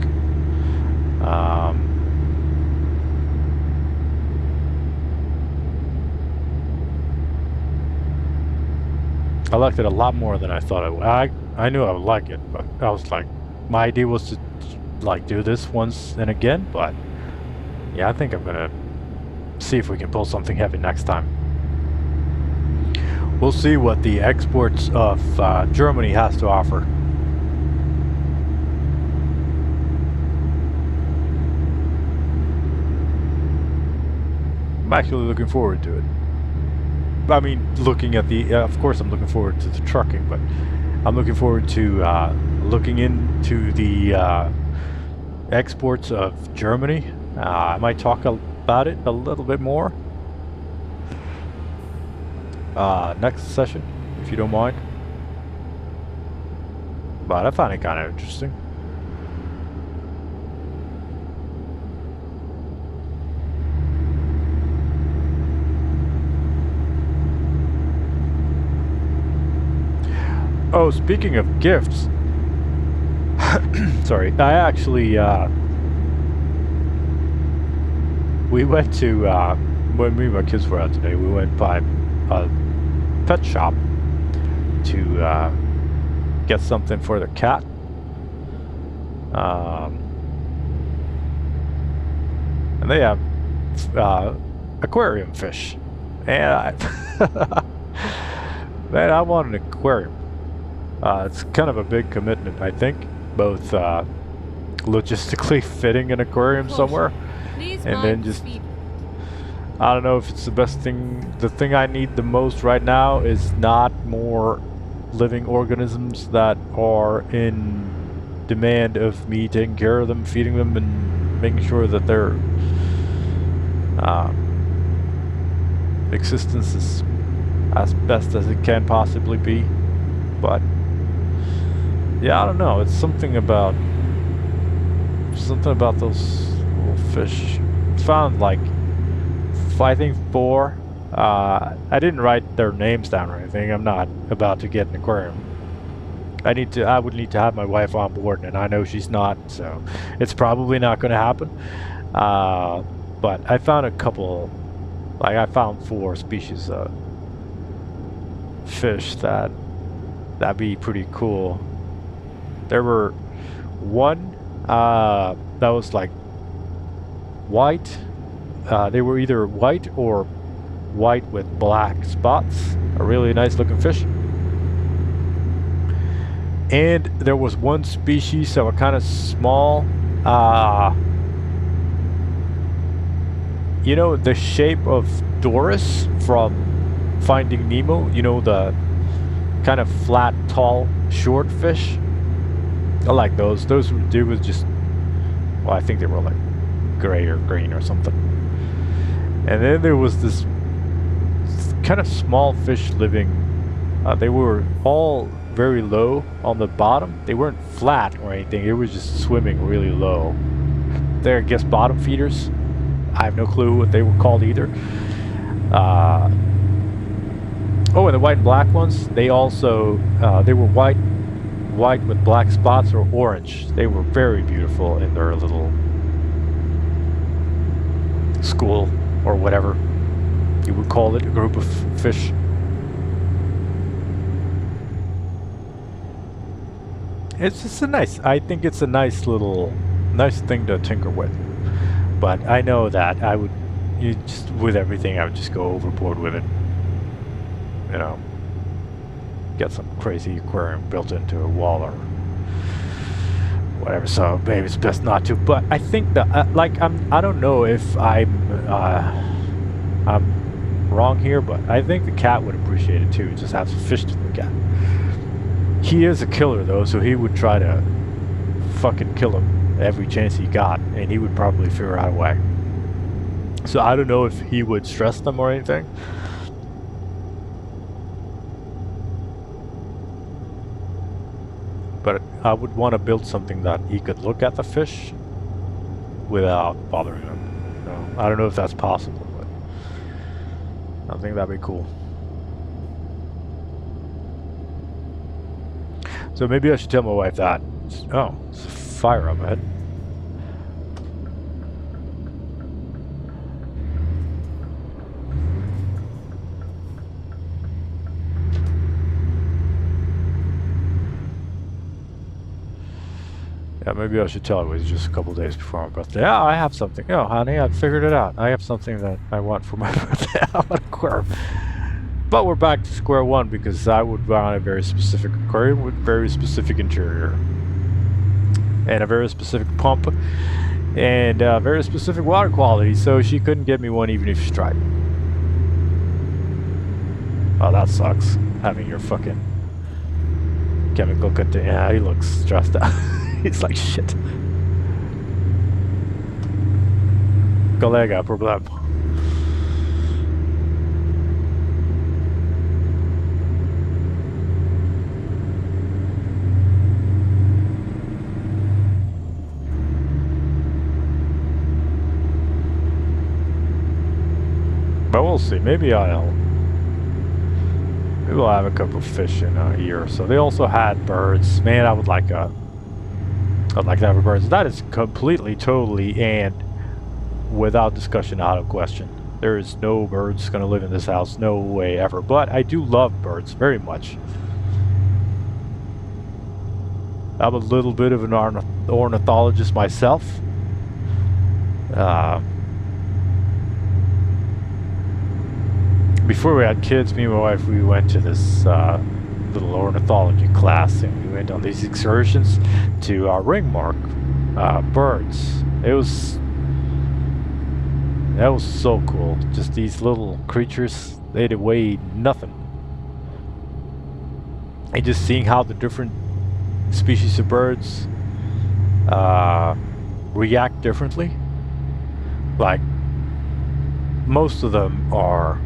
I liked it a lot more than I thought I would. I knew I would like it, but I was like, my idea was to like do this once and again, but yeah, I think I'm gonna see if we can pull something heavy next time. We'll see what the exports of Germany has to offer. I'm actually looking forward to it. I mean, looking at the, of course I'm looking forward to the trucking, but I'm looking forward to looking into the exports of Germany. I might talk about it a little bit more next session, if you don't mind. But I find it kind of interesting. Oh, speaking of gifts, sorry, I actually, we went to, when me and my kids were out today, we went by a pet shop to get something for the cat. And they have aquarium fish. And man, I want an aquarium. It's kind of a big commitment, I think, both logistically fitting an aquarium somewhere, and then just, I don't know if it's the best thing. The thing I need the most right now is not more living organisms that are in demand of me taking care of them, feeding them, and making sure that their existence is as best as it can possibly be. But yeah, I don't know. It's something about those little fish. Found like I think 4. I didn't write their names down or anything. I'm not about to get an aquarium. I would need to have my wife on board, and I know she's not, so it's probably not going to happen. But I found a couple. Like I found 4 species of fish that'd be pretty cool. There were one that was like white. They were either white or white with black spots. A really nice looking fish. And there was one species that were kind of small. You know the shape of Doris from Finding Nemo? You know, the kind of flat, tall, short fish? I like those. Those was just, well, I think they were like gray or green or something. And then there was this kind of small fish living. They were all very low on the bottom. They weren't flat or anything. It was just swimming really low. They're, I guess, bottom feeders. I have no clue what they were called either. Oh, and the white and black ones, they also, they were white with black spots or orange. They were very beautiful in their little school or whatever you would call it, a group of fish. It's just I think it's a nice thing to tinker with. But I know that with everything, I would just go overboard with it. You know, get some crazy aquarium built into a wall or whatever. So maybe it's best not to. But I think that, I don't know if I'm wrong here, but I think the cat would appreciate it too. Just have some fish to look at. He is a killer though, so he would try to fucking kill him every chance he got, and he would probably figure out a way. So I don't know if he would stress them or anything. But I would want to build something that he could look at the fish without bothering them. No, I don't know if that's possible, but I think that'd be cool. So maybe I should tell my wife that. Oh, it's a fire up ahead. Yeah, maybe I should tell her it was just a couple days before my birthday. Yeah, I have something. Oh, honey, I figured it out. I have something that I want for my birthday. I want an aquarium. But we're back to square one because I would want a very specific aquarium with very specific interior. And a very specific pump. And very specific water quality. So she couldn't get me one even if she tried. Oh, that sucks. Having your fucking chemical content. Yeah, he looks stressed out. He's like, shit. Kolega, problem. But we'll see. Maybe we'll have a couple of fish in a year or so. They also had birds. Man, I'd like to have a bird. That is completely, totally, and without discussion out of question. There is no birds gonna live in this house. No way ever. But I do love birds very much. I'm a little bit of an ornithologist myself. Before we had kids, me and my wife, we went to this little ornithology class, and we went on these excursions to ringmark birds. That was so cool. Just these little creatures, they'd weigh nothing. And just seeing how the different species of birds react differently. Like, most of them are,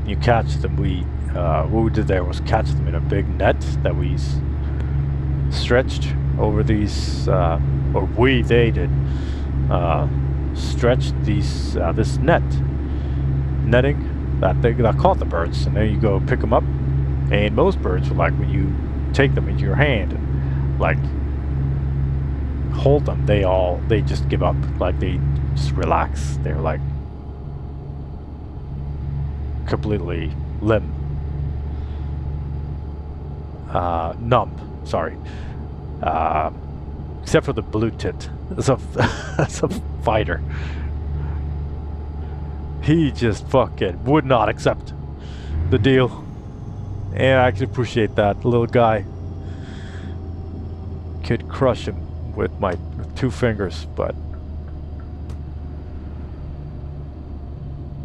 you catch them, what we did there was catch them in a big net that we stretched over these, they did, stretched this netting that caught the birds, and then you go pick them up, and most birds, like when you take them into your hand and like hold them, they just give up, like they just relax. They're like completely numb. Sorry, except for the blue tit. As a fighter, he just fucking would not accept the deal, and I can appreciate that. The little guy could crush him with my 2 fingers, but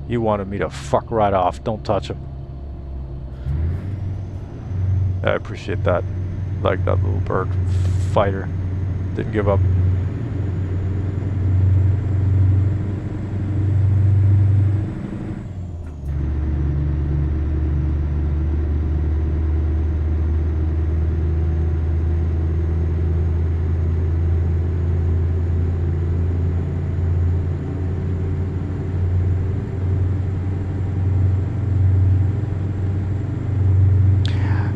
he wanted me to fuck right off. Don't touch him. I appreciate that. Like that little bird fighter didn't give up.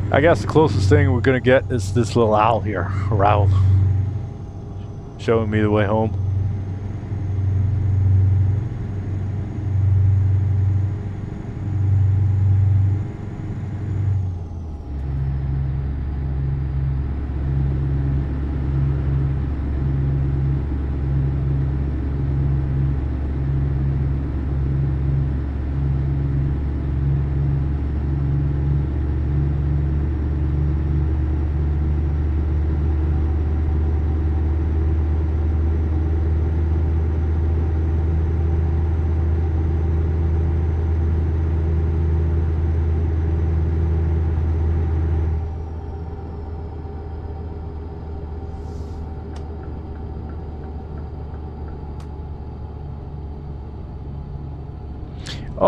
I guess the closest thing we're gonna get is this little owl here, Raoul, showing me the way home.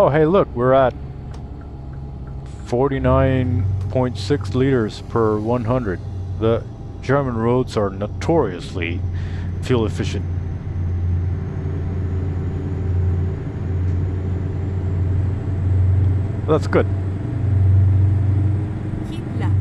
Oh, hey, look, we're at 49.6 liters per 100. The German roads are notoriously fuel efficient. That's good. Keep left.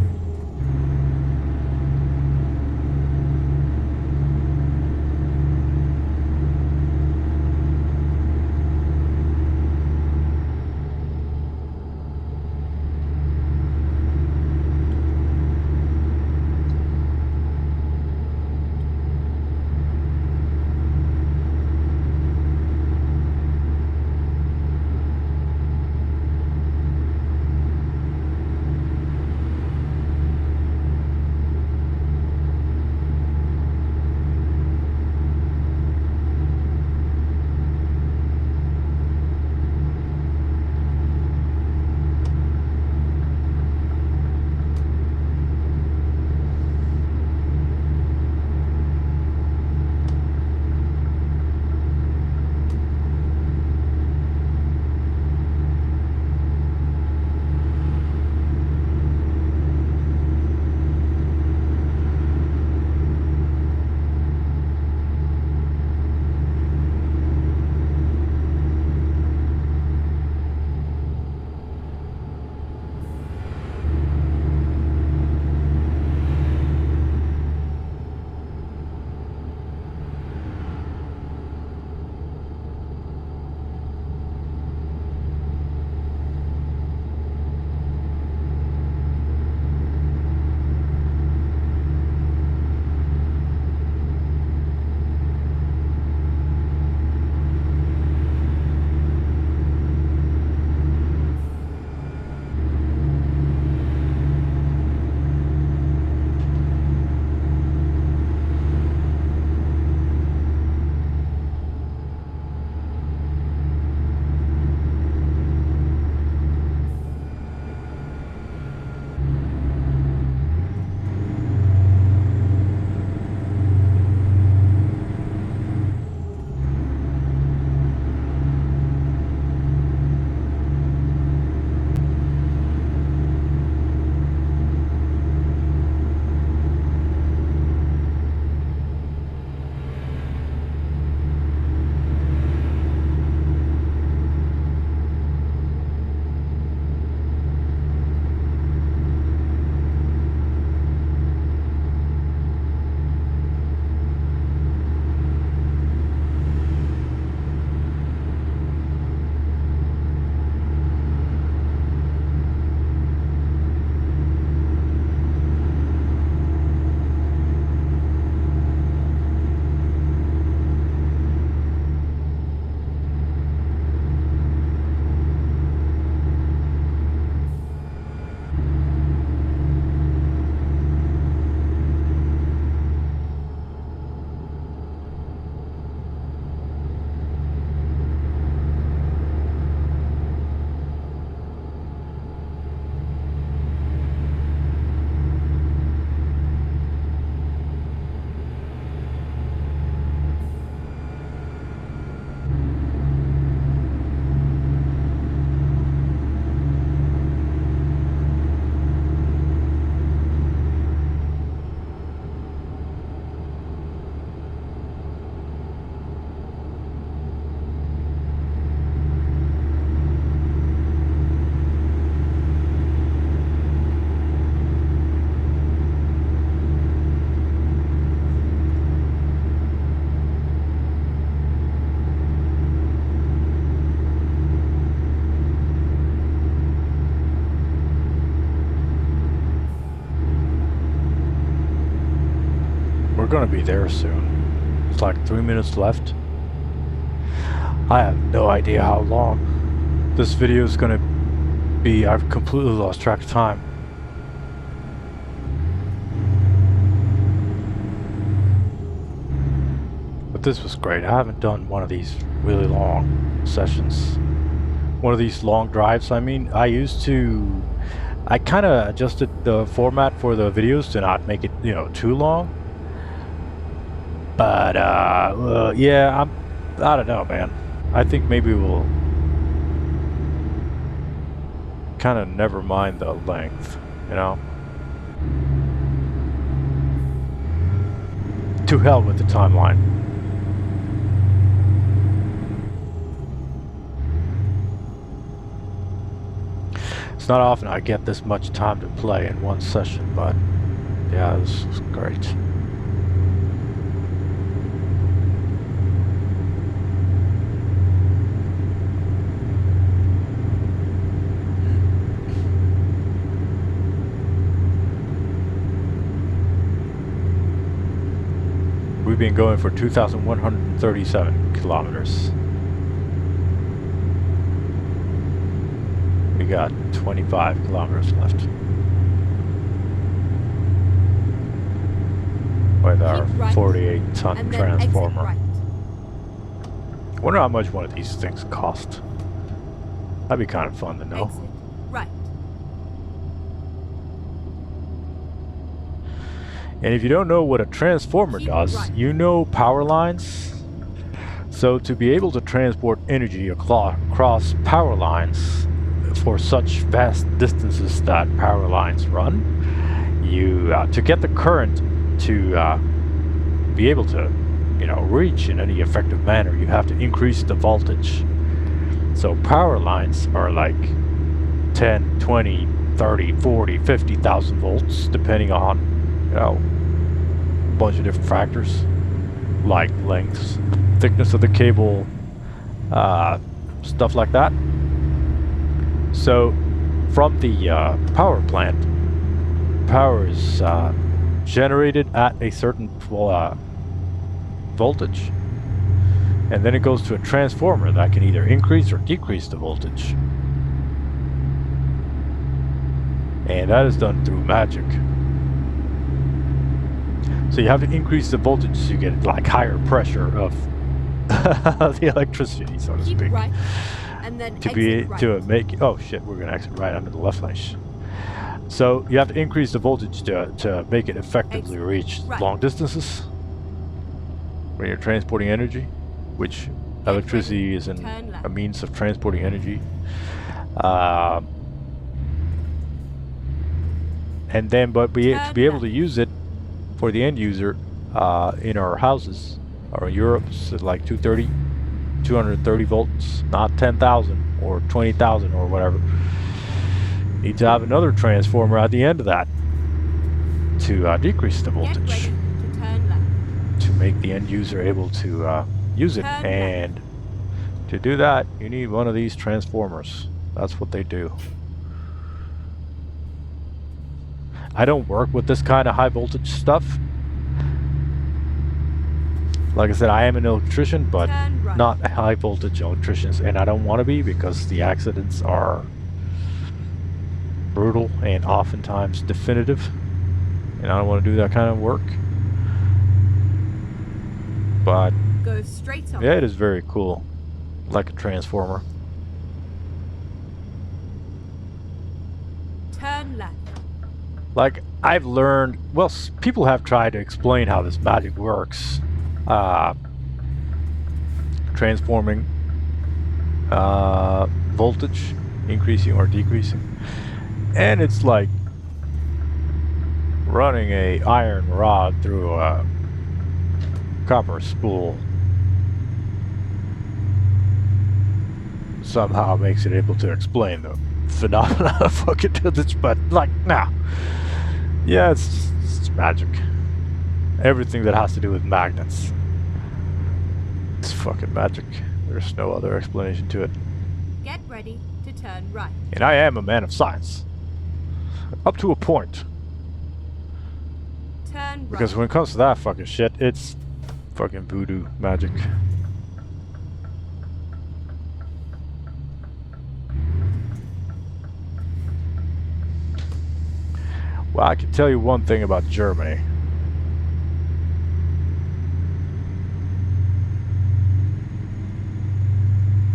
We're gonna be there soon. It's like 3 minutes left. I have no idea how long this video is gonna be. I've completely lost track of time. But this was great. I haven't done one of these really long sessions. One of these long drives, I mean. I kind of adjusted the format for the videos to not make it, you know, too long. But, yeah, I don't know, man. I think maybe we'll kind of never mind the length, you know? To hell with the timeline. It's not often I get this much time to play in one session, but yeah, this was great. We've been going for 2,137 kilometers. We got 25 kilometers left. With our 48-ton transformer. Right. I wonder how much one of these things cost. That'd be kind of fun to know. Exit right. And if you don't know what a transformer Keep does, right. you know power lines. So to be able to transport energy across power lines for such vast distances that power lines run, you to get the current to be able to, you know, reach in any effective manner, you have to increase the voltage. So power lines are like 10, 20, 30, 40, 50,000 volts, depending on, you know, a bunch of different factors like lengths, thickness of the cable, stuff like that. So from the power plant, power is generated at a certain voltage, and then it goes to a transformer that can either increase or decrease the voltage, and that is done through magic. So you have to increase the voltage so you get like higher pressure of the electricity, so to Keep speak, right. And then to be exit right. to make. Oh shit, we're gonna exit right under the left lane. So you have to increase the voltage to make it effectively Exit reach right. long distances when you're transporting energy, which Get electricity ready. is Turn left. a means of transporting energy. And then, but to Turn be able left. to use it for the end user in our houses, or in Europe, it's at like 230 volts, not 10,000 or 20,000 or whatever. Need to have another transformer at the end of that to decrease the Get ready voltage to turn left. to make the end user able to use it. Turn And to do that, you need one of these transformers. That's what they do. I don't work with this kind of high voltage stuff. Like I said, I am an electrician, but Turn right. not a high voltage electrician, and I don't want to be, because the accidents are brutal and oftentimes definitive, and I don't want to do that kind of work. But Go straight on. yeah, it is very cool, like a transformer. Turn left. Like, I've learned, well, people have tried to explain how this magic works. Transforming voltage, increasing or decreasing. And it's like running a iron rod through a copper spool. Somehow makes it able to explain the phenomena of fucking this, but like, nah. Yeah, it's magic. Everything that has to do with magnets, it's fucking magic. There's no other explanation to it. Get ready to turn right. And I am a man of science. Up to a point. Turn right. Because when it comes to that fucking shit, it's fucking voodoo magic. Well, I can tell you one thing about Germany.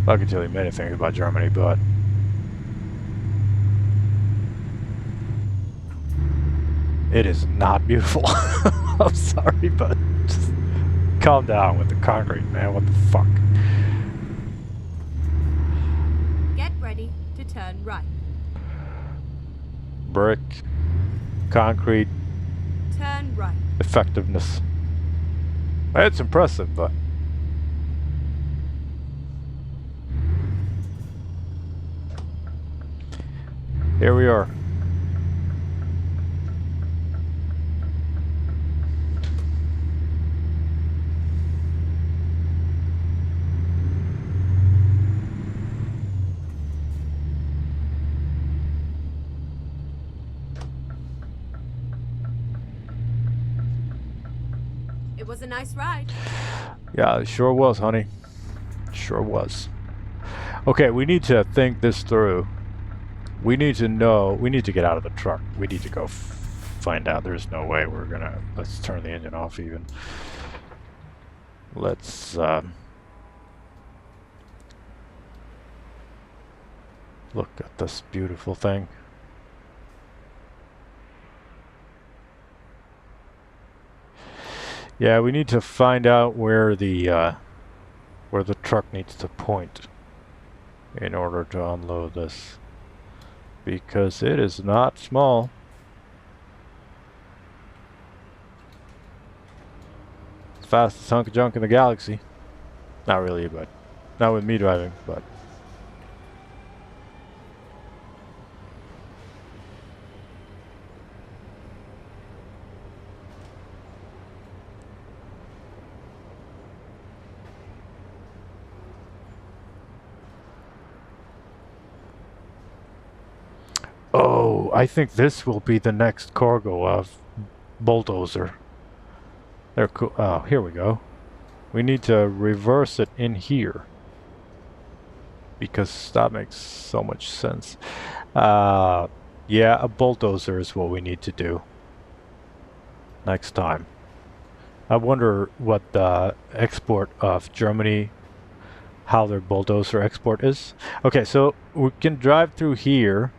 I can tell you many things about Germany, but it is not beautiful. I'm sorry, but just calm down with the concrete, man. What the fuck? Get ready to turn right. brick, concrete, Turn right. effectiveness. It's impressive, but here we are. It was a nice ride. Yeah, it sure was, honey. Sure was. Okay, we need to think this through. We need to know. We need to get out of the truck. We need to go find out. There's no way we're gonna. Let's turn the engine off even. Let's look at this beautiful thing. Yeah, we need to find out where the truck needs to point in order to unload this, because it is not small. It's fastest hunk of junk in the galaxy. Not really, but not with me driving, but oh, I think this will be the next cargo of bulldozer. They're cool. Oh, here we go. We need to reverse it in here, because that makes so much sense. Yeah, a bulldozer is what we need to do next time. I wonder what the export of Germany, how their bulldozer export is. Okay, so we can drive through here.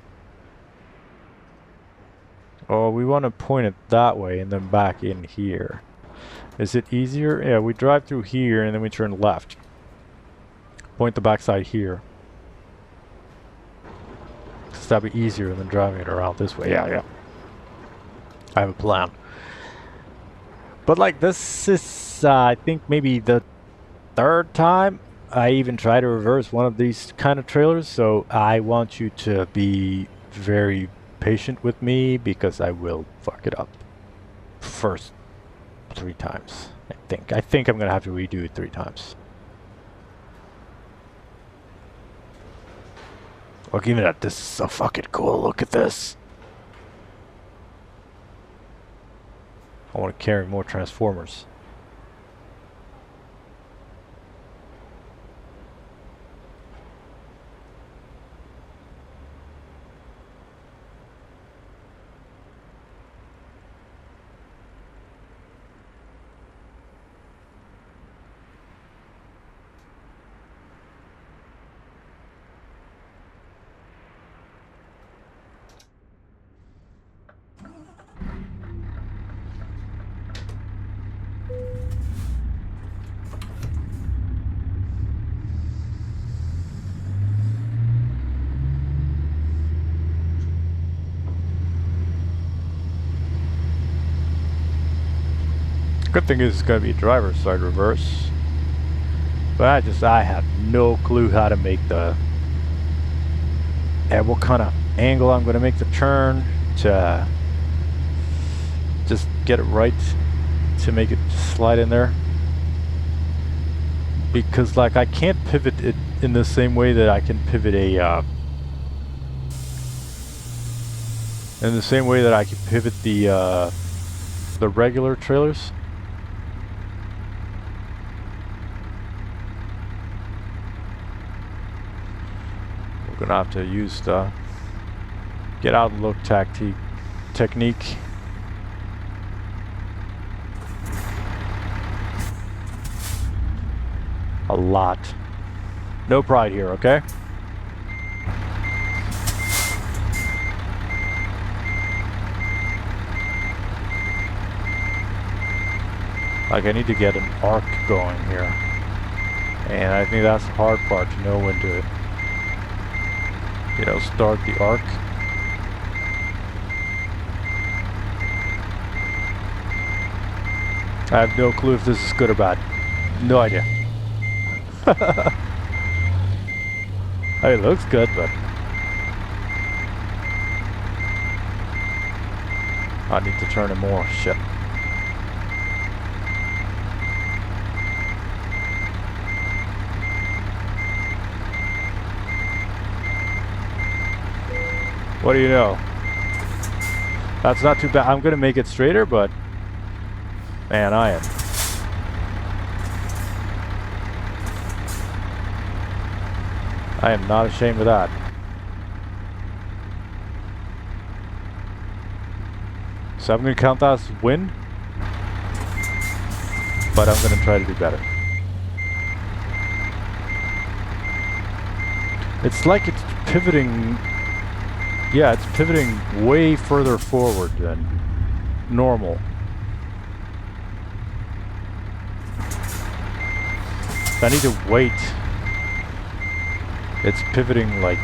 Oh, we want to point it that way and then back in here. Is it easier? Yeah, we drive through here and then we turn left. Point the backside here. Because that'd be easier than driving it around this way. Yeah. I have a plan. But like, this is, I think maybe the third time I even try to reverse one of these kind of trailers. So I want you to be very patient with me, because I will fuck it up. First 3 times, I think I'm gonna have to redo it 3 times. Look, even at this is so fucking cool. Look at this. I want to carry more transformers. Good thing is it's gonna be driver's side reverse. But I have no clue how to make what kind of angle I'm gonna make the turn to just get it right to make it slide in there. Because like, I can't pivot it in the same way that I can pivot the regular trailers. We're gonna have to use the get out and look technique. A lot. No pride here, okay? Like, I need to get an arc going here. And I think that's the hard part, to know when to, start the arc. I have no clue if this is good or bad. No idea. It looks good, but I need to turn it more. Shit. What do you know? That's not too bad. I'm gonna make it straighter, but man, I am not ashamed of that. So I'm gonna count that as win, but I'm gonna try to do better. It's like it's pivoting. Yeah, it's pivoting way further forward than normal. I need to wait. It's pivoting like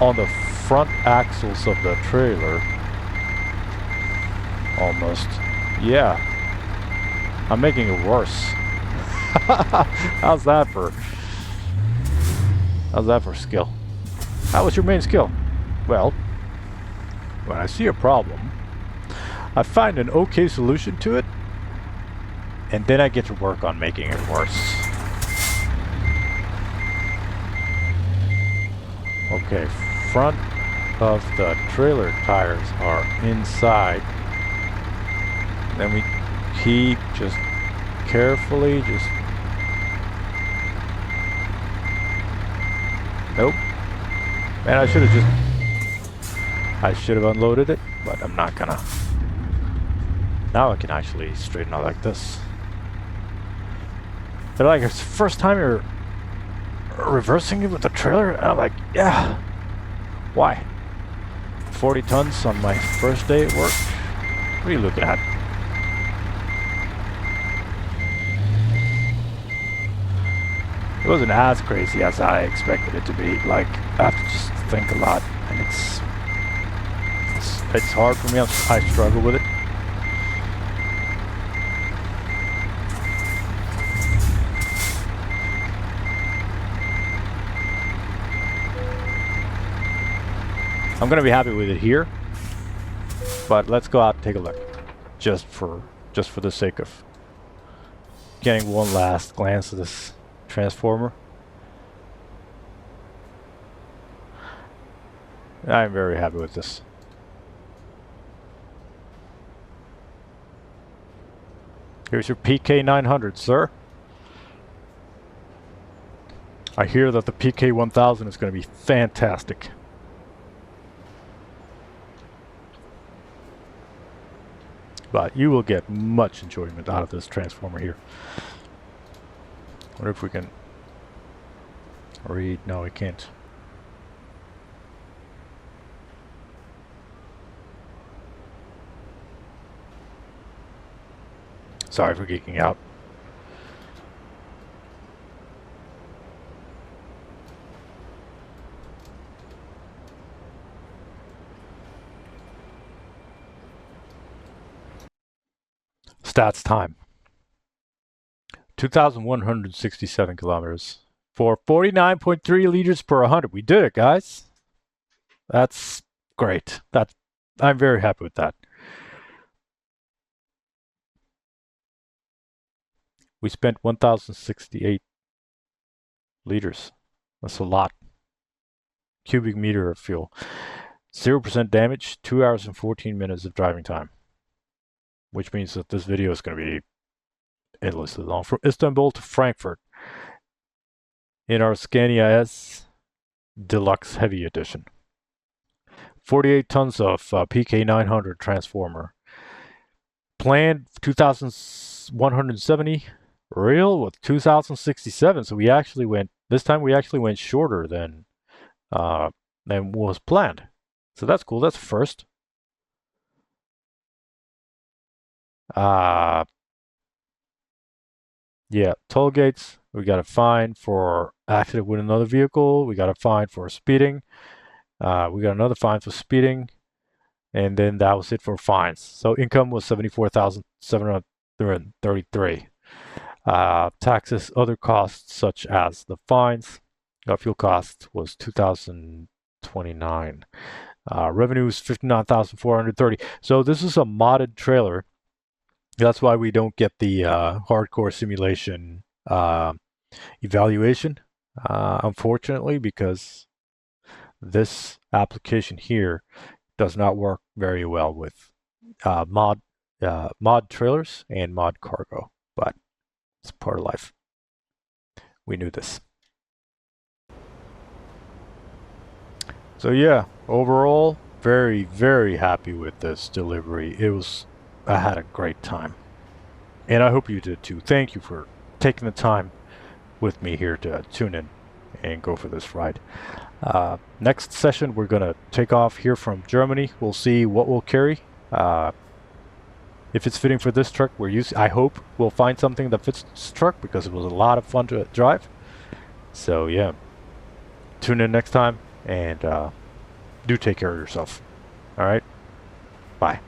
on the front axles of the trailer. Almost. Yeah. I'm making it worse. How's that for skill? How was your main skill? Well, when I see a problem, I find an okay solution to it, and then I get to work on making it worse. Okay, front of the trailer tires are inside. Then we keep just carefully Nope. Man, I should have unloaded it, but I'm not gonna. Now I can actually straighten out like this. They're like, it's the first time you're reversing it with the trailer? And I'm like, yeah. Why? 40 tons on my first day at work? What are you looking at? It wasn't as crazy as I expected it to be. Like, I have to just think a lot, and it's hard for me. I struggle with it. I'm gonna be happy with it here, but let's go out and take a look, just for the sake of getting one last glance at this transformer. I'm very happy with this. Here's your PK900, sir. I hear that the PK1000 is going to be fantastic. But you will get much enjoyment out of this transformer here. Wonder if we can read. No, we can't. Sorry for geeking out. Stats time. 2,167 kilometers for 49.3 liters per 100. We did it, guys. That's great. I'm very happy with that. We spent 1,068 liters. That's a lot. Cubic meter of fuel. 0% damage, 2 hours and 14 minutes of driving time. Which means that this video is going to be endlessly long. From Istanbul to Frankfurt in our Scania S Deluxe Heavy Edition. 48 tons of PK900 transformer. Planned 2,170. Real with 2,067. So we actually went, this time we actually went shorter than was planned. So that's cool. That's first. Yeah, toll gates. We got a fine for accident with another vehicle. We got a fine for speeding. We got another fine for speeding. And then that was it for fines. So income was 74,700 $333. Taxes, other costs such as the fines, fuel cost was $2,029. Revenues 59,430. So this is a modded trailer. That's why we don't get the hardcore simulation evaluation, unfortunately, because this application here does not work very well with mod trailers and mod cargo, but it's part of life. We knew this. So yeah, overall, very, very happy with this delivery. I had a great time. And I hope you did too. Thank you for taking the time with me here to tune in and go for this ride. Next session, we're going to take off here from Germany. We'll see what we'll carry. If it's fitting for this truck, I hope we'll find something that fits this truck because it was a lot of fun to drive. So yeah, tune in next time and do take care of yourself. All right, bye.